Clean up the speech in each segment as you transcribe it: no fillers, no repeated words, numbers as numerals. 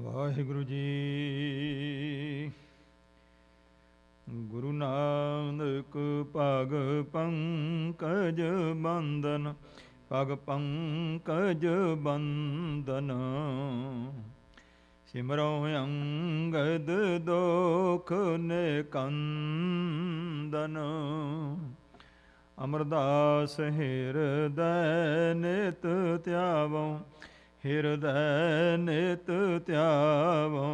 ਵਾਹਿਗੁਰੂ ਜੀ। ਗੁਰੂ ਨਾਨਕ ਪਗ ਪੰਕਜ ਬੰਦਨ, ਪਗ ਪੰਕਜ ਬੰਦਨ। ਸਿਮਰੋ ਅੰਗਦ ਦੋਖ ਨਿਕੰਦਨ। ਅਮਰਦਾਸ ਹਿਰਦੈ ਨਿਤ ਧਿਆਵੋ, ਹਿਰਦੈ ਨਿਤ ਧਿਆਵੋ।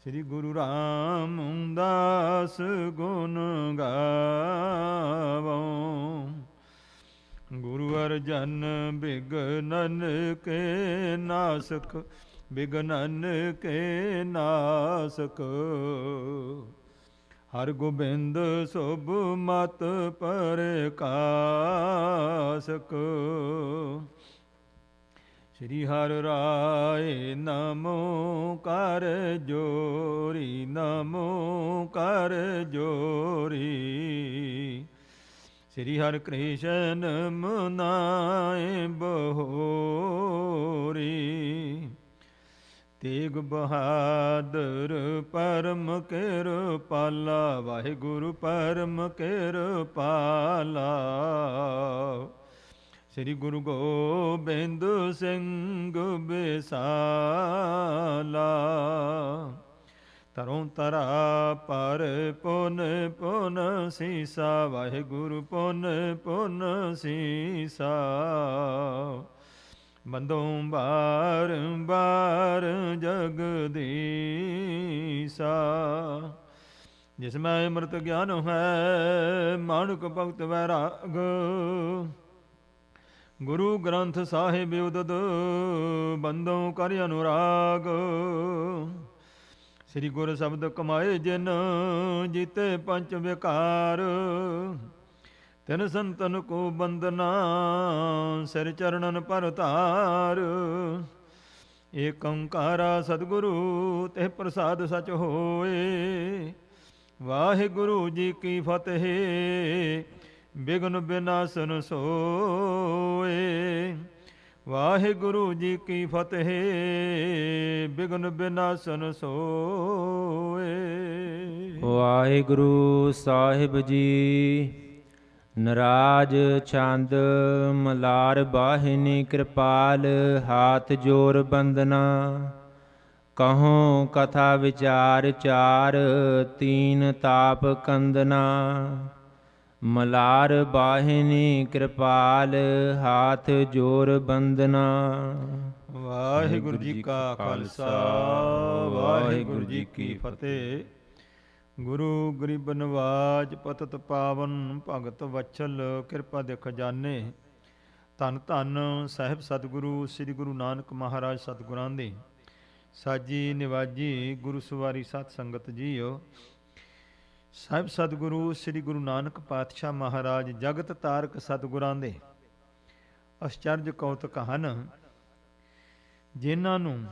ਸ੍ਰੀ ਗੁਰੂ ਰਾਮਦਾਸ ਗੁਣ ਗਾਵੋ। ਗੁਰੂ ਅਰਜਨ ਬਿਗਨਨ ਕੇ ਨਾਸਕ, ਬਿਗਨਨ ਕੇ ਨਾਸਕ। ਹਰ ਗੋਬਿੰਦ ਸੁਭ ਮਤ ਪ੍ਰਕਾਸਕ। ਸ੍ਰੀ ਹਰਿ ਰਾਏ ਨਮੋ ਕਰ ਜੋਰੀ, ਨਮੋ ਕਰ ਜੋਰੀ। ਸ੍ਰੀ ਹਰਿ ਕ੍ਰਿਸ਼ਨ ਮਨਾਏ ਬਹੋਰੀ। ਤੇਗ ਬਹਾਦਰ ਪਰਮ ਕਿਰਪਾਲਾ, ਵਾਹਿਗੁਰੂ ਪਰਮ ਕਿਰਪਾਲਾ। ਸ੍ਰੀ ਗੁਰੂ ਗੋਬਿੰਦ ਸਿੰਘ ਬਿਸਾਲਾ। ਤਰੋਂ ਤਰਾ ਪਰ ਪੁਨ ਪੁਨ ਸੀਸਾ, ਵਾਹਿਗੁਰੂ ਪੁਨ ਪੁਨ ਸੀਸਾ। ਬੰਦੋਂ ਬਾਰ ਬਾਰ ਜਗਦੀਸਾ। ਜਿਸ ਮੈਂ ਅੰਮ੍ਰਿਤ ਗਿਆਨ ਹੈ, ਮਾਨੁਕ ਭਗਤ ਵੈਰਾਗ। ਗੁਰੂ ਗ੍ਰੰਥ ਸਾਹਿਬ ਉਦਦ, ਬੰਦੋਂ ਕਰ ਅਨੁਰਾਗ। ਸ੍ਰੀ ਗੁਰ ਸ਼ਬਦ ਕਮਾਏ ਜਿਨ, ਜੀਤੇ ਪੰਚ ਵਿਕਾਰ। ਤਿਨ ਸੰਤਨ ਕੋ ਬੰਦਨਾ, ਸਿਰ ਚਰਣਨ ਪਰ ਧਾਰ। ਏਕ ਓੰਕਾਰਾ ਸਤਿਗੁਰੂ, ਤਿਹ ਪ੍ਰਸਾਦ ਸਚ ਹੋਏ। ਵਾਹਿਗੁਰੂ ਜੀ ਕੀ ਫਤਿਹ, ਬਿਘਨ ਬਿਨਾਸਨ ਸੋਏ। ਵਾਹਿਗੁਰੂ ਜੀ ਕੀ ਫਤਿਹ, ਬਿਘਨ ਬਿਨਾਸਨ ਸੋਏ। ਵਾਹਿਗੁਰੂ ਸਾਹਿਬ ਜੀ। ਨਰਾਜ ਛੰਦ ਮਲਾਰ ਬਾਹਿਨੀ ਕਿਰਪਾਲ, ਹਾਥ ਜੋਰ ਬੰਦਨਾ। ਕਹੋ ਕਥਾ ਵਿਚਾਰ ਚਾਰ, ਤੀਨ ਤਾਪ ਕੰਦਨਾ। ਮਲਾਰ ਬਾਹਿਨੀ ਕਿਰਪਾਲ, ਹਾਥ ਜੋਰ ਬੰਦਨਾ। ਵਾਹਿਗੁਰੂ ਜੀ ਕਾ ਖਾਲਸਾ, ਵਾਹਿਗੁਰੂ ਜੀ ਕੀ ਫਤਿਹ। ਗੁਰੂ ਗਰੀਬ ਨਵਾਜ ਪਤਿਤ ਪਾਵਨ, ਭਗਤ ਵਛਲ ਕਿਰਪਾ ਦੇ ਖਜ਼ਾਨੇ। ਧੰਨ ਧੰਨ ਸਾਹਿਬ ਸਤਿਗੁਰੂ ਸ੍ਰੀ ਗੁਰੂ ਨਾਨਕ ਮਹਾਰਾਜ ਸਤਿਗੁਰਾਂ ਦੀ ਸਾਜੀ ਨਿਵਾਜੀ ਗੁਰੂ ਸਵਾਰੀ ਸਤ ਸੰਗਤ ਜੀਓ। ਸਾਹਿਬ ਸਤਿਗੁਰੂ ਸ੍ਰੀ ਗੁਰੂ ਨਾਨਕ ਪਾਤਸ਼ਾਹ ਮਹਾਰਾਜ ਜਗਤ ਤਾਰਕ ਸਤਿਗੁਰਾਂ ਦੇ ਅਸਚਰਜ ਕੌਤਕ ਹਨ, ਜਿਨ੍ਹਾਂ ਨੂੰ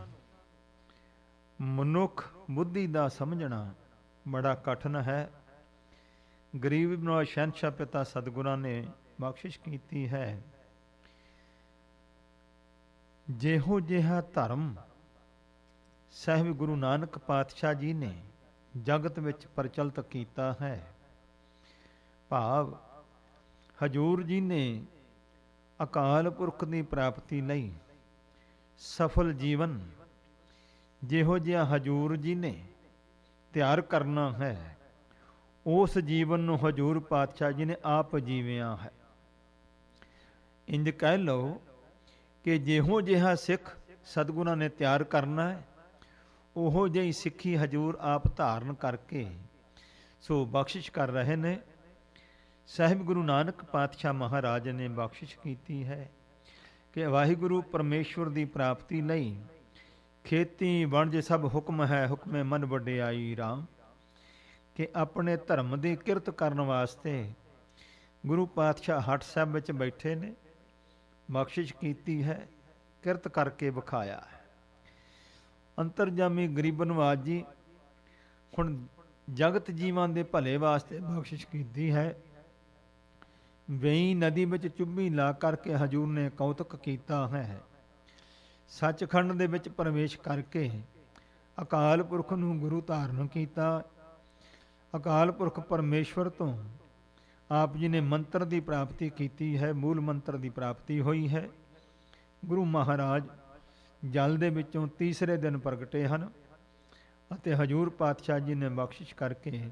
ਮਨੁੱਖ ਬੁੱਧੀ ਦਾ ਸਮਝਣਾ ਬੜਾ ਕਠਿਨ ਹੈ। ਗਰੀਬ ਨਵਾਜ ਸ਼ਹਿਨਸ਼ਾਹ ਪਿਤਾ ਸਤਿਗੁਰਾਂ ਨੇ ਬਖਸ਼ਿਸ਼ ਕੀਤੀ ਹੈ। ਜਿਹੋ ਜਿਹਾ ਧਰਮ ਸਾਹਿਬ ਗੁਰੂ ਨਾਨਕ ਪਾਤਸ਼ਾਹ ਜੀ ਨੇ ਜਗਤ ਵਿੱਚ ਪ੍ਰਚਲਿਤ ਕੀਤਾ ਹੈ, ਭਾਵ ਹਜੂਰ ਜੀ ਨੇ ਅਕਾਲ ਪੁਰਖ ਦੀ ਪ੍ਰਾਪਤੀ ਲਈ ਸਫਲ ਜੀਵਨ ਜਿਹੋ ਜਿਹਾ ਹਜੂਰ ਜੀ ਨੇ ਤਿਆਰ ਕਰਨਾ ਹੈ, ਉਸ ਜੀਵਨ ਨੂੰ ਹਜੂਰ ਪਾਤਸ਼ਾਹ ਜੀ ਨੇ ਆਪ ਜੀਵਿਆ ਹੈ। ਇੰਜ ਕਹਿ ਲਓ ਕਿ ਜਿਹੋ ਜਿਹਾ ਸਿੱਖ ਸਤਿਗੁਰਾਂ ਨੇ ਤਿਆਰ ਕਰਨਾ ਹੈ, ਉਹੋ ਜਿਹੀ ਸਿੱਖੀ ਹਜੂਰ ਆਪ ਧਾਰਨ ਕਰਕੇ ਸੋ ਬਖਸ਼ਿਸ਼ ਕਰ ਰਹੇ ਨੇ। ਸਾਹਿਬ ਗੁਰੂ ਨਾਨਕ ਪਾਤਸ਼ਾਹ ਮਹਾਰਾਜ ਨੇ ਬਖਸ਼ਿਸ਼ ਕੀਤੀ ਹੈ ਕਿ ਵਾਹਿਗੁਰੂ ਪਰਮੇਸ਼ਵਰ ਦੀ ਪ੍ਰਾਪਤੀ ਲਈ ਖੇਤੀ ਵਣਜ ਸਭ ਹੁਕਮ ਹੈ, ਹੁਕਮੇ ਮਨ ਵਡਿਆਈ ਰਾਮ। ਕਿ ਆਪਣੇ ਧਰਮ ਦੀ ਕਿਰਤ ਕਰਨ ਵਾਸਤੇ ਗੁਰੂ ਪਾਤਸ਼ਾਹ ਹੱਟ ਸਾਹਿਬ ਵਿੱਚ ਬੈਠੇ ਨੇ, ਬਖਸ਼ਿਸ਼ ਕੀਤੀ ਹੈ, ਕਿਰਤ ਕਰਕੇ ਵਿਖਾਇਆ ਹੈ। ਅੰਤਰਜਾਮੀ ਗਰੀਬ ਨਵਾਜ ਜੀ ਹੁਣ ਜਗਤ ਜੀਵਾਂ ਦੇ ਭਲੇ ਵਾਸਤੇ ਬਖਸ਼ਿਸ਼ ਕੀਤੀ ਹੈ। ਵੇਈ ਨਦੀ ਵਿੱਚ ਚੁੱਭੀ ਲਾ ਕਰਕੇ ਹਜੂਰ ਨੇ ਕੌਤਕ ਕੀਤਾ ਹੈ। ਸੱਚਖੰਡ ਦੇ ਵਿੱਚ ਪ੍ਰਵੇਸ਼ ਕਰਕੇ ਅਕਾਲ ਪੁਰਖ ਨੂੰ ਗੁਰੂ ਧਾਰਨ ਕੀਤਾ। ਅਕਾਲ ਪੁਰਖ ਪਰਮੇਸ਼ਵਰ ਤੋਂ ਆਪ ਜੀ ਨੇ ਮੰਤਰ ਦੀ ਪ੍ਰਾਪਤੀ ਕੀਤੀ ਹੈ, ਮੂਲ ਮੰਤਰ ਦੀ ਪ੍ਰਾਪਤੀ ਹੋਈ ਹੈ। ਗੁਰੂ ਮਹਾਰਾਜ ਜਲ ਦੇ ਵਿੱਚੋਂ ਤੀਸਰੇ ਦਿਨ ਪ੍ਰਗਟੇ ਹਨ ਅਤੇ ਹਜੂਰ ਪਾਤਸ਼ਾਹ ਜੀ ਨੇ ਬਖਸ਼ਿਸ਼ ਕਰਕੇ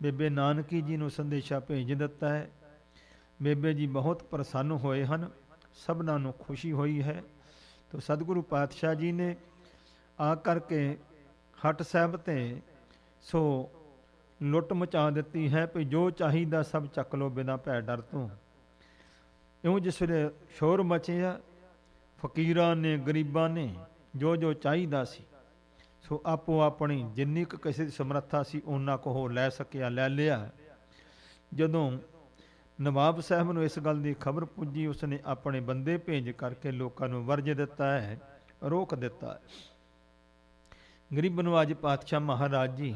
ਬੇਬੇ ਨਾਨਕੀ ਜੀ ਨੂੰ ਸੰਦੇਸ਼ਾ ਭੇਜ ਦਿੱਤਾ ਹੈ। ਬੇਬੇ ਜੀ ਬਹੁਤ ਪ੍ਰਸੰਨ ਹੋਏ ਹਨ, ਸਭਨਾਂ ਨੂੰ ਖੁਸ਼ੀ ਹੋਈ ਹੈ। ਤੋ ਸਤਿਗੁਰੂ ਪਾਤਸ਼ਾਹ ਜੀ ਨੇ ਆ ਕਰਕੇ ਹਟ ਸਾਹਿਬ ਤੇ ਸੋ ਲੁੱਟ ਮਚਾ ਦਿੱਤੀ ਹੈ ਵੀ ਜੋ ਚਾਹੀਦਾ ਸਭ ਚੱਕ ਲੋ ਬਿਨਾਂ ਭੈ ਡਰ ਤੋਂ। ਇਉਂ ਜਿਸ ਵੇਲੇ ਸ਼ੋਰ ਮਚਿਆ, ਫਕੀਰਾਂ ਨੇ ਗਰੀਬਾਂ ਨੇ ਜੋ ਜੋ ਚਾਹੀਦਾ ਸੀ ਸੋ ਆਪੋ ਆਪਣੀ ਜਿੰਨੀ ਕੁ ਕਿਸੇ ਦੀ ਸਮਰੱਥਾ ਸੀ ਉਹਨਾਂ ਕੋ ਉਹ ਲੈ ਸਕਿਆ, ਲੈ ਲਿਆ। ਜਦੋਂ ਨਵਾਬ ਸਾਹਿਬ ਨੂੰ ਇਸ ਗੱਲ ਦੀ ਖਬਰ ਪੁੱਜੀ, ਉਸਨੇ ਆਪਣੇ ਬੰਦੇ ਭੇਜ ਕਰਕੇ ਲੋਕਾਂ ਨੂੰ ਵਰਜ ਦਿੱਤਾ ਹੈ, ਰੋਕ ਦਿੱਤਾ ਹੈ। ਗਰੀਬ ਨਵਾਜ ਪਾਤਸ਼ਾਹ ਮਹਾਰਾਜ ਜੀ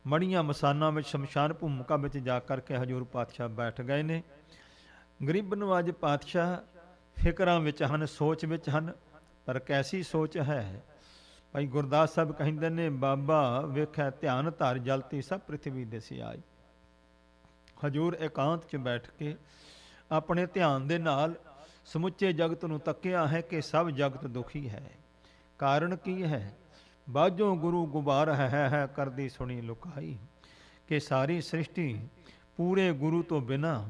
ਮੜੀਆਂ ਮਸਾਨਾਂ ਵਿੱਚ ਸ਼ਮਸ਼ਾਨ ਭੂਮਿਕਾ ਵਿੱਚ ਜਾ ਕਰਕੇ ਹਜੂਰ ਪਾਤਸ਼ਾਹ ਬੈਠ ਗਏ ਨੇ। ਗਰੀਬ ਨਵਾਜ ਪਾਤਸ਼ਾਹ ਫਿਕਰਾਂ ਵਿੱਚ ਹਨ, ਸੋਚ ਵਿੱਚ ਹਨ, ਪਰ ਕੈਸੀ ਸੋਚ ਹੈ। ਭਾਈ ਗੁਰਦਾਸ ਸਾਹਿਬ ਕਹਿੰਦੇ ਨੇ, ਬਾਬਾ ਵੇਖਿਆ ਧਿਆਨ ਧਰ ਜਲਤੀ ਸਭ ਪ੍ਰਿਥਵੀ ਦੇ ਸਿਆਈ। ਹਜੂਰ ਇਕਾਂਤ 'ਚ ਬੈਠ ਕੇ ਆਪਣੇ ਧਿਆਨ ਦੇ ਨਾਲ ਸਮੁੱਚੇ ਜਗਤ ਨੂੰ ਤੱਕਿਆ ਹੈ ਕਿ ਸਭ ਜਗਤ ਦੁਖੀ ਹੈ। ਕਾਰਨ ਕੀ ਹੈ? ਬਾਝੋਂ ਗੁਰੂ ਗੁਬਾਰ ਹੈ ਕਰਦੀ ਸੁਣੀ ਲੁਕਾਈ, ਕਿ ਸਾਰੀ ਸ੍ਰਿਸ਼ਟੀ ਪੂਰੇ ਗੁਰੂ ਤੋਂ ਬਿਨਾਂ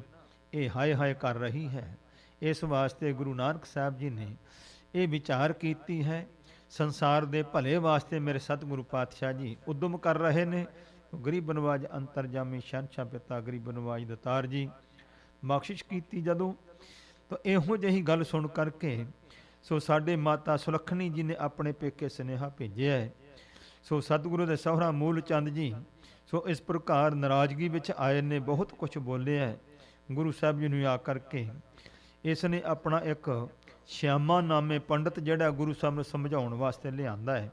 ਇਹ ਹਾਏ ਹਾਏ ਕਰ ਰਹੀ ਹੈ। ਇਸ ਵਾਸਤੇ ਗੁਰੂ ਨਾਨਕ ਸਾਹਿਬ ਜੀ ਨੇ ਇਹ ਵਿਚਾਰ ਕੀਤੀ ਹੈ, ਸੰਸਾਰ ਦੇ ਭਲੇ ਵਾਸਤੇ ਮੇਰੇ ਸਤਿਗੁਰੂ ਪਾਤਸ਼ਾਹ ਜੀ ਉਦਮ ਕਰ ਰਹੇ ਨੇ। ਗਰੀਬ ਨਵਾਜ ਅੰਤਰਜਾਮੀ ਸ਼ਹਿਨਸ਼ਾਹ ਪਿਤਾ ਗਰੀਬ ਨਵਾਜ ਦਤਾਰ ਜੀ ਬਖਸ਼ਿਸ਼ ਕੀਤੀ ਜਦੋਂ, ਤਾਂ ਇਹੋ ਜਿਹੀ ਗੱਲ ਸੁਣ ਕਰਕੇ ਸੋ ਸਾਡੇ ਮਾਤਾ ਸੁਲੱਖਣੀ ਜੀ ਨੇ ਆਪਣੇ ਪੇਕੇ ਸੁਨੇਹਾ ਭੇਜਿਆ ਹੈ। ਸੋ ਸਤਿਗੁਰੂ ਦੇ ਸਹੁਰਾ ਮੂਲ ਚੰਦ ਜੀ ਸੋ ਇਸ ਪ੍ਰਕਾਰ ਨਾਰਾਜ਼ਗੀ ਵਿੱਚ ਆਏ ਨੇ, ਬਹੁਤ ਕੁਝ ਬੋਲਿਆ ਹੈ। ਗੁਰੂ ਸਾਹਿਬ ਜੀ ਨੂੰ ਆ ਕਰਕੇ ਇਸ ਨੇ ਆਪਣਾ ਇੱਕ ਸ਼ਿਆਮਾ ਨਾਮੇ ਪੰਡਤ ਜਿਹੜਾ ਗੁਰੂ ਸਾਹਿਬ ਨੂੰ ਸਮਝਾਉਣ ਵਾਸਤੇ ਲਿਆਂਦਾ ਹੈ,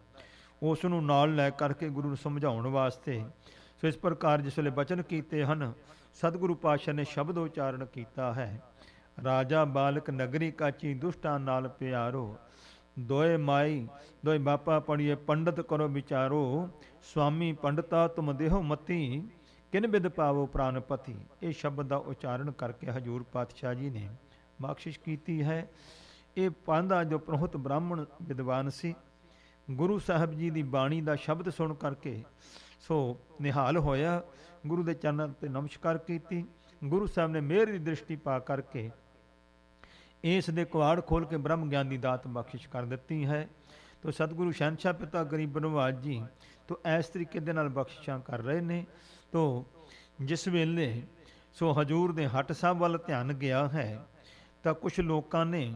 ਉਸ ਨੂੰ ਨਾਲ ਲੈ ਕਰਕੇ ਗੁਰੂ ਨੂੰ ਸਮਝਾਉਣ ਵਾਸਤੇ ਸੋ ਇਸ ਪ੍ਰਕਾਰ ਜਿਸ ਵੇਲੇ ਬਚਨ ਕੀਤੇ ਹਨ, ਸਤਿਗੁਰੂ ਪਾਤਸ਼ਾਹ ਨੇ ਸ਼ਬਦ ਉਚਾਰਨ ਕੀਤਾ ਹੈ। ਰਾਜਾ ਬਾਲਕ ਨਗਰੀ ਕਾਚੀ ਦੁਸ਼ਟਾਂ ਨਾਲ ਪਿਆਰੋ, ਦੋਏ ਮਾਈ ਦੋਏ ਬਾਪਾ ਪੜੀਏ ਪੰਡਤ ਕਰੋ ਵਿਚਾਰੋ, ਸੁਆਮੀ ਪੰਡਤਾ ਤੁਮ ਦੇਹੋ ਮਤੀ, ਕਿਨ ਬਿਦ ਪਾਵੋ ਪ੍ਰਾਨਪਤੀ। ਇਹ ਸ਼ਬਦ ਦਾ ਉਚਾਰਨ ਕਰਕੇ ਹਜੂਰ ਪਾਤਸ਼ਾਹ ਜੀ ਨੇ ਬਖਸ਼ਿਸ਼ ਕੀਤੀ ਹੈ। ਇਹ ਪਾਂਧਾ ਜੋ ਪ੍ਰਹੁਤ ਬ੍ਰਾਹਮਣ ਵਿਦਵਾਨ ਸੀ, ਗੁਰੂ ਸਾਹਿਬ ਜੀ ਦੀ ਬਾਣੀ ਦਾ ਸ਼ਬਦ ਸੁਣ ਕਰਕੇ ਸੋ ਨਿਹਾਲ ਹੋਇਆ, ਗੁਰੂ ਦੇ ਚਰਨਾਂ ਤੇ ਨਮਸਕਾਰ ਕੀਤੀ। ਗੁਰੂ ਸਾਹਿਬ ਨੇ ਮਿਹਰ ਦੀ ਦ੍ਰਿਸ਼ਟੀ ਪਾ ਕਰਕੇ ਇਸ ਦੇ ਕੁਆੜ ਖੋਲ ਕੇ ਬ੍ਰਹਮ ਗਿਆਨ ਦੀ ਦਾਤ ਬਖਸ਼ਿਸ਼ ਕਰ ਦਿੱਤੀ ਹੈ। ਤੋ ਸਤਿਗੁਰੂ ਸ਼ਹਿਨਸ਼ਾਹ ਪਿਤਾ ਗਰੀਬ ਨਵਾਜ ਜੀ ਤੋ ਇਸ ਤਰੀਕੇ ਦੇ ਨਾਲ ਬਖਸ਼ਿਸ਼ਾਂ ਕਰ ਰਹੇ ਨੇ। ਤੋ ਜਿਸ ਵੇਲੇ ਸੋ ਹਜੂਰ ਦੇ ਹੱਟ ਸਾਹਿਬ ਵੱਲ ਧਿਆਨ ਗਿਆ ਹੈ, ਤਾਂ ਕੁਝ ਲੋਕਾਂ ਨੇ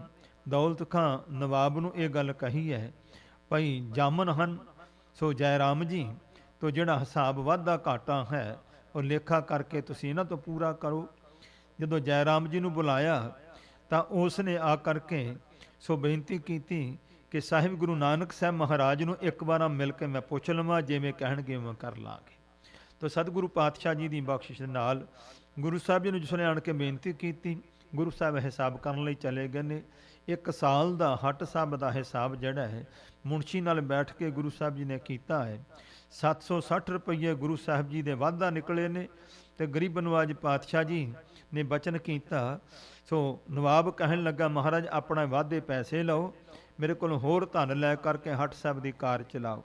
ਦੌਲਤ ਖਾਂ ਨਵਾਬ ਨੂੰ ਇਹ ਗੱਲ ਕਹੀ ਹੈ, ਭਾਈ ਜਾਮਨ ਹਨ ਸੋ ਜੈ ਰਾਮ ਜੀ, ਤੋ ਜਿਹੜਾ ਹਿਸਾਬ ਵਾਧਾ ਘਾਟਾ ਹੈ ਉਹ ਲੇਖਾ ਕਰਕੇ ਤੁਸੀਂ ਇਹਨਾਂ ਤੋਂ ਪੂਰਾ ਕਰੋ। ਜਦੋਂ ਜੈ ਰਾਮ ਜੀ ਨੂੰ ਬੁਲਾਇਆ ਤਾਂ ਉਸ ਨੇ ਆ ਕਰਕੇ ਸੋ ਬੇਨਤੀ ਕੀਤੀ ਕਿ ਸਾਹਿਬ ਗੁਰੂ ਨਾਨਕ ਸਾਹਿਬ ਮਹਾਰਾਜ ਨੂੰ ਇੱਕ ਵਾਰ ਮਿਲ ਕੇ ਮੈਂ ਪੁੱਛ ਲਵਾਂ, ਜਿਵੇਂ ਕਹਿਣਗੇ ਮੈਂ ਕਰ ਲਾਂਗੇ। ਤਾਂ ਸਤਿਗੁਰੂ ਪਾਤਸ਼ਾਹ ਜੀ ਦੀ ਬਖਸ਼ਿਸ਼ ਨਾਲ ਗੁਰੂ ਸਾਹਿਬ ਜੀ ਨੂੰ ਜਿਸ ਨੇ ਆਣ ਕੇ ਬੇਨਤੀ ਕੀਤੀ, ਗੁਰੂ ਸਾਹਿਬ ਹਿਸਾਬ ਕਰਨ ਲਈ ਚਲੇ ਗਏ ਨੇ। 1 ਸਾਲ ਦਾ ਹੱਟ ਸਾਹਿਬ ਦਾ ਹਿਸਾਬ ਜਿਹੜਾ ਹੈ ਮੁਨਸ਼ੀ ਨਾਲ ਬੈਠ ਕੇ ਗੁਰੂ ਸਾਹਿਬ ਜੀ ਨੇ ਕੀਤਾ ਹੈ। 760 ਰੁਪਏ ਗੁਰੂ ਸਾਹਿਬ ਜੀ ਦੇ ਵਾਧਾ ਨਿਕਲੇ ਨੇ। ਤੇ ਗਰੀਬ ਨਵਾਜ ਪਾਤਸ਼ਾਹ ਜੀ ਨੇ ਬਚਨ ਕੀਤਾ। ਸੋ ਨਵਾਬ ਕਹਿਣ ਲੱਗਾ, ਮਹਾਰਾਜ ਆਪਣਾ ਵਾਧੇ ਪੈਸੇ ਲਓ, ਮੇਰੇ ਕੋਲ ਹੋਰ ਧਨ ਲੈ ਕਰਕੇ ਹੱਟ ਸਾਹਿਬ ਦੀ ਕਾਰ ਚਲਾਓ।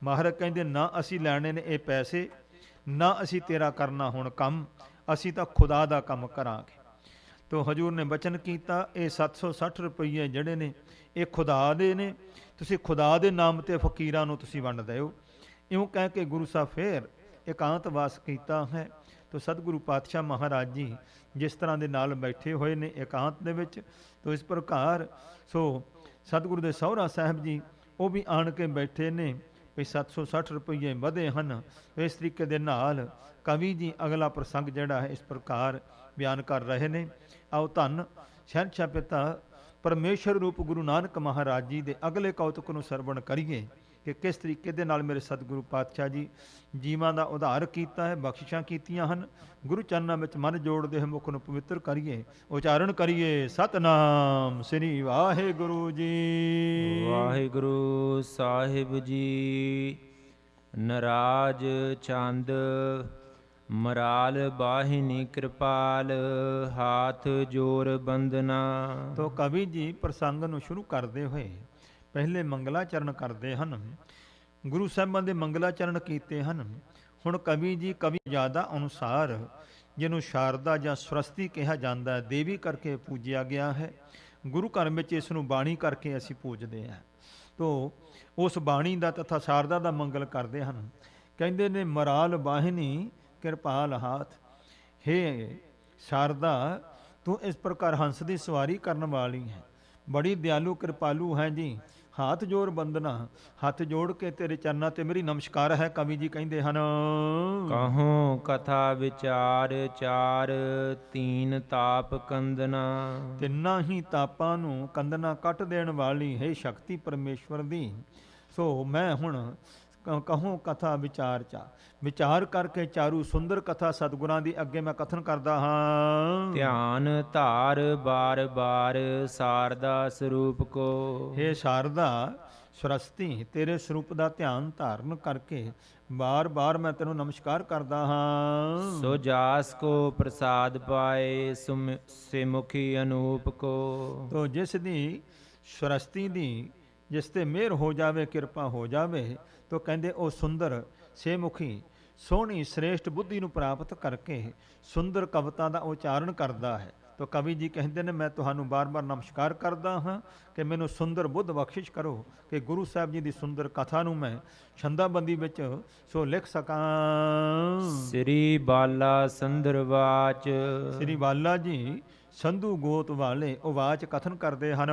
ਮਹਾਰਾਜ ਕਹਿੰਦੇ, ਨਾ ਅਸੀਂ ਲੈਣੇ ਨੇ ਇਹ ਪੈਸੇ, ਨਾ ਅਸੀਂ ਤੇਰਾ ਕਰਨਾ ਹੁਣ ਕੰਮ, ਅਸੀਂ ਤਾਂ ਖੁਦਾ ਦਾ ਕੰਮ ਕਰਾਂਗੇ। ਤੋ ਹਜੂਰ ਨੇ ਬਚਨ ਕੀਤਾ, ਇਹ 760 ਰੁਪਏ ਜਿਹੜੇ ਨੇ ਇਹ ਖੁਦਾ ਦੇ ਨੇ, ਤੁਸੀਂ ਖੁਦਾ ਦੇ ਨਾਮ ਤੇ ਫਕੀਰਾਂ ਨੂੰ ਤੁਸੀਂ ਵੰਡ ਦਿਓ। ਇਉਂ ਕਹਿ ਕੇ ਗੁਰੂ ਸਾਹਿਬ ਫੇਰ ਇਕਾਂਤ ਵਾਸ ਕੀਤਾ ਹੈ। ਤੋ ਸਤਿਗੁਰੂ ਪਾਤਸ਼ਾਹ ਮਹਾਰਾਜ ਜੀ ਜਿਸ ਤਰ੍ਹਾਂ ਦੇ ਨਾਲ ਬੈਠੇ ਹੋਏ ਨੇ ਇਕਾਂਤ ਦੇ ਵਿੱਚ, ਤੋ ਇਸ ਪ੍ਰਕਾਰ ਸੋ ਸਤਿਗੁਰੂ ਦੇ ਸਹੁਰਾ ਸਾਹਿਬ ਜੀ ਉਹ ਵੀ ਆਣ ਕੇ ਬੈਠੇ ਨੇ ਵੀ 760 ਰੁਪਏ ਵਧੇ ਹਨ। ਇਸ ਤਰੀਕੇ ਦੇ ਨਾਲ ਕਵੀ ਜੀ ਅਗਲਾ ਪ੍ਰਸੰਗ ਜਿਹੜਾ ਹੈ ਇਸ ਪ੍ਰਕਾਰ ਬਿਆਨ ਕਰ ਰਹੇ ਨੇ। ਆਓ ਧੰਨ ਸ਼ਹਿਨਸ਼ਾਹ ਪਿਤਾ ਪਰਮੇਸ਼ਰ ਰੂਪ ਗੁਰੂ ਨਾਨਕ ਮਹਾਰਾਜ ਜੀ ਦੇ ਅਗਲੇ ਕੌਤਕ ਨੂੰ ਸਰਵਣ ਕਰੀਏ। ਕਿ ਕਿਸ ਤਰੀਕੇ ਦੇ ਨਾਲ ਮੇਰੇ ਸਤਿਗੁਰੂ ਪਾਤਸ਼ਾਹ ਜੀ ਜੀਵਾਂ ਦਾ ਉਧਾਰ ਕੀਤਾ ਹੈ, ਬਖਸ਼ਿਸ਼ਾਂ ਕੀਤੀਆਂ ਹਨ। ਗੁਰੂ ਚਰਨਾਂ ਵਿੱਚ ਮਨ ਜੋੜਦੇ ਹੋਏ ਮੁਖ ਨੂੰ ਪਵਿੱਤਰ ਕਰੀਏ, ਉਚਾਰਨ ਕਰੀਏ ਸਤਨਾਮ ਸ੍ਰੀ ਵਾਹਿਗੁਰੂ ਜੀ। ਵਾਹਿਗੁਰੂ ਸਾਹਿਬ ਜੀ। ਨਰਾਜ ਚੰਦ ਮਰਾਲ ਬਾਹਿਨੀ ਕਿਰਪਾਲ, ਹਾਥ ਜੋਰ ਬੰਦਨਾ। ਤੋ ਕਵੀ ਜੀ ਪ੍ਰਸੰਗ ਨੂੰ ਸ਼ੁਰੂ ਕਰਦੇ ਹੋਏ ਪਹਿਲੇ ਮੰਗਲਾਚਰਨ ਕਰਦੇ ਹਨ। ਗੁਰੂ ਸਾਹਿਬਾਂ ਦੇ ਮੰਗਲਾਚਰਨ ਕੀਤੇ ਹਨ। ਹੁਣ ਕਵੀ ਜੀ ਕਵੀ ਜ਼ਿਆਦਾ ਅਨੁਸਾਰ, ਜਿਹਨੂੰ ਸ਼ਾਰਦਾ ਜਾਂ ਸਰਸਤੀ ਕਿਹਾ ਜਾਂਦਾ ਹੈ, ਦੇਵੀ ਕਰਕੇ ਪੂਜਿਆ ਗਿਆ ਹੈ। ਗੁਰੂ ਘਰ ਵਿੱਚ ਇਸ ਨੂੰ ਬਾਣੀ ਕਰਕੇ ਅਸੀਂ ਪੂਜਦੇ ਹਾਂ। ਤੋ ਉਸ ਬਾਣੀ ਦਾ ਤਥਾ ਸ਼ਾਰਦਾ ਦਾ ਮੰਗਲ ਕਰਦੇ ਹਨ। ਕਹਿੰਦੇ ਨੇ ਮਰਾਲ ਬਾਹਿਨੀ ਕਿਰਪਾਲ ਹਾਥ, ਹੇ ਸ਼ਾਰਦਾ ਤੂੰ ਇਸ ਪ੍ਰਕਾਰ ਹੰਸ ਦੀ ਸਵਾਰੀ ਕਰਨ ਵਾਲੀ ਹੈ, ਬੜੀ ਦਿਆਲੂ ਕਿਰਪਾਲੂ ਹੈ ਜੀ। ਹਾਥ ਜੋੜ ਬੰਦਨਾ, ਹੱਥ ਜੋੜ ਕੇ ਤੇਰੇ ਚਰਨਾਂ ਤੇ ਮੇਰੀ ਨਮਸਕਾਰ ਹੈ। ਕਵੀ ਜੀ ਕਹਿੰਦੇ ਹਨ, ਕਹੋ ਕਥਾ ਵਿਚਾਰ ਚਾਰ, ਤੀਨ ਤਾਪ ਕੰਦਨਾ। ਤਿੰਨਾਂ ਹੀ ਤਾਪਾਂ ਨੂੰ ਕੰਦਨਾ ਕੱਟ ਦੇਣ ਵਾਲੀ ਹੈ ਸ਼ਕਤੀ ਪਰਮੇਸ਼ਵਰ ਦੀ। ਸੋ ਮੈਂ ਹੁਣ ਕਹੂੰ ਕਥਾ ਵਿਚਾਰ ਚਾ, ਵਿਚਾਰ ਕਰਕੇ ਚਾਰੂ ਸੁੰਦਰ ਕਥਾ ਸਤਿਗੁਰਾਂ ਦੀ ਅੱਗੇ ਮੈਂ ਕਥਨ ਕਰਦਾ ਹਾਂ। ਧਿਆਨ ਧਾਰ ਬਾਰ ਬਾਰ, ਸਾਰਦਾ ਸਰੂਪ ਕੋ। ਹੇ ਸ਼ਾਰਦਾ ਸਰਸਤੀ, ਤੇਰੇ ਸਰੂਪ ਦਾ ਧਿਆਨ ਧਾਰਨ ਕਰਕੇ ਬਾਰ ਬਾਰ ਮੈਂ ਤੈਨੂੰ ਨਮਸਕਾਰ ਕਰਦਾ ਹਾਂ। ਸੋ ਜਾਸ ਕੋ ਪ੍ਰਸਾਦ ਪਾਏ, ਸਿਮੁਖੀ ਅਨੂਪ ਕੋ। ਤੋ ਜਿਸ ਦੀ ਸਰਸਤੀ ਦੀ, ਜਿਸ ਤੇ ਮਿਹਰ ਹੋ ਜਾਵੇ, ਕਿਰਪਾ ਹੋ ਜਾਵੇ, ਤੋ ਕਹਿੰਦੇ ਉਹ ਸੁੰਦਰ ਸੇਮੁਖੀ ਸੋਹਣੀ ਸ੍ਰੇਸ਼ਟ ਬੁੱਧੀ ਨੂੰ ਪ੍ਰਾਪਤ ਕਰਕੇ ਸੁੰਦਰ ਕਵਿਤਾ ਦਾ ਉਚਾਰਨ ਕਰਦਾ ਹੈ। ਤੋ ਕਵੀ ਜੀ ਕਹਿੰਦੇ ਨੇ ਮੈਂ ਤੁਹਾਨੂੰ ਬਾਰ-ਬਾਰ ਨਮਸਕਾਰ ਕਰਦਾ ਹਾਂ ਕਿ ਮੈਨੂੰ ਸੁੰਦਰ ਬੁੱਧ ਬਖਸ਼ਿਸ਼ ਕਰੋ ਕਿ ਗੁਰੂ ਸਾਹਿਬ ਜੀ ਦੀ ਸੁੰਦਰ ਕਥਾ ਨੂੰ ਮੈਂ ਛੰਦਾਬੰਦੀ ਵਿੱਚ ਸੋ ਲਿਖ ਸਕਾਂ। ਸ੍ਰੀ ਬਾਲਾ ਸੰਦਰਵਾਚ। ਸ੍ਰੀ ਬਾਲਾ ਜੀ ਸੰਧੂ ਗੋਤ ਵਾਲੇ ਉਵਾਚ ਕਥਨ ਕਰਦੇ ਹਨ।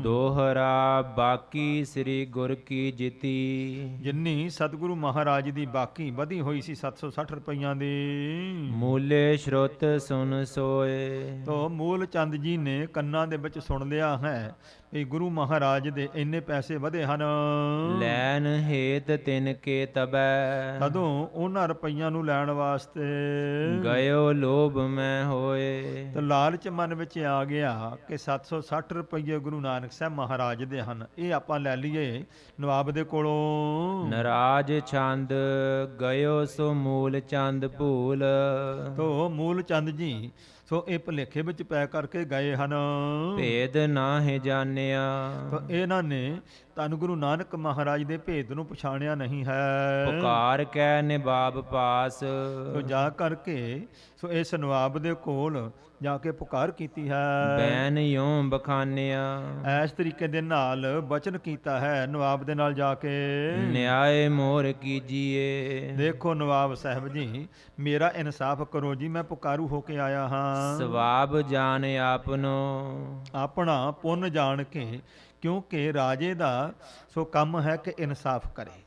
ਦੋਹਰਾ ਬਾਕੀ ਸ੍ਰੀ ਗੁਰ ਕੀ ਜਿਤੀ, ਜਿੰਨੀ ਸਤਿਗੁਰੂ ਮਹਾਰਾਜ ਦੀ ਬਾਕੀ ਵਧੀ ਹੋਈ ਸੀ 760 ਰੁਪਈਆਂ ਦੀ। ਮੂਲੇ ਸ਼ਰੁਤ ਸੁਨ ਸੋਏ। ਤੋ ਮੂਲ ਚੰਦ ਜੀ ਨੇ ਕੰਨਾਂ ਦੇ ਵਿੱਚ ਸੁਣ ਲਿਆ ਹੈ ਵੀ ਗੁਰੂ ਮਹਾਰਾਜ ਦੇ ਇੰਨੇ ਪੈਸੇ ਵਧੇ ਹਨ। ਲੈਨ ਹੇਤ ਤਿਨ ਕੇ ਤਬੈ, ਤਦੋਂ ਉਹਨਾਂ ਰੁਪਈਆਂ ਨੂੰ ਲੈਣ ਵਾਸਤੇ ਗਇਓ ਲੋਭ ਮੈਂ ਹੋਏ। ਤੇ ਲਾਲਚ ਮਨ ਵਿੱਚ ਆ ਗਿਆ ਕਿ 760 ਰੁਪਈਏ ਗੁਰੂ ਨਾਨਕ ਸਾਹਿਬ ਮਹਾਰਾਜ ਦੇ ਹਨ, ਇਹ ਆਪਾਂ ਲੈ ਲਈਏ ਨਵਾਬ ਦੇ ਕੋਲੋਂ। ਨਰਾਜ ਛੰਦ ਗਇਓ ਸੋ ਮੂਲ ਚੰਦ ਭੂਲ। ਤੋ ਮੂਲ ਚੰਦ ਜੀ ਸੋ ਇਹ ਭੁਲੇਖੇ ਵਿੱਚ ਪੈ ਕਰਕੇ ਗਏ ਹਨ। ਭੇਦ ਨਾਹਿ ਜਾਣਿਆ। ਤੋ ਇਹਨਾਂ ਨੇ ਧੰਨ ਗੁਰੂ ਨਾਨਕ ਮਹਾਰਾਜ ਦੇ ਭੇਦ ਨੂੰ ਪਛਾਣਿਆ ਨਹੀਂ ਹੈ। ਪੁਕਾਰ ਕੈ ਨਿਬਾਬ ਪਾਸ। ਸੋ ਜਾ ਕਰਕੇ ਸੋ ਇਸ ਨਵਾਬ ਦੇ ਕੋਲ ਜਾ ਕੇ ਪੁਕਾਰ ਕੀਤੀ ਹੈ। ਬੈਨ ਯੋਂ ਬਖਾਨਿਆ। ਇਸ ਤਰੀਕੇ ਦੇ ਨਾਲ ਬਚਨ ਕੀਤਾ ਹੈ ਨਵਾਬ ਦੇ ਨਾਲ ਜਾ ਕੇ। ਨਿਆਏ ਮੋਰ ਕੀਜੀਏ। ਦੇਖੋ ਨਵਾਬ ਸਾਹਿਬ ਜੀ ਮੇਰਾ ਇਨਸਾਫ ਕਰੋ ਜੀ, ਮੈਂ ਪੁਕਾਰੂ ਹੋ ਕੇ ਆਇਆ ਹਾਂ। ਸਵਾਬ ਜਾਣ ਆਪਨੋ। ਆਪਣਾ ਪੁੰਨ ਜਾਣ ਕੇ, ਕਿਉਂਕਿ ਰਾਜੇ ਦਾ ਸੋ ਕੰਮ ਹੈ ਕਿ ਇਨਸਾਫ ਕਰੇ।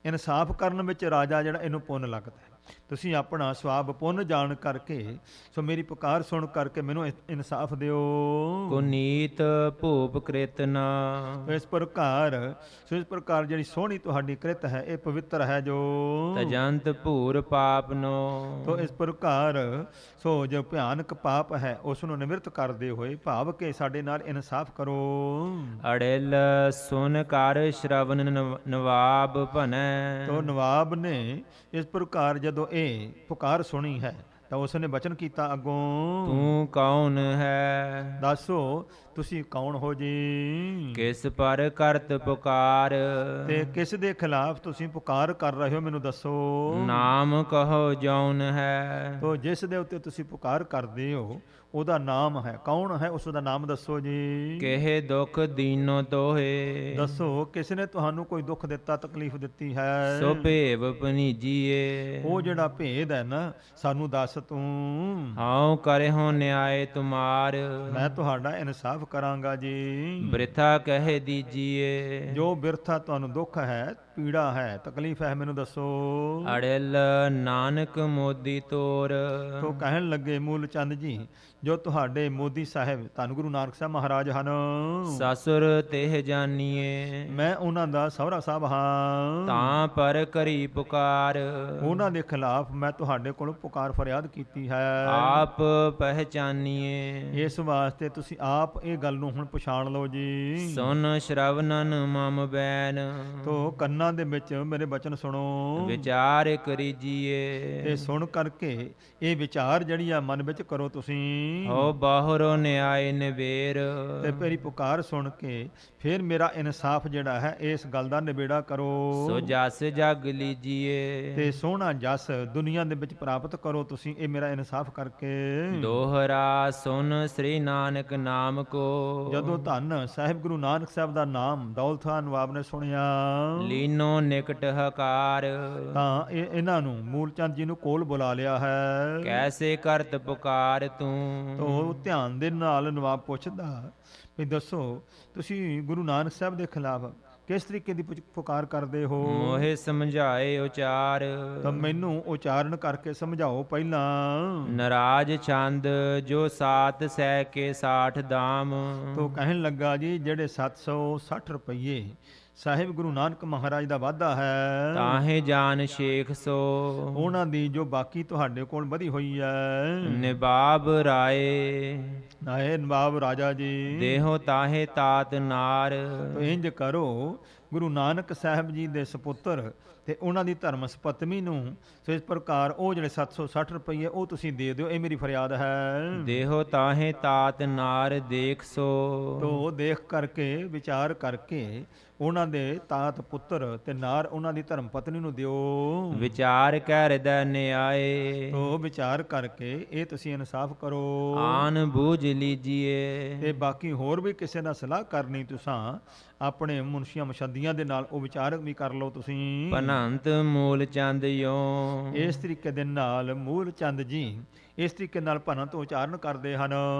ਇਨਸਾਫ ਕਰਨ ਵਿੱਚ ਰਾਜਾ ਜਿਹੜਾ ਇਹਨੂੰ ਪੁੰਨ ਲੱਗਦਾ ਹੈ। ਤੁਸੀਂ ਆਪਣਾ ਸਵਾਬ ਪੁੰਨ ਜਾਣ ਕਰਕੇ ਸੋ ਮੇਰੀ ਪੁਕਾਰ ਸੁਣ ਕਰਕੇ ਮੈਨੂੰ ਇਨਸਾਫ ਦਿਓ। ਕੁਨੀਤ ਭੂਪ ਕ੍ਰਿਤ ਨਾ। ਇਸ ਪ੍ਰਕਾਰ ਜਿਹੜੀ ਸੋਹਣੀ ਤੁਹਾਡੀ ਕ੍ਰਿਤ ਹੈ ਇਹ ਪਵਿੱਤਰ ਹੈ ਜੋ। ਤਜੰਤ ਭੂਰ ਪਾਪ ਨੋ। ਤੋ ਇਸ ਪ੍ਰਕਾਰ ਸੋ ਜੋ ਭਿਆਨਕ ਪਾਪ ਹੈ ਉਸ ਨੂੰ ਨਿਵਰਤ ਕਰਦੇ ਹੋਏ ਭਾਵ ਕੇ ਸਾਡੇ ਨਾਲ ਇਨਸਾਫ ਕਰੋ। ਅੜਿਲ ਸੁਨ ਕਰ ਸ਼ਰਵਨ ਨਵਾਬ ਭਨੈ। ਤੋ ਨਵਾਬ ਨੇ ਇਸ ਪ੍ਰਕਾਰ ਜਦੋਂ ਇਹ ਪੁਕਾਰ ਸੁਣੀ ਹੈ ਤਾਂ ਉਸ ਨੇ ਬਚਨ ਕੀਤਾ ਅੱਗੋਂ, ਤੂੰ ਕੌਣ ਹੈ? ਦੱਸੋ ਤੁਸੀਂ ਕੌਣ ਹੋ ਜੀ? ਕਿਸ ਪਰ ਕਰਤ ਪੁਕਾਰ। ਤੇ ਕਿਸ ਦੇ ਖਿਲਾਫ ਤੁਸੀਂ ਪੁਕਾਰ ਕਰ ਰਹੇ ਹੋ ਮੈਨੂੰ ਦੱਸੋ। ਨਾਮ ਕਹੋ ਜੌਨ ਹੈ। ਤੋ ਜਿਸ ਦੇ ਉੱਤੇ ਤੁਸੀਂ ਪੁਕਾਰ ਕਰਦੇ ਹੋ ਉਹਦਾ ਨਾਮ ਹੈ, ਕੌਣ ਹੈ ਉਸ ਦਾ ਨਾਮ ਦੱਸੋ ਜੀ। ਕਿਹੇ ਦੁਖ ਦੀਨੋ ਤੋਹੇ। ਦੱਸੋ ਕਿਸ ਨੇ ਤੁਹਾਨੂੰ ਕੋਈ ਦੁੱਖ ਦਿੱਤਾ, ਤਕਲੀਫ ਦਿੱਤੀ ਹੈ। ਸੋ ਭੇਵ ਪਨੀਜੀਏ। ਉਹ ਜਿਹੜਾ ਭੇਦ ਹੈ ਨਾ ਸਾਨੂੰ ਦੱਸ ਤੂੰ। ਹਾਉ ਕਰਹੁ ਨਿਆਏ ਤੁਮਾਰ। ਮੈਂ ਤੁਹਾਡਾ ਇਨਸਾਫ ਕਰਾਂਗਾ ਜੀ। ਬ੍ਰਿਥਾ ਕਹਿ ਦੀਜੀਏ। ਜੋ ਬਿਰਥਾ ਤੁਹਾਨੂੰ ਦੁੱਖ ਹੈ, ਪੀੜਾ ਹੈ, ਤਕਲੀਫ ਹੈ ਮੈਨੂੰ ਦੱਸੋ। ਅੜਿਲ ਨਾਨਕ ਮੋਦੀ ਤੋਰ। ਤੋ ਕਹਿਣ ਲੱਗੇ ਮੂਲ ਚੰਦ ਜੀ ਜੋ ਤੁਹਾਡੇ ਮੋਦੀ ਸਾਹਿਬ ਧੰਨ ਗੁਰੂ ਨਾਨਕ ਸਾਹਿਬ ਮਹਾਰਾਜ ਹਨ, ਸਸੁਰ ਤਿਹ ਜਾਨੀਏ। ਮੈਂ ਉਹਨਾਂ ਦਾ ਸਹੁਰਾ ਸਾਹਿਬ ਹਾਂ। ਤਾਂ ਪਰ ਕਰੀ ਪੁਕਾਰ, ਉਹਨਾਂ ਦੇ ਖਿਲਾਫ ਮੈਂ ਤੁਹਾਡੇ ਕੋਲ ਪੁਕਾਰ ਫਰਿਆਦ ਕੀਤੀ ਹੈ। ਆਪ ਪਹਿਚਾਨੀਏ। ਇਸ ਵਾਸਤੇ ਤੁਸੀਂ ਆਪ ਇਹ ਗੱਲ ਨੂੰ ਹੁਣ ਪਛਾਣ ਲਓ ਜੀ। ਸੁਨ ਸ਼ਰਵਨਨ ਮਮ ਬੈਨ, ਤੋ ਕੰਨਾਂ ਦੇ ਵਿੱਚ ਮੇਰੇ ਬਚਨ ਸੁਣੋ, ਵਿਚਾਰ ਕਰੀਜੀਏ। ਤੇ ਸੁਣ ਕਰਕੇ ਇਹ ਵਿਚਾਰ ਜਿਹੜੀ ਆ ਮਨ ਵਿੱਚ ਕਰੋ ਤੁਸੀਂ। ਹੋ ਬਾਹਰੋਂ ਨਿਆਏ ਨਿਬੇਰ, ਤੇ ਮੇਰੀ ਪੁਕਾਰ ਸੁਣ ਕੇ ਫਿਰ ਮੇਰਾ ਇਨਸਾਫ ਜਿਹੜਾ ਹੈ ਇਸ ਗੱਲ ਦਾ ਨਿਬੇੜਾ ਕਰੋ। ਸੋ ਜਸ ਜਗ ਲੀਜੀਏ। ਤੇ ਸੋਹਣਾ ਜਸ ਦੁਨੀਆ ਦੇ ਵਿੱਚ ਪ੍ਰਾਪਤ ਕਰੋ ਤੁਸੀਂ ਇਹ ਮੇਰਾ ਇਨਸਾਫ ਕਰਕੇ। ਦੋਹਰਾ ਸੁਨ ਸ੍ਰੀ ਨਾਨਕ ਨਾਮ ਕੋ, ਜਦੋਂ ਧੰਨ ਸਾਹਿਬ ਗੁਰੂ ਨਾਨਕ ਸਾਹਿਬ ਦਾ ਨਾਮ ਦੌਲਤ ਖਾਨ ਨਵਾਬ ਨੇ ਸੁਣਿਆ, ਲੀਨੋ ਨਿਕਟ ਹਕਾਰ। ਤਾਂ ਇਹਨਾਂ ਨੂੰ ਮੂਲ ਚੰਦ ਜੀ ਨੂੰ ਕੋਲ ਬੁਲਾ ਲਿਆ ਹੈ। ਕੈਸੇ ਕਰਤ ਪੁਕਾਰ ਤੂੰ, ਤੋ ਧਿਆਨ ਦੇ ਨਾਲ ਨਵਾਬ ਪੁੱਛਦਾ ਵੀ ਦੱਸੋ ਤੁਸੀਂ ਗੁਰੂ ਨਾਨਕ ਸਾਹਿਬ ਦੇ ਖਿਲਾਫ ਕਿਸ ਤਰੀਕੇ ਦੀ ਪੁਕਾਰ ਕਰਦੇ ਹੋ। ਮੋਹਿ ਸਮਝਾਏ ਉਚਾਰ, ਤਾਂ ਮੈਨੂੰ ਉਚਾਰਨ ਕਰਕੇ ਸਮਝਾਓ ਪਹਿਲਾਂ। ਨਰਾਜ ਚੰਦ ਜੋ ਸਾਤ ਸਹਿ ਕੇ 60 ਦਾਮ। ਤੋ ਕਹਿਣ ਲੱਗਾ ਜੀ ਜਿਹੜੇ 760 ਰੁਪਏ ਸਾਹਿਬ ਗੁਰੂ ਨਾਨਕ ਮਹਾਰਾਜ ਦਾ ਵਾਅਦਾ ਹੈ, ਤਾਹੇ ਜਾਨ ਸ਼ੇਖ ਸੋ। ਉਹਨਾਂ ਦੀ ਜੋ ਬਾਕੀ ਤੁਹਾਡੇ ਕੋਲ ਵਧੀ ਹੋਈ ਹੈ। ਨਿਬਾਬ ਰਾਏ, ਨਾਏ ਨਵਾਬ ਰਾਜਾ ਜੀ, ਦੇਹੋ ਤਾਹੇ ਤਾਤ ਨਾਰ। ਤੋ ਇੰਜ ਕਰੋ ਗੁਰੂ ਨਾਨਕ ਸਾਹਿਬ ਜੀ ਦੇ ਸੁਪੁੱਤਰ ਤੇ ਉਹਨਾਂ ਦੀ ਧਰਮ ਸਪਤਮੀ ਨੂੰ ਸੋ ਇਸ ਪ੍ਰਕਾਰ ਉਹ ਜਿਹੜੇ 760 ਰੁਪਏ ਉਹ ਤੁਸੀਂ ਦੇ ਦਿਓ, ਇਹ ਮੇਰੀ ਫਰਿਆਦ ਹੈ। ਦੇਹੋ ਤਾਹੇ ਤਾਤ ਨਾਰ ਦੇਖ ਸੋ। ਤੋ ਦੇਖ ਕਰਕੇ ਵਿਚਾਰ ਕਰਕੇ ਉਹਨਾਂ ਦੇ ਤਾਤ ਪੁੱਤਰ ਤੇ ਨਾਰ ਉਹਨਾਂ ਦੀ ਧਰਮ ਪਤਨੀ ਨੂੰ ਦਿਓ। ਵਿਚਾਰ ਕੈ ਹਿਰਦੈ ਨਿਆਏ, ਤੋ ਵਿਚਾਰ ਕਰਕੇ ਇਹ ਤੁਸੀਂ ਇਨਸਾਫ ਕਰੋ। ਆਨ ਬੂਝ ਲੀਜੀਏ। ਤੇ ਬਾਕੀ ਹੋਰ ਵੀ ਕਿਸੇ ਨਾਲ ਸਲਾਹ ਕਰਨੀ ਤੁਸਾਂ ਆਪਣੇ ਮੁਨਸ਼ੀਆਂ ਮਸ਼ੱਦੀਆਂ ਦੇ ਨਾਲ ਉਹ ਵਿਚਾਰ ਵੀ ਕਰ ਲਓ ਤੁਸੀਂ। ਭਨੰਤ ਮੂਲ ਚੰਦ ਯੋ, ਇਸ ਤਰੀਕੇ ਦੇ ਨਾਲ ਮੂਲ ਚੰਦ ਜੀ ਇਸ ਤਰੀਕੇ ਨਾਲ ਭਨੰਤ ਉਚਾਰਨ ਕਰਦੇ ਹਨ।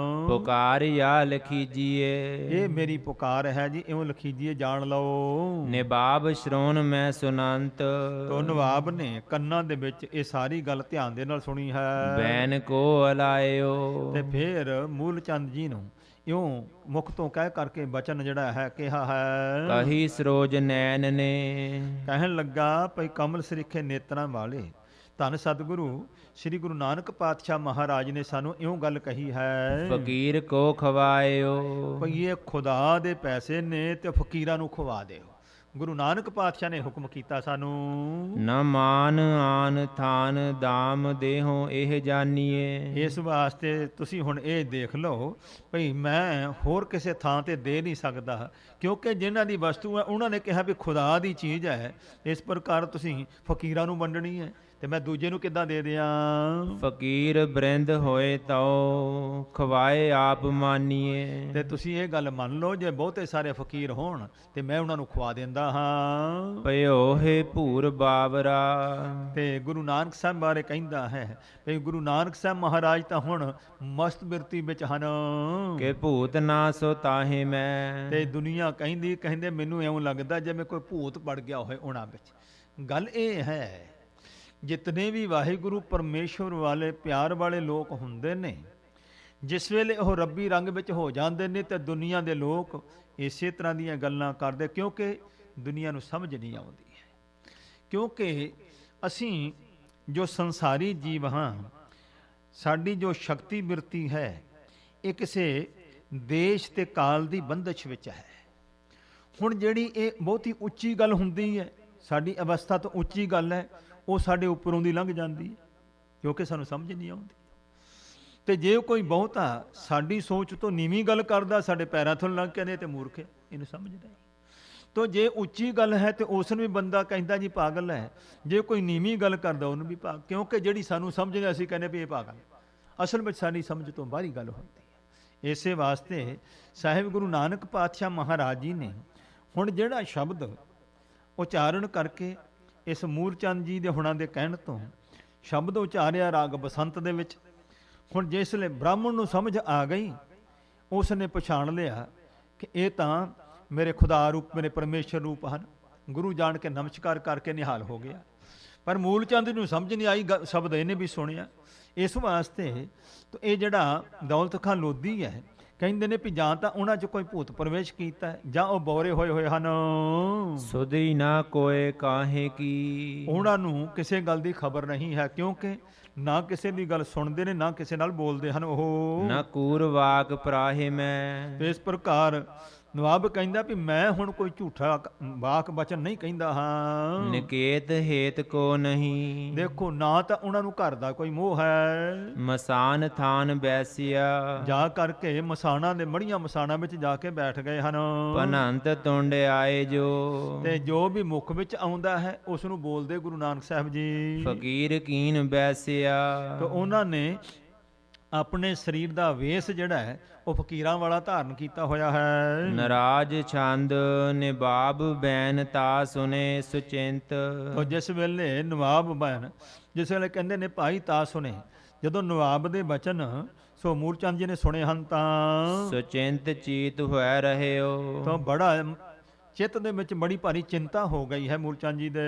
ਪੁਕਾਰਿਆ ਲਖੀਜੀਏ। ਇਹ ਮੇਰੀ ਪੁਕਾਰ ਹੈ ਜੀ, ਇਉਂ ਲਖੀਜੀਏ ਜਾਣ ਲਓ। ਨਿਬਾਬ ਸ਼੍ਰੋਣ ਮੈਂ ਸੁਨੰਤ, ਤੋ ਨਵਾਬ ਨੇ ਕੰਨਾਂ ਦੇ ਵਿੱਚ ਇਹ ਸਾਰੀ ਗੱਲ ਧਿਆਨ ਦੇ ਨਾਲ ਸੁਣੀ ਹੈ। ਬੈਨ ਕੋ ਅਲਾਇਓ। ਤੇ ਫਿਰ ਮੂਲ ਚੰਦ ਜੀ ਨੂੰ ਇਉਂ ਮੁਖ ਤੋਂ ਕਹਿ ਕਰਕੇ ਬਚਨ ਜਿਹੜਾ ਹੈ ਕਿਹਾ ਹੈ। ਕਹੀ ਸਰੋਜ ਨੈਣ ਨੇ, ਕਹਿਣ ਲੱਗਾ ਭਈ ਕਮਲ ਸਰੀਖੇ ਨੇਤਰਾਂ ਵਾਲੇ ਧੰਨ ਸਤਿਗੁਰੂ ਸ੍ਰੀ ਗੁਰੂ ਨਾਨਕ ਪਾਤਸ਼ਾਹ ਮਹਾਰਾਜ ਨੇ ਸਾਨੂੰ ਇਉਂ ਗੱਲ ਕਹੀ ਹੈ। ਫਕੀਰ ਕੋ ਖਵਾਇਓ। ਭਈ ਇਹ ਖੁਦਾ ਦੇ ਪੈਸੇ ਨੇ ਤੇ ਫਕੀਰਾਂ ਨੂੰ ਖਵਾ ਦਿਓ। ਗੁਰੂ ਨਾਨਕ ਪਾਤਸ਼ਾਹ ਨੇ ਹੁਕਮ ਕੀਤਾ ਸਾਨੂੰ। ਨ ਮਾਨ ਆਨ ਥਾਨ ਦਾਮ ਦੇਹੋ ਇਹ ਜਾਨੀਏ। ਇਸ ਵਾਸਤੇ ਤੁਸੀਂ ਹੁਣ ਇਹ ਦੇਖ ਲਓ ਭਈ ਮੈਂ ਹੋਰ ਕਿਸੇ ਥਾਂ ਤੇ ਦੇ ਨਹੀਂ ਸਕਦਾ, ਕਿਉਂਕਿ ਜਿਨ੍ਹਾਂ ਦੀ ਵਸਤੂ ਹੈ ਉਹਨਾਂ ਨੇ ਕਿਹਾ ਵੀ ਖੁਦਾ ਦੀ ਚੀਜ਼ ਹੈ, ਇਸ ਪ੍ਰਕਾਰ ਤੁਸੀਂ ਫਕੀਰਾਂ ਨੂੰ ਵੰਡਣੀ ਹੈ ਤੇ ਮੈਂ ਦੂਜੇ ਨੂੰ ਕਿੱਦਾਂ ਦੇ ਦਿਆਂ। ਫਕੀਰ ਬ੍ਰਿੰਦ ਹੋਏ ਤਉ ਖਵਾਏ ਆਪ ਮਾਨੀਏ। ਤੇ ਤੁਸੀਂ ਇਹ ਗੱਲ ਮੰਨ ਲਓ ਜੇ ਬਹੁਤੇ ਸਾਰੇ ਫਕੀਰ ਹੋਣ ਤੇ ਮੈਂ ਉਹਨਾਂ ਨੂੰ ਖਵਾ ਦਿੰਦਾ ਹਾਂ। ਭਇਓ ਹੈ ਭੂਰ ਬਾਵਰਾ। ਤੇ ਗੁਰੂ ਨਾਨਕ ਸਾਹਿਬ ਬਾਰੇ ਕਹਿੰਦਾ ਹੈ ਵੀ ਗੁਰੂ ਨਾਨਕ ਸਾਹਿਬ ਮਹਾਰਾਜ ਤਾਂ ਹੁਣ ਮਸਤ ਬਿਰਤੀ ਵਿੱਚ ਹਨ ਕਿ ਭੂਤ ਨਾ ਸੋ ਤਾਹੇ ਮੈਂ। ਤੇ ਦੁਨੀਆ ਕਹਿੰਦੇ ਮੈਨੂੰ ਇਉਂ ਲੱਗਦਾ ਜਿਵੇਂ ਕੋਈ ਭੂਤ ਵੜ ਗਿਆ ਹੋਏ ਉਹਨਾਂ ਵਿੱਚ। ਗੱਲ ਇਹ ਹੈ ਜਿਤਨੇ ਵੀ ਵਾਹਿਗੁਰੂ ਪਰਮੇਸ਼ਵਰ ਵਾਲੇ ਪਿਆਰ ਵਾਲੇ ਲੋਕ ਹੁੰਦੇ ਨੇ, ਜਿਸ ਵੇਲੇ ਉਹ ਰੱਬੀ ਰੰਗ ਵਿੱਚ ਹੋ ਜਾਂਦੇ ਨੇ ਤੇ ਦੁਨੀਆ ਦੇ ਲੋਕ ਇਸੇ ਤਰ੍ਹਾਂ ਦੀਆਂ ਗੱਲਾਂ ਕਰਦੇ, ਕਿਉਂਕਿ ਦੁਨੀਆ ਨੂੰ ਸਮਝ ਨਹੀਂ ਆਉਂਦੀ ਹੈ। ਕਿਉਂਕਿ ਅਸੀਂ ਜੋ ਸੰਸਾਰੀ ਜੀਵ ਹਾਂ, ਸਾਡੀ ਜੋ ਸ਼ਕਤੀ ਬਿਰਤੀ ਹੈ ਇਹ ਕਿਸੇ ਦੇਸ਼ ਤੇ ਕਾਲ ਦੀ ਬੰਦਸ਼ ਵਿੱਚ ਹੈ। ਹੁਣ ਜਿਹੜੀ ਇਹ ਬਹੁਤੀ ਉੱਚੀ ਗੱਲ ਹੁੰਦੀ ਹੈ, ਸਾਡੀ ਅਵਸਥਾ ਤੋਂ ਉੱਚੀ ਗੱਲ ਹੈ, ਉਹ ਸਾਡੇ ਉੱਪਰੋਂ ਦੀ ਲੰਘ ਜਾਂਦੀ ਹੈ ਕਿਉਂਕਿ ਸਾਨੂੰ ਸਮਝ ਨਹੀਂ ਆਉਂਦੀ। ਤੇ ਜੇ ਕੋਈ ਬਹੁਤਾ ਸਾਡੀ ਸੋਚ ਤੋਂ ਨੀਵੀਂ ਗੱਲ ਕਰਦਾ, ਸਾਡੇ ਪੈਰਾਂ ਤੋਂ ਲੰਘ ਕੇ ਨੇ ਤੇ ਮੂਰਖ ਹੈ, ਇਹਨੂੰ ਸਮਝਦਾ ਨਹੀਂ। ਤੋ ਜੇ ਉੱਚੀ ਗੱਲ ਹੈ ਤੇ ਉਸ ਨੂੰ ਵੀ ਬੰਦਾ ਕਹਿੰਦਾ ਜੀ ਪਾਗਲ ਹੈ, ਜੇ ਕੋਈ ਨੀਵੀਂ ਗੱਲ ਕਰਦਾ ਉਹਨੂੰ ਵੀ ਪਾਗਲ, ਕਿਉਂਕਿ ਜਿਹੜੀ ਸਾਨੂੰ ਸਮਝਦੇ ਅਸੀਂ ਕਹਿੰਦੇ ਵੀ ਇਹ ਪਾਗਲ, ਅਸਲ ਵਿੱਚ ਸਾਡੀ ਸਮਝ ਤੋਂ ਬਾਹਰੀ ਗੱਲ ਹੁੰਦੀ ਹੈ। ਇਸੇ ਵਾਸਤੇ ਸਾਹਿਬ ਗੁਰੂ ਨਾਨਕ ਪਾਤਸ਼ਾਹ ਮਹਾਰਾਜ ਜੀ ਨੇ ਹੁਣ ਜਿਹੜਾ ਸ਼ਬਦ ਉਚਾਰਨ ਕਰਕੇ ਇਸ ਮੂਲ ਚੰਦ ਜੀ ਦੇ ਹੁਣਾਂ ਦੇ ਕਹਿਣ ਤੋਂ ਸ਼ਬਦ ਉਚਾਰਿਆ ਰਾਗ ਬਸੰਤ ਦੇ ਵਿੱਚ। ਹੁਣ ਜਿਸ ਵੇਲੇ ਬ੍ਰਾਹਮਣ ਨੂੰ ਸਮਝ ਆ ਗਈ, ਉਸ ਨੇ ਪਛਾਣ ਲਿਆ ਕਿ ਇਹ ਤਾਂ ਮੇਰੇ ਖੁਦਾ ਰੂਪ, ਮੇਰੇ ਪਰਮੇਸ਼ਰ ਰੂਪ ਹਨ। ਗੁਰੂ ਜਾਣ ਕੇ ਨਮਸਕਾਰ ਕਰਕੇ ਨਿਹਾਲ ਹੋ ਗਿਆ। ਪਰ ਮੂਲ ਚੰਦ ਨੂੰ ਸਮਝ ਨਹੀਂ ਆਈ ਸ਼ਬਦ ਇਹਨੇ ਵੀ ਸੁਣਿਆ। ਇਸ ਵਾਸਤੇ ਤਾਂ ਇਹ ਜਿਹੜਾ ਦੌਲਤ ਖਾਂ ਲੋਧੀ ਹੈ, ਕਹਿੰਦੇ ਨੇ ਵੀ ਜਾਂ ਤਾਂ ਉਹਨਾਂ 'ਚ ਕੋਈ ਭੂਤ ਪ੍ਰਵੇਸ਼ ਕੀਤਾ ਹੈ, ਜਾਂ ਉਹ ਬੌਰੇ ਹੋਏ ਹੋਏ ਹਨ। ਸੁਧੀ ਨਾ ਕੋਏ ਕਾਹੇ ਕੀ, ਉਹਨਾਂ ਨੂੰ ਕਿਸੇ ਗੱਲ ਦੀ ਖਬਰ ਨਹੀਂ ਹੈ, ਕਿਉਂਕਿ ਨਾ ਕਿਸੇ ਦੀ ਗੱਲ ਸੁਣਦੇ ਨੇ, ਨਾ ਕਿਸੇ ਨਾਲ ਬੋਲਦੇ ਹਨ ਉਹ। ਨਾ ਕੂਰ ਵਾਕ ਪਰਾਹੇ ਮੈਂ, ਇਸ ਪ੍ਰਕਾਰ ਨਵਾਬ ਕਹਿੰਦਾ ਵੀ ਮੈਂ ਹੁਣ ਕੋਈ ਝੂਠਾ ਵਾਕ ਬਚਨ ਨਹੀਂ ਕਹਿੰਦਾ ਹਾਂ। ਨਿਕੇਤ ਹੇਤ ਕੋ ਨਹੀਂ, ਦੇਖੋ ਨਾ ਤਾਂ ਉਹਨਾਂ ਨੂੰ ਘਰ ਦਾ ਕੋਈ ਮੋਹ ਹੈ, ਮਸਾਨ ਥਾਨ ਬੈਸਿਆ, ਜਾ ਕਰਕੇ ਮਸਾਣਾ ਦੇ ਮੜੀਆਂ ਮਸਾਣਾ ਵਿੱਚ ਜਾ ਕੇ ਬੈਠ ਗਏ ਹਨ। ਭਨੰਤ ਤੁੰਡ ਆਏ ਜੋ, ਤੇ ਜੋ ਵੀ ਮੁਖ ਵਿੱਚ ਆਉਂਦਾ ਹੈ ਉਸ ਨੂੰ ਬੋਲਦੇ ਗੁਰੂ ਨਾਨਕ ਸਾਹਿਬ ਜੀ। ਫਕੀਰ ਕੀਨ ਬੈਸਿਆ, ਤੇ ਉਹਨਾਂ ਨੇ ਆਪਣੇ ਸਰੀਰ ਦਾ ਵੇਸ ਜਿਹੜਾ ਹੈ ਉਹ ਫਕੀਰਾਂ ਵਾਲਾ ਧਾਰਨ ਕੀਤਾ ਹੋਇਆ ਹੈ। ਨਰਾਜ ਛੰਦ ਨਿਬਾਬ ਬੈਨ ਤਾ ਸੁਨੇ ਸੁਚਿੰਤ, ਤੋ ਜਿਸ ਵੇਲੇ ਨਵਾਬ ਬੈਨ, ਜਿਸ ਵੇਲੇ ਕਹਿੰਦੇ ਨੇ ਭਾਈ ਤਾ ਸੁਨੇ, ਜਦੋਂ ਨਵਾਬ ਦੇ ਬਚਨ ਸੋ ਮੂਲ ਚੰਦ ਜੀ ਨੇ ਸੁਣੇ ਹਨ ਤਾਂ ਸੁਚਿੰਤ ਚੀਤ ਹੋਇ ਰਹਿਓ, ਤਾਂ ਬੜਾ ਚਿੱਤ ਦੇ ਵਿੱਚ ਬੜੀ ਭਾਰੀ ਚਿੰਤਾ ਹੋ ਗਈ ਹੈ ਮੂਲ ਚੰਦ ਜੀ ਦੇ।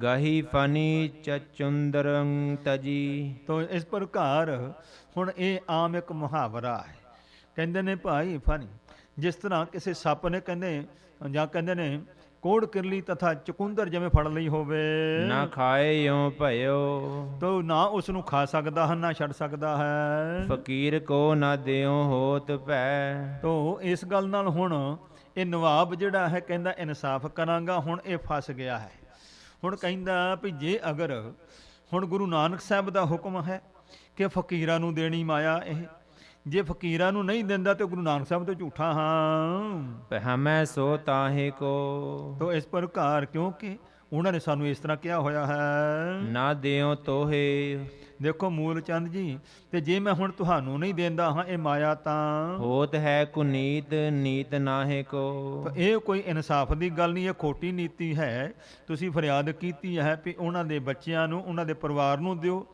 ਗਹੀ ਫਨੀ ਚਚੁੰਦਰੰ ਤਜੀ, ਤੋ ਇਸ ਪ੍ਰਕਾਰ ਹੁਣ ਇਹ ਆਮ ਇੱਕ ਮੁਹਾਵਰਾ ਹੈ। ਕਹਿੰਦੇ ਨੇ ਭਾਈ ਫਨੀ, ਜਿਸ ਤਰ੍ਹਾਂ ਕਿਸੇ ਸੱਪ ਨੇ ਕਹਿੰਦੇ ਜਾਂ ਕਹਿੰਦੇ ਨੇ ਕੋੜ ਕਿਰਲੀ ਤਥਾ ਚਕੁੰਦਰ ਜਿਵੇਂ ਫੜ ਲਈ ਹੋਵੇ, ਨਾ ਖਾਏ ਯੋ ਭਇਓ, ਤੋ ਨਾ ਉਸ ਨੂੰ ਖਾ ਸਕਦਾ ਹੈ ਨਾ ਛੱਡ ਸਕਦਾ ਹੈ। ਫਕੀਰ ਕੋ ਨਾ ਦਿਓ ਹੋਤ ਭੈ, ਤੋ ਇਸ ਗੱਲ ਨਾਲ ਹੁਣ ਇਹ ਨਵਾਬ ਜਿਹੜਾ ਹੈ ਕਹਿੰਦਾ ਇਨਸਾਫ ਕਰਾਂਗਾ, ਹੁਣ ਇਹ ਫਸ ਗਿਆ ਹੈ। ਹੁਣ ਕਹਿੰਦਾ ਵੀ ਜੇ ਅਗਰ ਹੁਣ ਗੁਰੂ ਨਾਨਕ ਸਾਹਿਬ ਦਾ ਹੁਕਮ ਹੈ ਕਿ ਫਕੀਰਾਂ ਨੂੰ ਦੇਣੀ ਮਾਇਆ, ਇਹ ਜੇ ਫਕੀਰਾਂ ਨੂੰ ਨਹੀਂ ਦਿੰਦਾ ਤੇ ਗੁਰੂ ਨਾਨਕ ਸਾਹਿਬ ਤੋਂ ਝੂਠਾ ਹਾਂ। ਹਮੈ ਸੋ ਤਾਹੇ ਕੋ, ਤੋ ਇਸ ਪ੍ਰਕਾਰ ਕਿਉਂਕਿ ਉਹਨਾਂ ਨੇ ਸਾਨੂੰ ਇਸ ਤਰ੍ਹਾਂ ਕਿਹਾ ਹੋਇਆ ਹੈ, ਨਾ ਦਿਓ ਤੋਹੇ। ਦੇਖੋ ਮੂਲ ਚੰਦ ਜੀ, ਤੇ ਜੇ ਮੈਂ ਹੁਣ ਤੁਹਾਨੂੰ ਨਹੀਂ ਦਿੰਦਾ ਹਾਂ ਇਹ ਮਾਇਆ ਤਾਂ ਹੋਤ ਹੈ ਕੁਨੀਤ ਨੀਤ ਨਾਹੇ ਕੋ, ਇਹ ਕੋਈ ਇਨਸਾਫ ਦੀ ਗੱਲ ਨਹੀਂ, ਇਹ ਖੋਟੀ ਨੀਤੀ ਹੈ। ਤੁਸੀਂ ਫਰਿਆਦ ਕੀਤੀ ਹੈ ਵੀ ਉਹਨਾਂ ਦੇ ਬੱਚਿਆਂ ਨੂੰ, ਉਹਨਾਂ ਦੇ ਪਰਿਵਾਰ ਨੂੰ ਦਿਓ,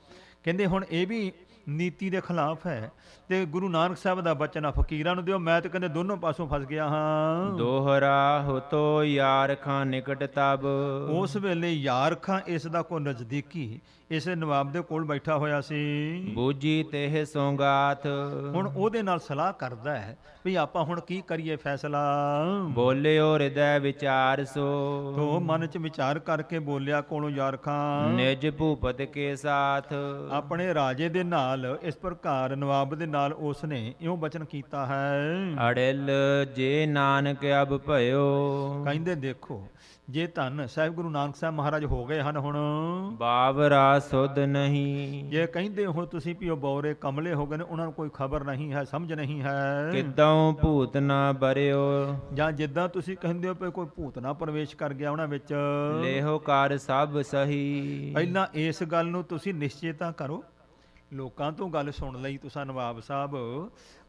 ਕਹਿੰਦੇ ਹੁਣ ਇਹ ਵੀ ਨੀਤੀ ਦੇ ਖਿਲਾਫ ਹੈ। ਤੇ ਗੁਰੂ ਨਾਨਕ ਸਾਹਿਬ ਦਾ ਬਚਨ ਆ ਫਕੀਰਾਂ ਨੂੰ ਦਿਓ, ਮੈਂ ਤਾਂ ਕਹਿੰਦੇ ਦੋਨੋਂ ਪਾਸੋਂ ਫਸ ਗਿਆ ਹਾਂ। ਦੋਹਰਾ ਹੋਤੋ ਯਾਰ ਖਾਂ ਨਿਕਟ ਤਬ, ਉਸ ਵੇਲੇ ਯਾਰ ਖਾਂ ਇਸ ਦਾ ਕੋ ਨਜ਼ਦੀਕੀ ਇਸੇ ਨਵਾਬ ਦੇ ਕੋਲ ਬੈਠਾ ਹੋਇਆ ਸੀ। ਬੂਝੀ ਤੇ ਸੋਗਾਥ, ਹੁਣ ਉਹਦੇ ਨਾਲ ਸਲਾਹ ਕਰਦਾ ਹੈ ਵੀ ਆਪਾਂ ਹੁਣ ਕੀ ਕਰੀਏ ਫੈਸਲਾ। ਬੋਲਿਓ ਹਿਰਦੈ ਵਿਚਾਰ ਸੋ, ਤੋ ਮਨ ਚ ਵਿਚਾਰ ਕਰਕੇ ਬੋਲਿਆ ਕੋਲੋਂ ਯਾਰ ਖਾਂ, ਨਿਜ ਭੂਪਤ ਕੇ ਸਾਥ, ਆਪਣੇ ਰਾਜੇ ਦੇ ਨਾਲ ਇਸ ਪ੍ਰਕਾਰ ਨਵਾਬ ਦੇ ਨਾਲ ਉਸ ਨੇ ਇਉਂ ਬਚਨ ਕੀਤਾ ਹੈ। ਅੜਿਲ ਜੇ ਨਾਨਕ ਅਬ ਭਇਓ, ਕਹਿੰਦੇ ਦੇਖੋ ਜੇ ਧੰਨ ਸਾਹਿਬ ਗੁਰੂ ਨਾਨਕ ਸਾਹਿਬ ਮਹਾਰਾਜ ਹੋ ਗਏ ਹਨ ਹੁਣ, ਬਾਵਰਾ ਸੁਧ ਨਹੀਂ, ਜੇ ਕਹਿੰਦੇ ਹੋ ਤੁਸੀਂ ਵੀ ਉਹ ਬੌਰੇ ਕਮਲੇ ਹੋ ਗਏ ਨੇ, ਉਹਨਾਂ ਨੂੰ ਕੋਈ ਖਬਰ ਨਹੀਂ ਹੈ, ਸਮਝ ਨਹੀਂ ਹੈ, ਕਿਦਾਂ ਭੂਤ ਨਾ ਬਰਿਓ, ਜਾਂ ਜਿੱਦਾਂ ਤੁਸੀਂ ਕਹਿੰਦੇ ਹੋ ਵੀ ਕੋਈ ਭੂਤ ਨਾ ਪ੍ਰਵੇਸ਼ ਕਰ ਗਿਆ ਉਹਨਾਂ ਵਿੱਚ, ਲੇਹੋ ਕਰ ਸਭ ਸਹੀ। ਪਹਿਲਾਂ ਇਸ ਗੱਲ ਨੂੰ ਤੁਸੀਂ ਨਿਸ਼ਚੇ ਤਾਂ ਕਰੋ। ਲੋਕਾਂ ਤੋਂ ਗੱਲ ਸੁਣ ਲਈ ਤੁਸੀਂ ਨਵਾਬ ਸਾਹਿਬ,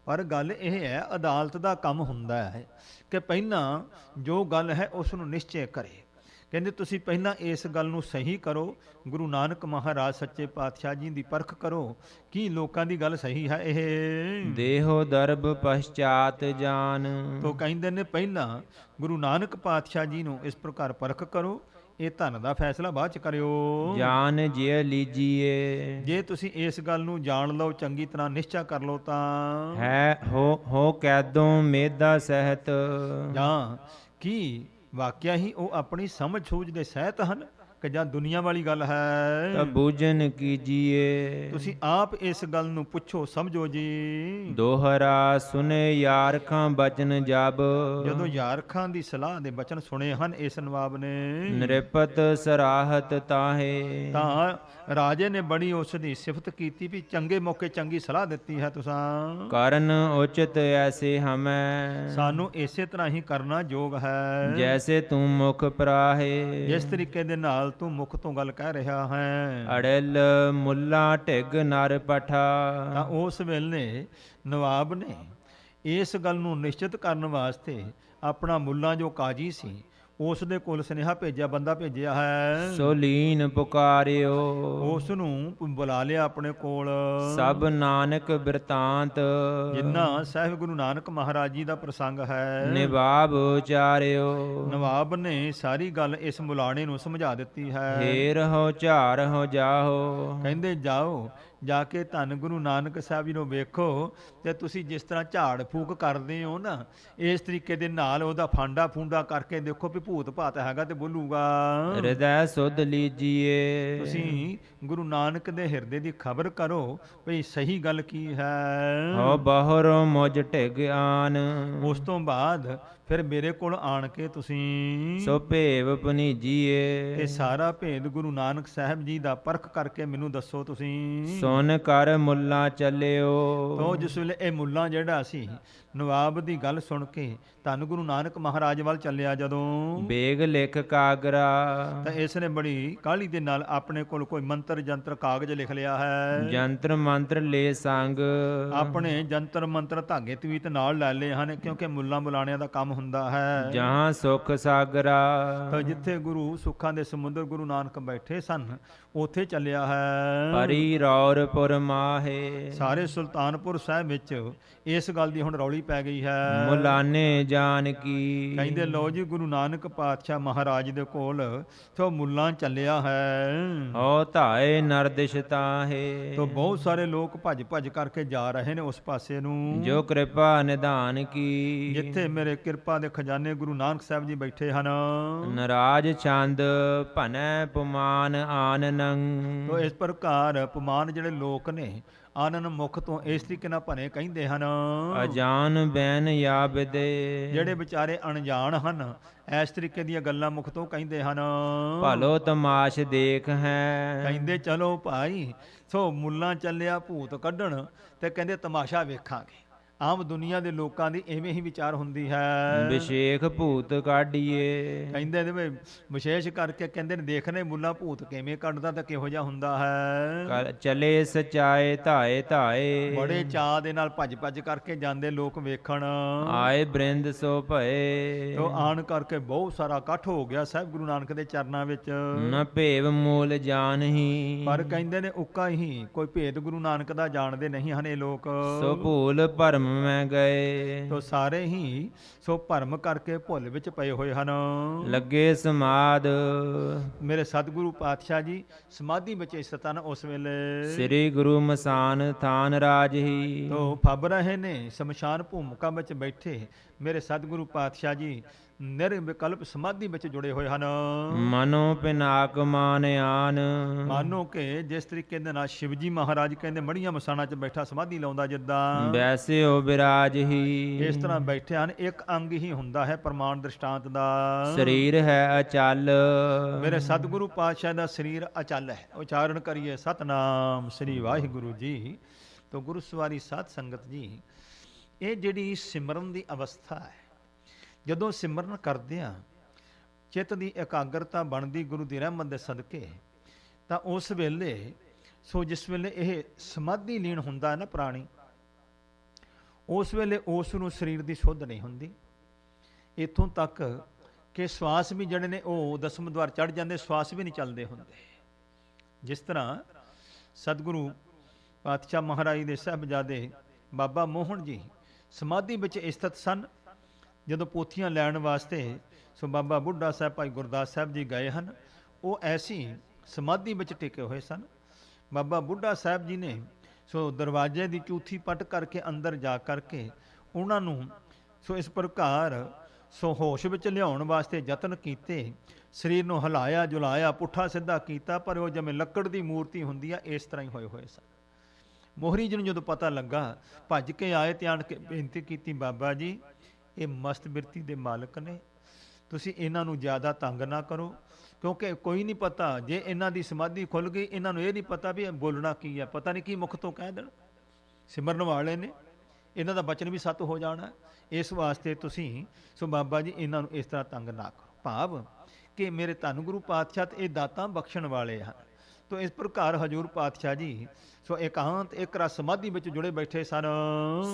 ਪਰ ਗੱਲ ਇਹ ਹੈ ਅਦਾਲਤ ਦਾ ਕੰਮ ਹੁੰਦਾ ਹੈ ਕਿ ਪਹਿਲਾਂ ਜੋ ਗੱਲ ਹੈ ਉਸ ਨੂੰ ਨਿਸ਼ਚੈ ਕਰੇ। ਕਹਿੰਦੇ ਤੁਸੀਂ ਪਹਿਲਾਂ ਇਸ ਗੱਲ ਨੂੰ ਸਹੀ ਕਰੋ, ਗੁਰੂ ਨਾਨਕ ਮਹਾਰਾਜ ਸੱਚੇ ਪਾਤਸ਼ਾਹ ਜੀ ਦੀ ਪਰਖ ਕਰੋ ਕੀ ਲੋਕਾਂ ਦੀ ਗੱਲ ਸਹੀ ਹੈ ਇਹ। ਦੇਹੋ ਦਰਬ ਪਛਾਤ ਜਾਨ, ਤੋ ਕਹਿੰਦੇ ਨੇ ਪਹਿਲਾਂ ਗੁਰੂ ਨਾਨਕ ਪਾਤਸ਼ਾਹ ਜੀ ਨੂੰ ਇਸ ਪ੍ਰਕਾਰ ਪਰਖ ਕਰੋ, ਇਹ ਧਨ ਦਾ ਫੈਸਲਾ ਬਾਅਦ ਚ ਕਰਿਓ। ਜਾਨ ਜੇ ਲੀਜੀਏ, ਜੇ ਤੁਸੀਂ ਇਸ ਗੱਲ ਨੂੰ ਜਾਣ ਲਓ, ਚੰਗੀ ਤਰ੍ਹਾਂ ਨਿਸ਼ਚਾ ਕਰ ਲਓ ਤਾਂ ਹੈ ਹੋ ਕੈਦੋਂ ਮੇਦਾ ਸਹਿਤ, ਜਾਂ ਕੀ ਵਾਕਿਆ ਹੀ ਉਹ ਆਪਣੀ ਸਮਝ ਸੂਝ ਦੇ ਸਹਿਤ ਹਨ ਕਿ ਜਾਂ ਦੁਨੀਆ ਵਾਲੀ ਗੱਲ ਹੈ। ਤਾਂ ਬੂਝਨ ਕੀਜੀਏ, ਤੁਸੀਂ ਆਪ ਇਸ ਗੱਲ ਨੂੰ ਪੁੱਛੋ ਸਮਝੋ ਜੀ। ਦੋਹਰਾ ਸੁਨੇ ਯਾਰ ਖਾਂ ਬਚਨ ਜਬ, ਜਦੋਂ ਯਾਰ ਖਾਂ ਦੀ ਸਲਾਹ ਦੇ ਬਚਨ ਸੁਣੇ ਹਨ ਇਸ ਨਵਾਬ ਨੇ, ਨਿਰਪਤ ਸਰਾਹਤ ਤਾਹੇ, ਤਾਂ ਰਾਜੇ ਨੇ ਬੜੀ ਉਸ ਦੀ ਸਿਫਤ ਕੀਤੀ ਵੀ ਚੰਗੇ ਮੌਕੇ ਚੰਗੀ ਸਲਾਹ ਦਿੱਤੀ ਹੈ ਤੁਸਾਂ, ਕਰਨ ਉਚਿਤ ਐਸੇ ਹਮੈ, ਸਾਨੂੰ ਇਸੇ ਤਰ੍ਹਾਂ ਹੀ ਕਰਨਾ ਯੋਗ ਹੈ ਜੈਸੇ ਤੂੰ ਮੁਖ ਪਰਾਹੇ, ਜਿਸ ਤਰੀਕੇ ਦੇ ਨਾਲ ਤੂੰ ਮੁਖ ਤੋਂ ਗੱਲ ਕਹਿ ਰਿਹਾ ਹੈ। ਅੜਿਲ ਮੁੱਲਾ ਢਿਗ ਨਰ ਪਠਾ, ਤਾਂ ਉਸ ਵੇਲੇ ਨਵਾਬ ਨੇ ਇਸ ਗੱਲ ਨੂੰ ਨਿਸ਼ਚਿਤ ਕਰਨ ਵਾਸਤੇ ਆਪਣਾ ਮੁੱਲਾ ਜੋ ਕਾਜੀ ਸੀ ਉਸ ਦੇ ਕੋਲ ਸੁਨੇਹਾ ਭੇਜਿਆ, ਬੰਦਾ ਭੇਜਿਆ ਹੈ। ਸੋ ਲੀਨ ਪੁਕਾਰਿਓ, ਉਸ ਨੂੰ ਬੁਲਾ ਲਿਆ ਆਪਣੇ ਕੋਲ। ਸਭ ਨਾਨਕ ਬਿਰਤਾਂਤ, ਜਿੰਨਾ ਸਾਹਿਬ ਗੁਰੂ ਨਾਨਕ ਮਹਾਰਾਜ ਜੀ ਦਾ ਪ੍ਰਸੰਗ ਹੈ। ਨਿਵਾਬ ਉਚਾਰਿਓ, ਨਵਾਬ ਨੇ ਸਾਰੀ ਗੱਲ ਇਸ ਮੁਲਾਣੇ ਨੂੰ ਸਮਝਾ ਦਿੱਤੀ ਹੈ। ਹੇ ਰਹੋ ਝਾਰ ਹੋ ਜਾਓ, ਕਹਿੰਦੇ ਜਾਓ, ਜਾ ਕੇ ਧੰਨ ਗੁਰੂ ਨਾਨਕ ਸਾਹਿਬ ਜੀ ਨੂੰ ਵੇਖੋ, ਤੇ ਤੁਸੀਂ ਜਿਸ ਤਰ੍ਹਾਂ ਝਾੜ ਫੂਕ ਕਰਦੇ ਹੋ ਨਾ, ਇਸ ਤਰੀਕੇ ਦੇ ਨਾਲ ਉਹਦਾ ਫਾਂਡਾ ਫੂੰਡਾ ਕਰਕੇ ਦੇਖੋ ਵੀ ਭੂਤ ਭਾਤ ਹੈਗਾ ਤੇ ਬੋਲੂਗਾ। ਹਿਰਦੈ ਸੁਧ ਲੀਜੀਏ, ਤੁਸੀਂ ਗੁਰੂ ਨਾਨਕ ਦੇ ਹਿਰਦੇ ਦੀ ਖਬਰ ਕਰੋ ਵੀ ਸਹੀ ਗੱਲ ਕੀ ਹੈ। ਹੋ ਬਹੁਰੋ ਮੁਝ ਢਿਗਿਆਨ, ਉਸ ਤੋਂ ਬਾਅਦ ਫਿਰ ਮੇਰੇ ਕੋਲ ਆਣ ਕੇ ਤੁਸੀਂ ਸੋ ਭੇਵ ਪੁਨੀਜੀਏ, ਇਹ ਸਾਰਾ ਭੇਦ ਗੁਰੂ ਨਾਨਕ ਸਾਹਿਬ ਜੀ ਦਾ ਪਰਖ ਕਰਕੇ ਮੈਨੂੰ ਦੱਸੋ ਤੁਸੀਂ। ਸੁਨ ਕਰ ਮੁੱਲਾ ਚੱਲਿਓ, ਤੋ ਜਿਸ ਵੇਲੇ ਇਹ ਮੁੱਲਾ ਜਿਹੜਾ ਸੀ ਨਵਾਬ ਦੀ ਗੱਲ ਸੁਣ ਕੇ ਧੰਨ ਗੁਰੂ ਨਾਨਕ ਮਹਾਰਾਜ ਵੱਲ ਚੱਲਿਆ ਜਦੋਂ, ਬੇਗ ਲਿਖ ਕਾਗਰਾ, ਤਾਂ ਇਸ ਨੇ ਬੜੀ ਕਾਹਲੀ ਦੇ ਨਾਲ ਆਪਣੇ ਕੋਲ ਕੋਈ ਮੰਤਰ ਜੰਤਰ ਕਾਗਜ਼ ਲਿਖ ਲਿਆ ਹੈ। ਜੰਤਰ ਮੰਤਰ ਲੈ ਸੰਗ, ਆਪਣੇ ਜੰਤਰ ਮੰਤਰ ਧਾਗੇ ਤਵੀਤ ਨਾਲ ਲੈ ਲਏ ਹਨ, ਕਿਉਂਕਿ ਮੁੱਲਾ ਮੁਲਾਣਿਆਂ ਦਾ ਕੰਮ ਹੁੰਦਾ ਹੈ। ਜਹਾਂ ਸੁਖ ਸਾਗਰਾ, ਤਾਂ ਜਿੱਥੇ ਗੁਰੂ ਸੁੱਖਾਂ ਦੇ ਸਮੁੰਦਰ ਗੁਰੂ ਨਾਨਕ ਬੈਠੇ ਸਨ, ਉੱਥੇ ਚੱਲਿਆ ਹੈ। ਪਰੀ ਰੌਰਪੁਰ ਮਾਹੇ, ਸਾਰੇ ਸੁਲਤਾਨਪੁਰ ਸਾਹਿਬ ਵਿੱਚ ਇਸ ਗੱਲ ਦੀ ਹੁਣ ਰੌਲੀ ਪੈ ਗਈ ਹੈ। ਮੁਲਾਨੇ ਜਾਨ ਕੀ, ਕਹਿੰਦੇ ਲਓ ਜੀ ਗੁਰੂ ਨਾਨਕ ਪਾਤਸ਼ਾਹ ਮਹਾਰਾਜ ਦੇ ਕੋਲ ਤੋਂ ਮੁੱਲਾ ਚੱਲਿਆ ਹੈ। ਹੋ ਧਾਏ ਨਰਦਿਸ਼ ਤਾਹੇ, ਤੋਂ ਬਹੁਤ ਸਾਰੇ ਲੋਕ ਭੱਜ ਭੱਜ ਕਰਕੇ ਜਾ ਰਹੇ ਨੇ ਉਸ ਪਾਸੇ ਨੂੰ, ਜੋ ਕਿਰਪਾ ਨਿਧਾਨ ਕੀ, ਜਿੱਥੇ ਮੇਰੇ ਕਿਰਪਾ ਦੇ ਖਜ਼ਾਨੇ ਗੁਰੂ ਨਾਨਕ ਸਾਹਿਬ ਜੀ ਬੈਠੇ ਹਨ। ਨਰਾਜ ਚੰਦ ਭਨੈ ਪੁਮਾਨ ਆਨਨੰ, ਤੋਂ ਇਸ ਪ੍ਰਕਾਰ ਪਮਾਨ ਜਿਹੜੇ ਲੋਕ ਨੇ ਆਨਨ ਮੁਖ ਤੋਂ ਇਸ ਤਰੀਕੇ ਨਾਲ ਭਨੇ ਕਹਿੰਦੇ ਹਨ। ਅਜਾਨ ਬੈਨ ਯਾਬਦੇ, ਜਿਹੜੇ ਵਿਚਾਰੇ ਅਣਜਾਣ ਹਨ ਇਸ ਤਰੀਕੇ ਦੀਆਂ ਗੱਲਾਂ ਮੁਖ ਤੋਂ ਕਹਿੰਦੇ ਹਨ। ਭਲੋ ਤਮਾਸ਼ ਦੇਖ ਹੈ, ਕਹਿੰਦੇ ਚਲੋ ਭਾਈ, ਸੋ ਮੁੱਲਾ ਚੱਲਿਆ ਭੂਤ ਕੱਢਣ, ਤੇ ਕਹਿੰਦੇ ਤਮਾਸ਼ਾ ਵੇਖਾਂਗੇ। ਆਮ ਦੁਨੀਆ ਦੇ ਲੋਕਾਂ ਦੀ ਐਵੇਂ ਹੀ ਵਿਚਾਰ ਹੁੰਦੀ ਹੈ। ਵਿਸ਼ੇਖ ਭੂਤ ਕਾਢੀਏ, ਕਹਿੰਦੇ ਨੇ ਵਿਸ਼ੇਸ਼ ਕਰਕੇ ਕਹਿੰਦੇ ਨੇ ਦੇਖਣੇ ਮੁੱਲਾ ਭੂਤ ਕਿਵੇਂ ਕੱਢਦਾ ਤਾਂ ਕਿਹੋ ਜਿਹਾ ਹੁੰਦਾ ਹੈ। ਚਲੇ ਸਚਾਏ ਧਾਏ ਧਾਏ, ਬੜੇ ਚਾਅ ਦੇ ਨਾਲ ਭੱਜ ਭੱਜ ਕਰਕੇ ਜਾਂਦੇ ਲੋਕ ਵੇਖਣ। ਆਏ ਬ੍ਰਿੰਦ ਸੋ ਭਏ, ਤੋ ਆਣ ਕਰਕੇ ਬਹੁਤ ਸਾਰਾ ਇਕੱਠ ਹੋ ਗਿਆ ਸਾਹਿਬ ਗੁਰੂ ਨਾਨਕ ਦੇ ਚਰਨਾਂ ਵਿੱਚ। ਨ ਭੇਵ ਮੂਲ ਜਾਣਹੀ, ਪਰ ਕਹਿੰਦੇ ਨੇ ਉੱਕਾ ਹੀ ਕੋਈ ਭੇਦ ਗੁਰੂ ਨਾਨਕ ਦਾ ਜਾਣਦੇ ਨਹੀਂ ਹਨ ਇਹ ਲੋਕ। ਸੋ ਭੂਲ ਭਰਮ ਮੈਂ ਗਏ, ਤੋ ਸਾਰੇ ਹੀ ਸੋ ਭਰਮ ਕਰਕੇ ਭੁੱਲ ਵਿੱਚ ਪਏ ਹੋਏ ਹਨ। ਲੱਗੇ ਸਮਾਦ, ਮੇਰੇ ਸਤਿਗੁਰੂ ਪਾਤਸ਼ਾਹ ਜੀ ਸਮਾਧੀ ਵਿੱਚ ਸਥਿਤ ਹਨ ਉਸ ਵੇਲੇ। ਸ੍ਰੀ ਗੁਰੂ ਮਸਾਨ ਥਾਨ ਰਾਜਹੀ, ਤੋ ਫੱਬ ਰਹੇ ਨੇ ਸ਼ਮਸ਼ਾਨ ਭੂਮਿਕਾ ਵਿੱਚ ਬੈਠੇ ਮੇਰੇ ਸਤਿਗੁਰੂ ਪਾਤਸ਼ਾਹ ਜੀ ਨਿਰਵਿਕਲਪ ਸਮਾਧੀ ਵਿੱਚ ਜੁੜੇ ਹੋਏ ਹਨ। ਮਨੋ ਪਿਨਾਕ ਮਾਨ ਆਨ, ਮਾਨੋ ਕਿ ਜਿਸ ਤਰੀਕੇ ਦੇ ਨਾਲ ਸ਼ਿਵਜੀ ਮਹਾਰਾਜ ਕਹਿੰਦੇ ਮੜੀਆਂ ਮਸਾਣਾ 'ਚ ਬੈਠਾ ਸਮਾਧੀ ਲਾਉਂਦਾ ਜਿੱਦਾਂ, ਵੈਸਿਓ ਬਿਰਾਜਹੀ, ਇਸ ਤਰ੍ਹਾਂ ਬੈਠੇ ਹਨ। ਇੱਕ ਅੰਗ ਹੀ ਹੁੰਦਾ ਹੈ ਪ੍ਰਮਾਣ ਦ੍ਰਿਸ਼ਟਾਂਤ ਦਾ। ਸਰੀਰ ਹੈ ਅਚਲ, ਮੇਰੇ ਸਤਿਗੁਰੂ ਪਾਤਸ਼ਾਹ ਦਾ ਸਰੀਰ ਅਚਲ ਹੈ। ਉਚਾਰਨ ਕਰੀਏ ਸਤਨਾਮ ਸ੍ਰੀ ਵਾਹਿਗੁਰੂ ਜੀ। ਤੋ ਗੁਰੂ ਸਵਾਰੀ ਸਾਧ ਸੰਗਤ ਜੀ, ਇਹ ਜਿਹੜੀ ਸਿਮਰਨ ਦੀ ਅਵਸਥਾ ਹੈ, ਜਦੋਂ ਸਿਮਰਨ ਕਰਦੇ ਆ ਚਿੱਤ ਦੀ ਇਕਾਗਰਤਾ ਬਣਦੀ ਗੁਰੂ ਦੀ ਰਹਿਮਤ ਦੇ ਸਦਕੇ, ਤਾਂ ਉਸ ਵੇਲੇ ਸੋ ਜਿਸ ਵੇਲੇ ਇਹ ਸਮਾਧੀ ਲੀਨ ਹੁੰਦਾ ਹੈ ਨਾ ਪ੍ਰਾਣੀ, ਉਸ ਵੇਲੇ ਉਸ ਨੂੰ ਸਰੀਰ ਦੀ ਸੁੱਧ ਨਹੀਂ ਹੁੰਦੀ। ਇੱਥੋਂ ਤੱਕ ਕਿ ਸਵਾਸ ਵੀ ਜਿਹੜੇ ਨੇ ਉਹ ਦਸਮ ਦੁਆਰ ਚੜ੍ਹ ਜਾਂਦੇ, ਸਵਾਸ ਵੀ ਨਹੀਂ ਚੱਲਦੇ ਹੁੰਦੇ। ਜਿਸ ਤਰ੍ਹਾਂ ਸਤਿਗੁਰੂ ਪਾਤਸ਼ਾਹ ਮਹਾਰਾਜ ਦੇ ਸਾਹਿਬਜ਼ਾਦੇ ਬਾਬਾ ਮੋਹਨ ਜੀ ਸਮਾਧੀ ਵਿੱਚ ਸਥਿਤ ਸਨ। ਜਦੋਂ ਪੋਥੀਆਂ ਲੈਣ ਵਾਸਤੇ ਸੋ ਬਾਬਾ ਬੁੱਢਾ ਸਾਹਿਬ ਭਾਈ ਗੁਰਦਾਸ ਸਾਹਿਬ ਜੀ ਗਏ ਹਨ, ਉਹ ਐਸੀ ਸਮਾਧੀ ਵਿੱਚ ਟਿਕੇ ਹੋਏ ਸਨ। ਬਾਬਾ ਬੁੱਢਾ ਸਾਹਿਬ ਜੀ ਨੇ ਸੋ ਦਰਵਾਜ਼ੇ ਦੀ ਚੂਥੀ ਪੱਟ ਕਰਕੇ ਅੰਦਰ ਜਾ ਕਰਕੇ ਉਹਨਾਂ ਨੂੰ ਸੋ ਇਸ ਪ੍ਰਕਾਰ ਸੋ ਹੋਸ਼ ਵਿੱਚ ਲਿਆਉਣ ਵਾਸਤੇ ਯਤਨ ਕੀਤੇ, ਸਰੀਰ ਨੂੰ ਹਿਲਾਇਆ ਜੁਲਾਇਆ, ਪੁੱਠਾ ਸਿੱਧਾ ਕੀਤਾ, ਪਰ ਉਹ ਜਿਵੇਂ ਲੱਕੜ ਦੀ ਮੂਰਤੀ ਹੁੰਦੀ ਆ ਇਸ ਤਰ੍ਹਾਂ ਹੀ ਹੋਏ ਹੋਏ ਸਨ। ਮੋਹਰੀ ਜੀ ਨੂੰ ਜਦੋਂ ਪਤਾ ਲੱਗਾ, ਭੱਜ ਕੇ ਆਏ ਤੇ ਆਣ ਕੇ ਬੇਨਤੀ ਕੀਤੀ, ਬਾਬਾ ਜੀ ਇਹ ਮਸਤ ਬਿਰਤੀ ਦੇ ਮਾਲਕ ਨੇ, ਤੁਸੀਂ ਇਹਨਾਂ ਨੂੰ ਜ਼ਿਆਦਾ ਤੰਗ ਨਾ ਕਰੋ, ਕਿਉਂਕਿ ਕੋਈ ਨਹੀਂ ਪਤਾ ਜੇ ਇਹਨਾਂ ਦੀ ਸਮਾਧੀ ਖੁੱਲ ਗਈ, ਇਹਨਾਂ ਨੂੰ ਇਹ ਨਹੀਂ ਪਤਾ ਵੀ ਬੋਲਣਾ ਕੀ ਹੈ, ਪਤਾ ਨਹੀਂ ਕੀ ਮੁਖ ਤੋਂ ਕਹਿ ਦੇਣ। ਸਿਮਰਨ ਵਾਲੇ ਨੇ, ਇਹਨਾਂ ਦਾ ਬਚਨ ਵੀ ਸੱਤ ਹੋ ਜਾਣਾ। ਇਸ ਵਾਸਤੇ ਤੁਸੀਂ ਸੋ ਬਾਬਾ ਜੀ ਇਹਨਾਂ ਨੂੰ ਇਸ ਤਰ੍ਹਾਂ ਤੰਗ ਨਾ ਕਰੋ। ਭਾਵ ਕਿ ਮੇਰੇ ਧੰਨ ਗੁਰੂ ਪਾਤਸ਼ਾਹ ਇਹ ਦਾਤਾਂ ਬਖਸ਼ਣ ਵਾਲੇ ਹਨ। ਤੋ ਇਸ ਪ੍ਰਕਾਰ ਹਜੂਰ ਪਾਤਸ਼ਾਹ ਜੀ ਸੋ ਇਕਾਂਤ ਇੱਕ ਰਸ ਸਮਾਧੀ ਵਿੱਚ ਜੁੜੇ ਬੈਠੇ ਸਨ।